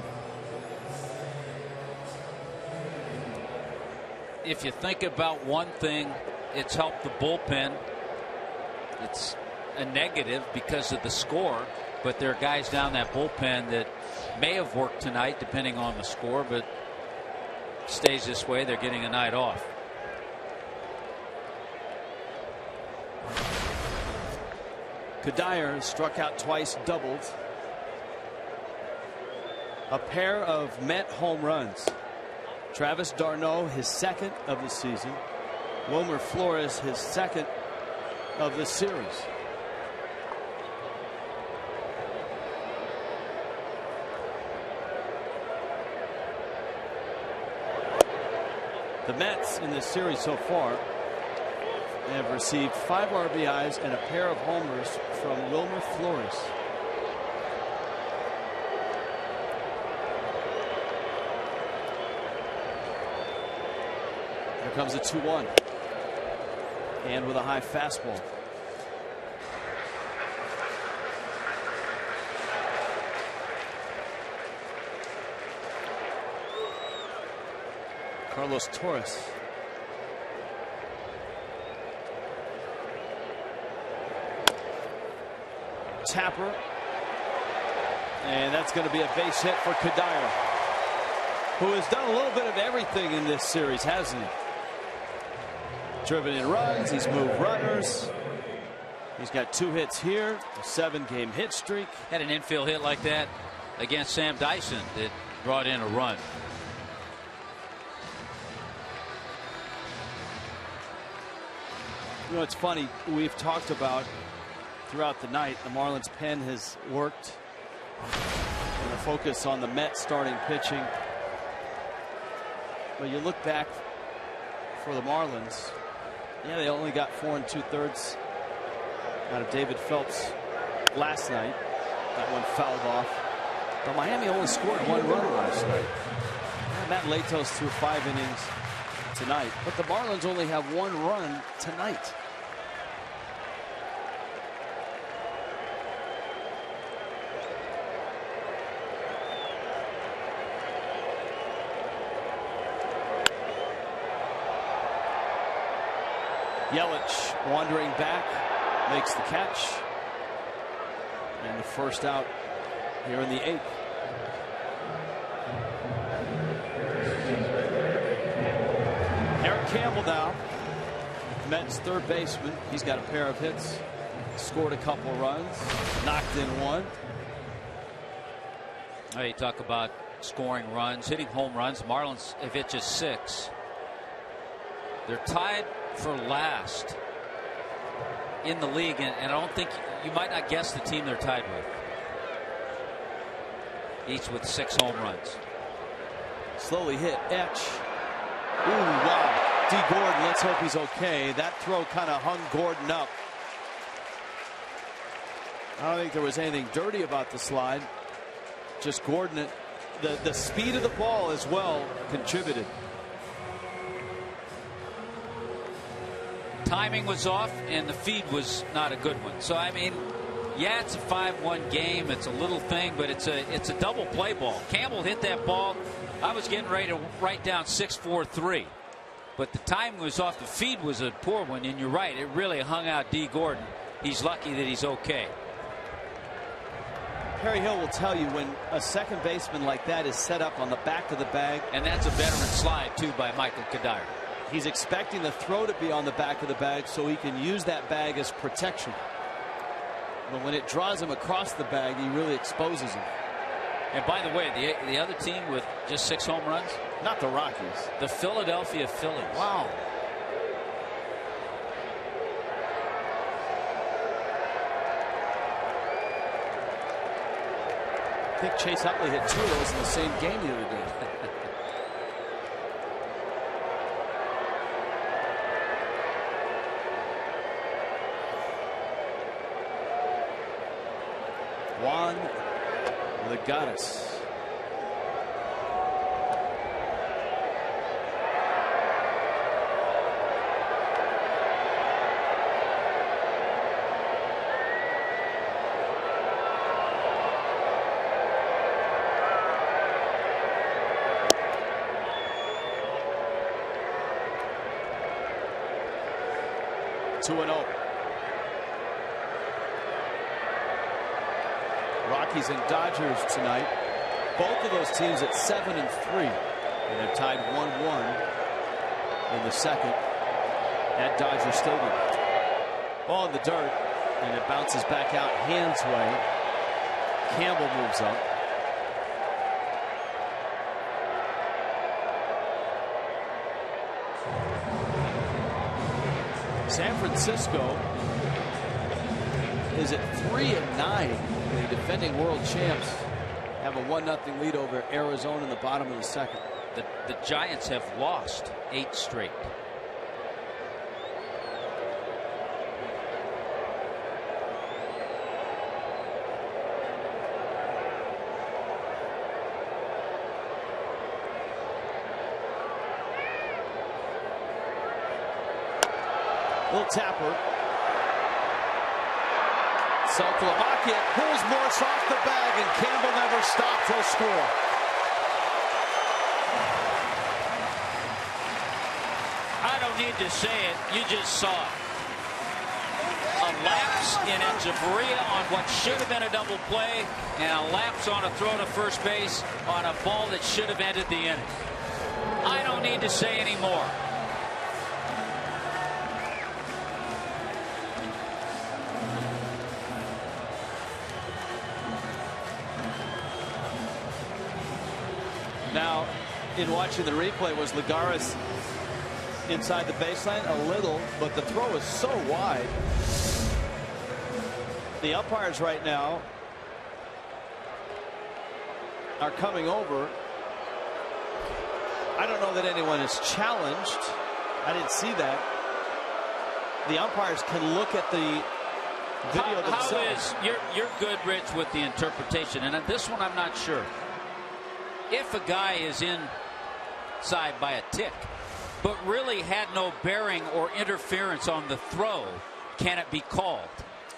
If you think about one thing, it's helped the bullpen. It's a negative because of the score, but there are guys down that bullpen that may have worked tonight depending on the score, but stays this way, they're getting a night off. Kadire struck out twice, doubled. A pair of Met home runs. Travis d'Arnaud, his second of the season. Wilmer Flores, his second of the series. The Mets in this series so far have received 5 RBIs and a pair of homers from Wilmer Flores. Here comes a 2-1. And with a high fastball. Carlos Torres. Tapper. And that's going to be a base hit for Kadire, who has done a little bit of everything in this series, hasn't he? Driven in runs, he's moved runners. He's got 2 hits here, a 7-game hit streak. Had an infield hit like that against Sam Dyson that brought in a run. You know, it's funny, we've talked about throughout the night, the Marlins pen has worked. And the focus on the Mets starting pitching. But you look back for the Marlins, yeah, they only got 4 2/3 out of David Phelps last night. That one fouled off. But Miami only scored 1 run last night. Matt Latos threw 5 innings tonight, but the Marlins only have 1 run tonight. Yelich wandering back, makes the catch, and the first out here in the 8th. Eric Campbell now, Mets third baseman. He's got a pair of hits, scored a couple runs, knocked in 1. Oh, you talk about scoring runs, hitting home runs. Marlins have hit just 6. They're tied for last in the league, and I don't think you might not guess the team they're tied with. Each with 6 home runs. Slowly hit, Etch. Ooh, wow. D. Gordon, let's hope he's okay. That throw kind of hung Gordon up. I don't think there was anything dirty about the slide. Just Gordon, the speed of the ball as well contributed. Timing was off and the feed was not a good one. So I mean, yeah, it's a 5-1 game. It's a little thing, but it's a double play ball. Campbell hit that ball. I was getting ready to write down 6-4-3, but the timing was off. The feed was a poor one, and you're right. It really hung out D. Gordon. He's lucky that he's okay. Perry Hill will tell you when a second baseman like that is set up on the back of the bag. And that's a veteran slide, too, by Michael Kadire. He's expecting the throw to be on the back of the bag so he can use that bag as protection. But when it draws him across the bag, he really exposes him. And by the way, the other team with just 6 home runs? Not the Rockies. The Philadelphia Phillies. Wow. I think Chase Utley hit 2 of those in the same game the other day. Juan Legatus. Two and 0. Rockies and Dodgers tonight. Both of those teams at 7 and 3. And they're tied 1-1 in the second at Dodger Stadium. Ball in the dirt, and it bounces back out Hand's way. Campbell moves up. San Francisco is at 3-9. The defending world champs have a 1-0 lead over Arizona in the bottom of the second. The Giants have lost 8 straight. Little tapper. Saltalamacchia pulls Morse off the bag, and Campbell never stopped. He'll score. I don't need to say it. You just saw it. A lapse in Echeverria on what should have been a double play, and a lapse on a throw to first base on a ball that should have ended the inning. I don't need to say any more. Now, in watching the replay, was Legaris inside the baseline? A little, but the throw is so wide. The umpires right now are coming over. I don't know that anyone is challenged. I didn't see that. The umpires can look at the video themselves. You're good, Rich, with the interpretation, and this one I'm not sure. If a guy is inside by a tick, but really had no bearing or interference on the throw, can it be called?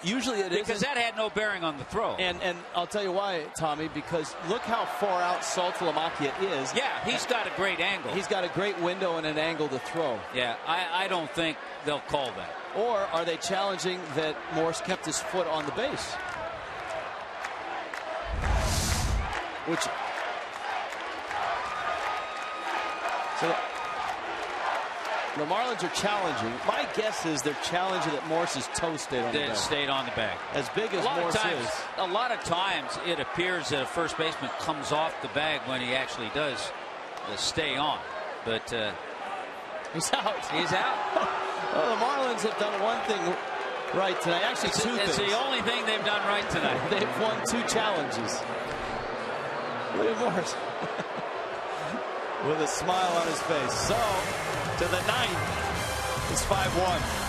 Usually it is. Because that had no bearing on the throw. And I'll tell you why, Tommy, because look how far out Saltalamacchia is. Yeah, he's got a great angle. He's got a great window and an angle to throw. Yeah, I don't think they'll call that. Or are they challenging that Morse kept his foot on the base? Which... So the Marlins are challenging. My guess is they're challenging that Morse's toe stayed on the bag. It stayed on the bag. As big as Morse is. A lot of times it appears that a first baseman comes off the bag when he actually does stay on. But he's out. He's out. Well, the Marlins have done one thing right tonight. Actually, two things. It's the only thing they've done right tonight. They've won 2 challenges. William Morse. With a smile on his face. So, to the 9th, it's 5-1.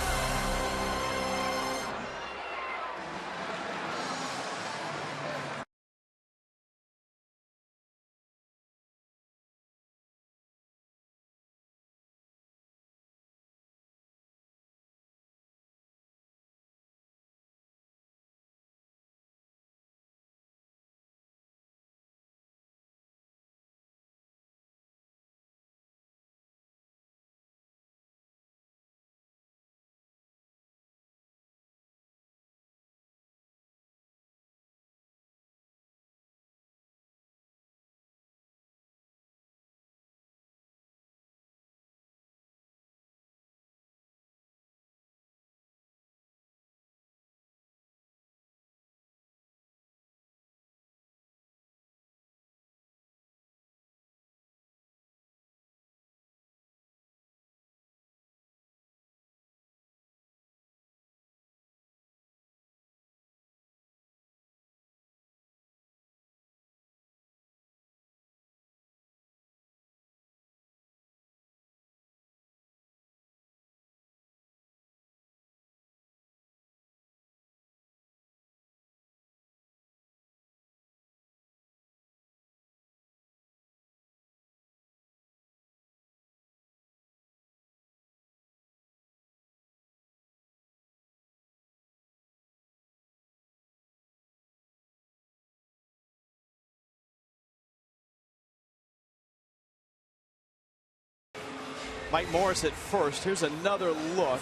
Mike Morris at first. Here's another look.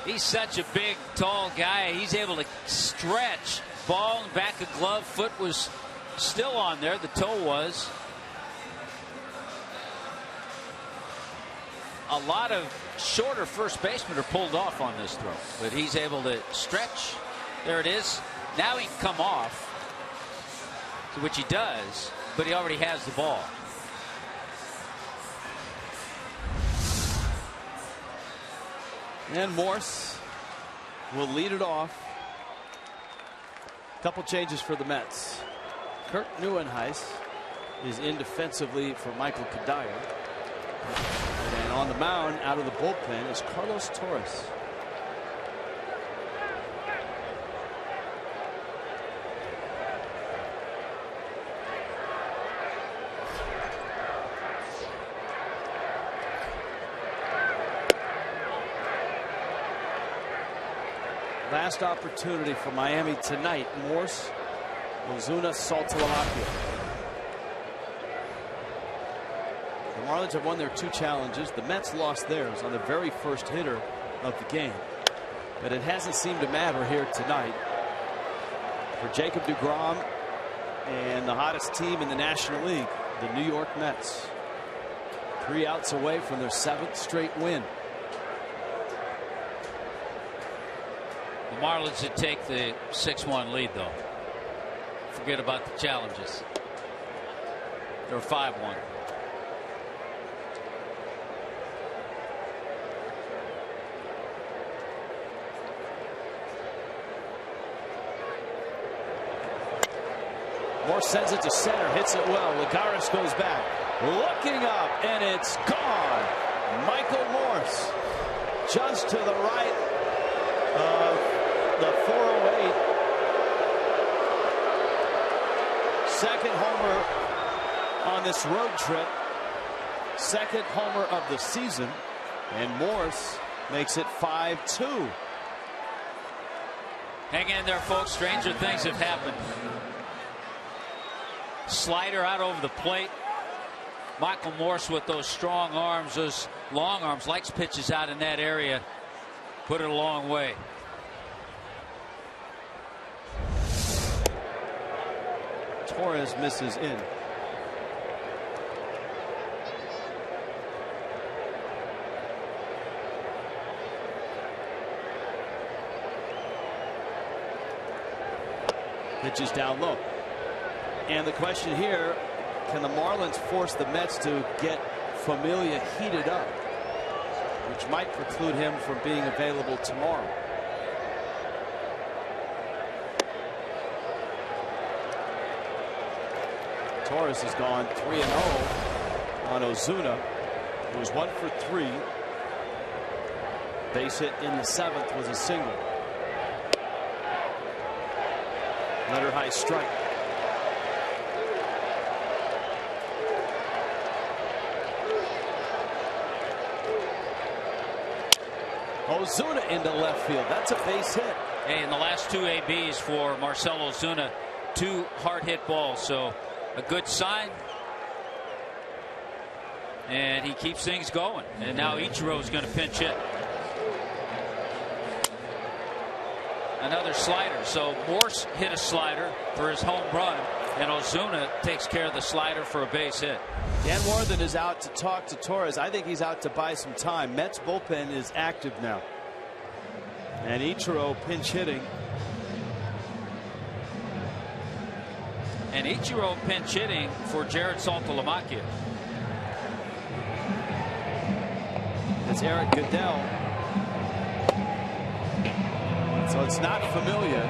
He's such a big, tall guy. He's able to stretch. Ball and back of glove. Foot was still on there. The toe was. A lot of shorter first basemen are pulled off on this throw, but he's able to stretch. There it is. Now he can come off, which he does, but he already has the ball. And Morse will lead it off. Couple changes for the Mets. Kurt Neuenhuis is in defensively for Michael Kadire. And on the mound, out of the bullpen, is Carlos Torres. Last opportunity for Miami tonight. Morse, Ozuna, Saltalamacchia. The Marlins have won their 2 challenges. The Mets lost theirs on the very first hitter of the game. But it hasn't seemed to matter here tonight. For Jacob deGrom and the hottest team in the National League, the New York Mets. 3 outs away from their 7th straight win. The Marlins would take the 6-1 lead, though. Forget about the challenges. They're 5-1. Morse sends it to center, hits it well. Lagares goes back, looking up, and it's gone. Michael Morse, just to the right of the 408. Second homer on this road trip. Second homer of the season, and Morse makes it 5-2. Hang in there, folks. Stranger things have happened. Slider out over the plate. Michael Morse with those strong arms, those long arms, likes pitches out in that area. Put it a long way. Torres misses in. Pitches down low. And the question here, can the Marlins force the Mets to get Familia heated up, which might preclude him from being available tomorrow? Torres has gone 3-0 on Ozuna. It was 1 for 3. Base hit in the 7th was a single. Letter high strike. Ozuna into left field. That's a base hit. Hey, in the last 2 ABs for Marcell Ozuna, 2 hard hit balls. So a good sign. And he keeps things going. And now Ichiro is going to pinch hit. Another slider. So Morse hit a slider for his home run, and Ozuna takes care of the slider for a base hit. Dan Worthen is out to talk to Torres. I think he's out to buy some time. Mets bullpen is active now. And Ichiro pinch hitting. And Ichiro pinch hitting for Jared Saltalamacchia. It's Eric Goodell. So it's not Familia.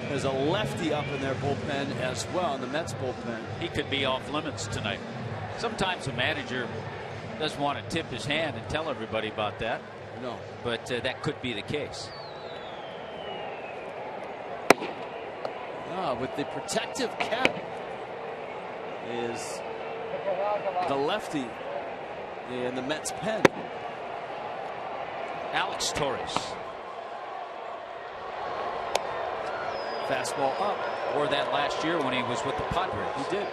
There's a lefty up in their bullpen as well, in the Mets bullpen. He could be off limits tonight. Sometimes a manager doesn't want to tip his hand and tell everybody about that. No. But that could be the case. With the protective cap is the lefty in the Mets pen. Alex Torres. Fastball up. Or that last year when he was with the Padres. He did.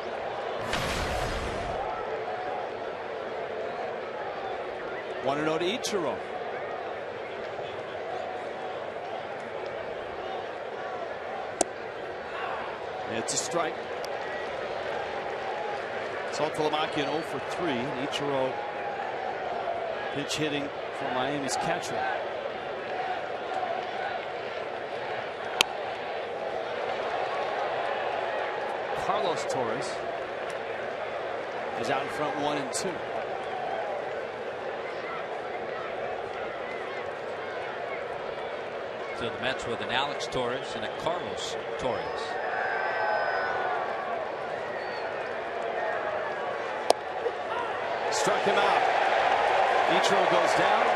1-0 to Ichiro. It's a strike. Saltalamacchia 0 for 3. And Ichiro pitch hitting for Miami's catcher. Carlos Torres is out in front 1-2. So the Mets with an Alex Torres and a Carlos Torres. Struck him out. Ichiro goes down.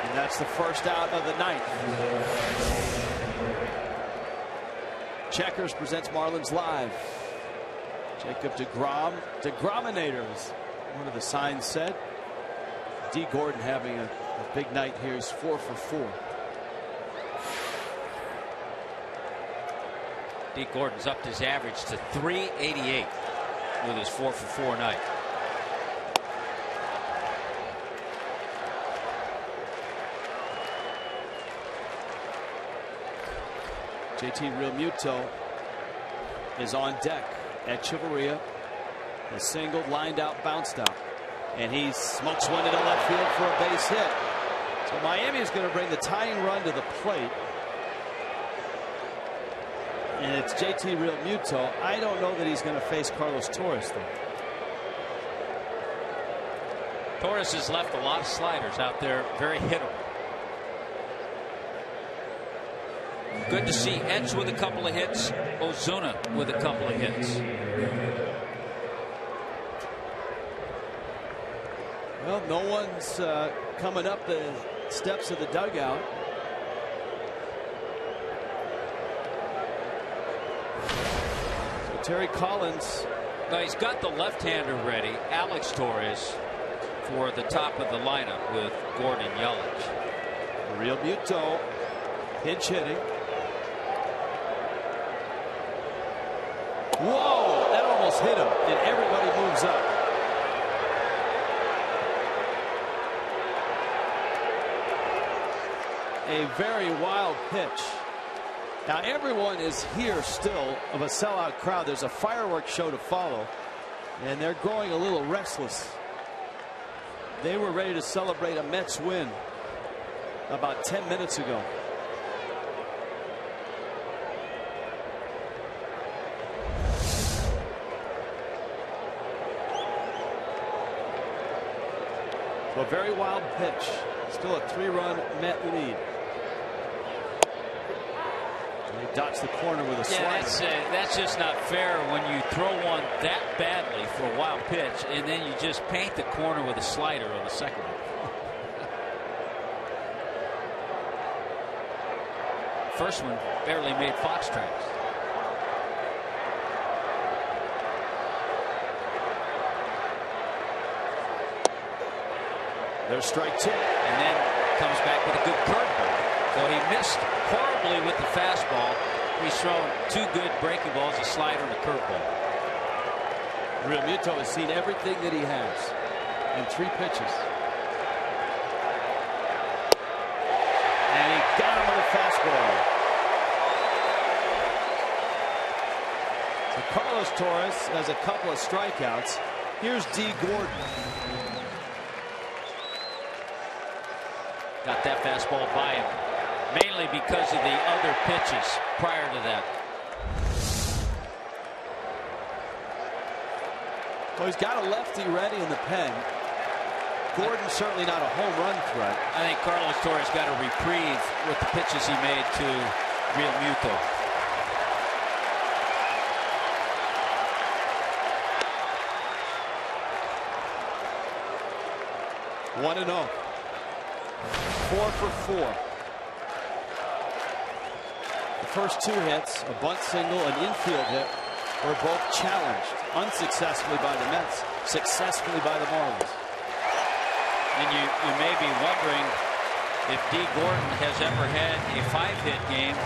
And that's the first out of the ninth. Checkers presents Marlins Live. Jacob DeGrom. DeGrominators, one of the signs said. D. Gordon having a big night here. He's 4 for 4. D. Gordon's upped his average to .388 with his 4 for 4 night. JT Realmuto is on deck at Chivarria. A single, lined out, bounced out. And he smokes one into left field for a base hit. So Miami is going to bring the tying run to the plate. And it's JT Realmuto. I don't know that he's going to face Carlos Torres, though. Torres has left a lot of sliders out there, very hittable. Good to see Etch with a couple of hits, Ozuna with a couple of hits. Well, no one's coming up the steps of the dugout. So Terry Collins. Now he's got the left-hander ready, Alex Torres, for the top of the lineup with Gordon and Yelich. Realmuto pinch hitting. Whoa, that almost hit him, and everybody moves up. A very wild pitch. Now everyone is here still of a sellout crowd. There's a fireworks show to follow, and they're growing a little restless. They were ready to celebrate a Mets win about 10 minutes ago. A very wild pitch. Still a 3-run Met lead. And he dots the corner with a slider. That's just not fair when you throw one that badly for a wild pitch and then you just paint the corner with a slider on the second one. First one barely made fox tracks. There's strike 2. And then comes back with a good curveball. So he missed horribly with the fastball. He's thrown 2 good breaking balls, a slider and a curveball. Realmuto has seen everything that he has in 3 pitches. And he got him with a fastball. So Carlos Torres has a couple of strikeouts. Here's D. Gordon. Got that fastball by him, mainly because of the other pitches prior to that. Well, he's got a lefty ready in the pen. Gordon's certainly not a home run threat. I think Carlos Torres got a reprieve with the pitches he made to Realmuto. One and 0. 4 for 4. The first 2 hits, a bunt single, an infield hit, were both challenged unsuccessfully by the Mets, successfully by the Marlins. And you may be wondering if D. Gordon has ever had a 5-hit game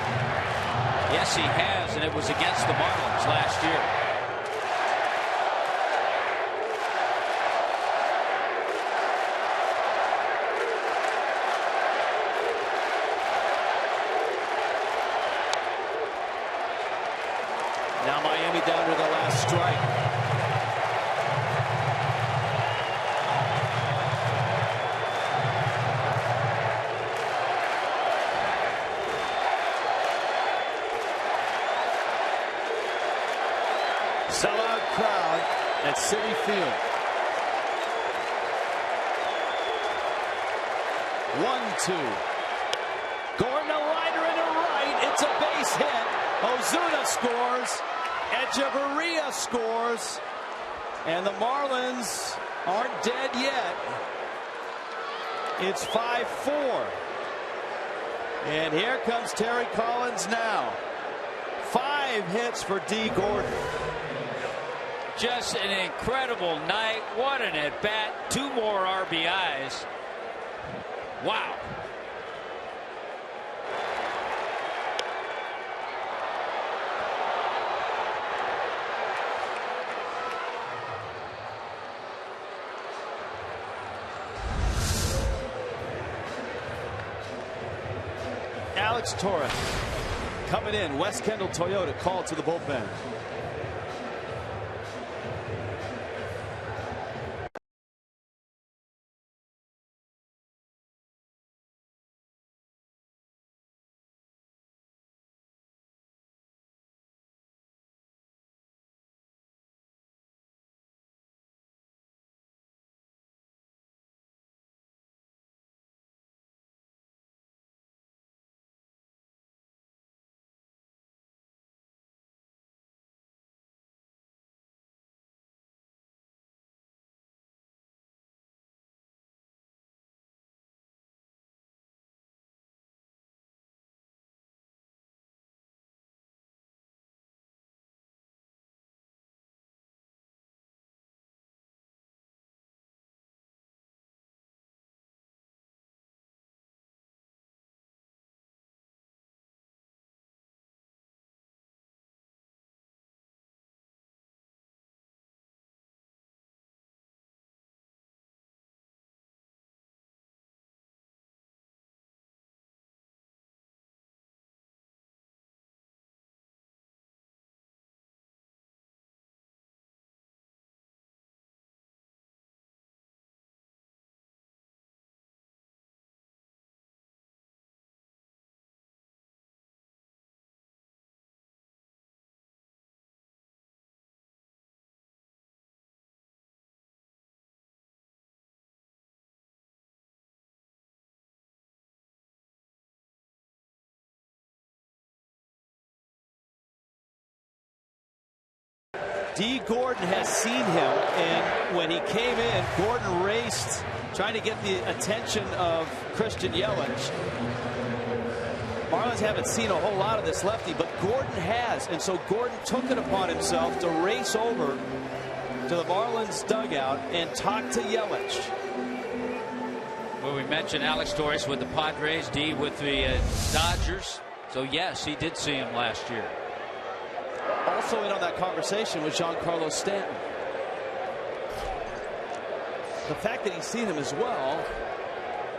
Yes, he has, and it was against the Marlins last year. Now Miami down to the last strike. Sellout crowd at Citi Field. 1-2. Gordon a liner into right. It's a base hit. Ozuna scores. Echeverria scores. And the Marlins aren't dead yet. It's 5-4. And here comes Terry Collins now. 5 hits for D. Gordon. Just an incredible night. What an at-bat. 2 more RBIs. Wow. Alex Torres coming in. West Kendall Toyota called to the bullpen. D. Gordon has seen him, and when he came in, Gordon raced, trying to get the attention of Christian Yelich. Marlins haven't seen a whole lot of this lefty, but Gordon has, and so Gordon took it upon himself to race over to the Marlins dugout and talk to Yelich. Well, we mentioned Alex Torres with the Padres, D with the Dodgers. So, yes, he did see him last year. Also in on that conversation was Giancarlo Stanton. The fact that he's seen him as well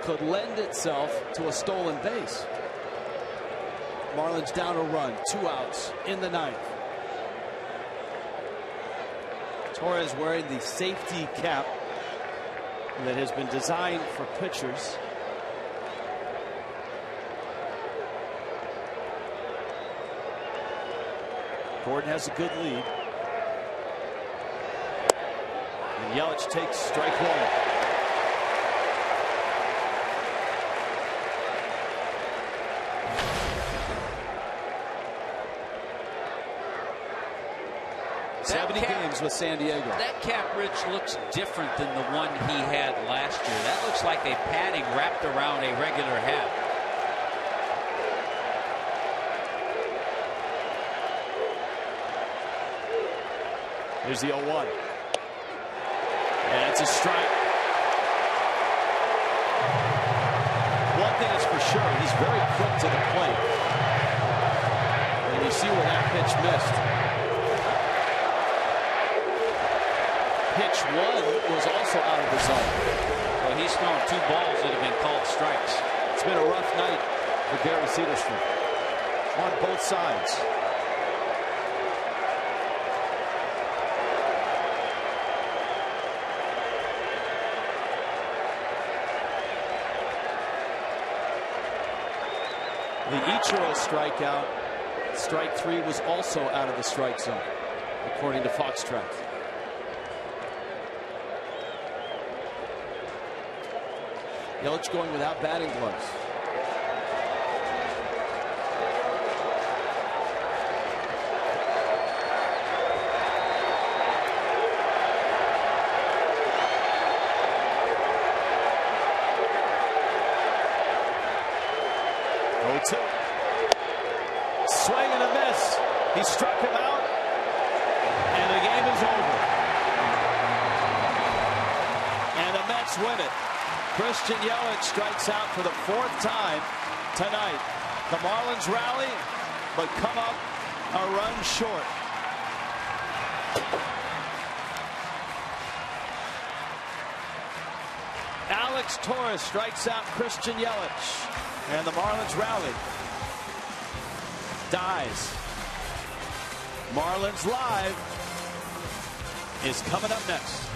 could lend itself to a stolen base. Marlins down a run, 2 outs in the 9th. Torres wearing the safety cap that has been designed for pitchers. Gordon has a good lead. And Yelich takes strike 1. Games with San Diego. That cap, Rich, looks different than the one he had last year. That looks like a padding wrapped around a regular hat. Here's the 0-1. And it's a strike. One thing is for sure, he's very quick to the plate. And he's see where that pitch missed. Pitch 1 was also out of the zone. Well, he's thrown 2 balls that have been called strikes. It's been a rough night for Gary Cederstrom on both sides. The Ichiro strikeout, strike 3, was also out of the strike zone, according to Foxtrack. Yelich going without batting gloves. Swing and a miss. He struck him out, and the game is over. And the Mets win it. Christian Yelich strikes out for the 4th time tonight. The Marlins rally, but come up a run short. Alex Torres strikes out Christian Yelich, and the Marlins rally. Dies. Marlins Live is coming up next.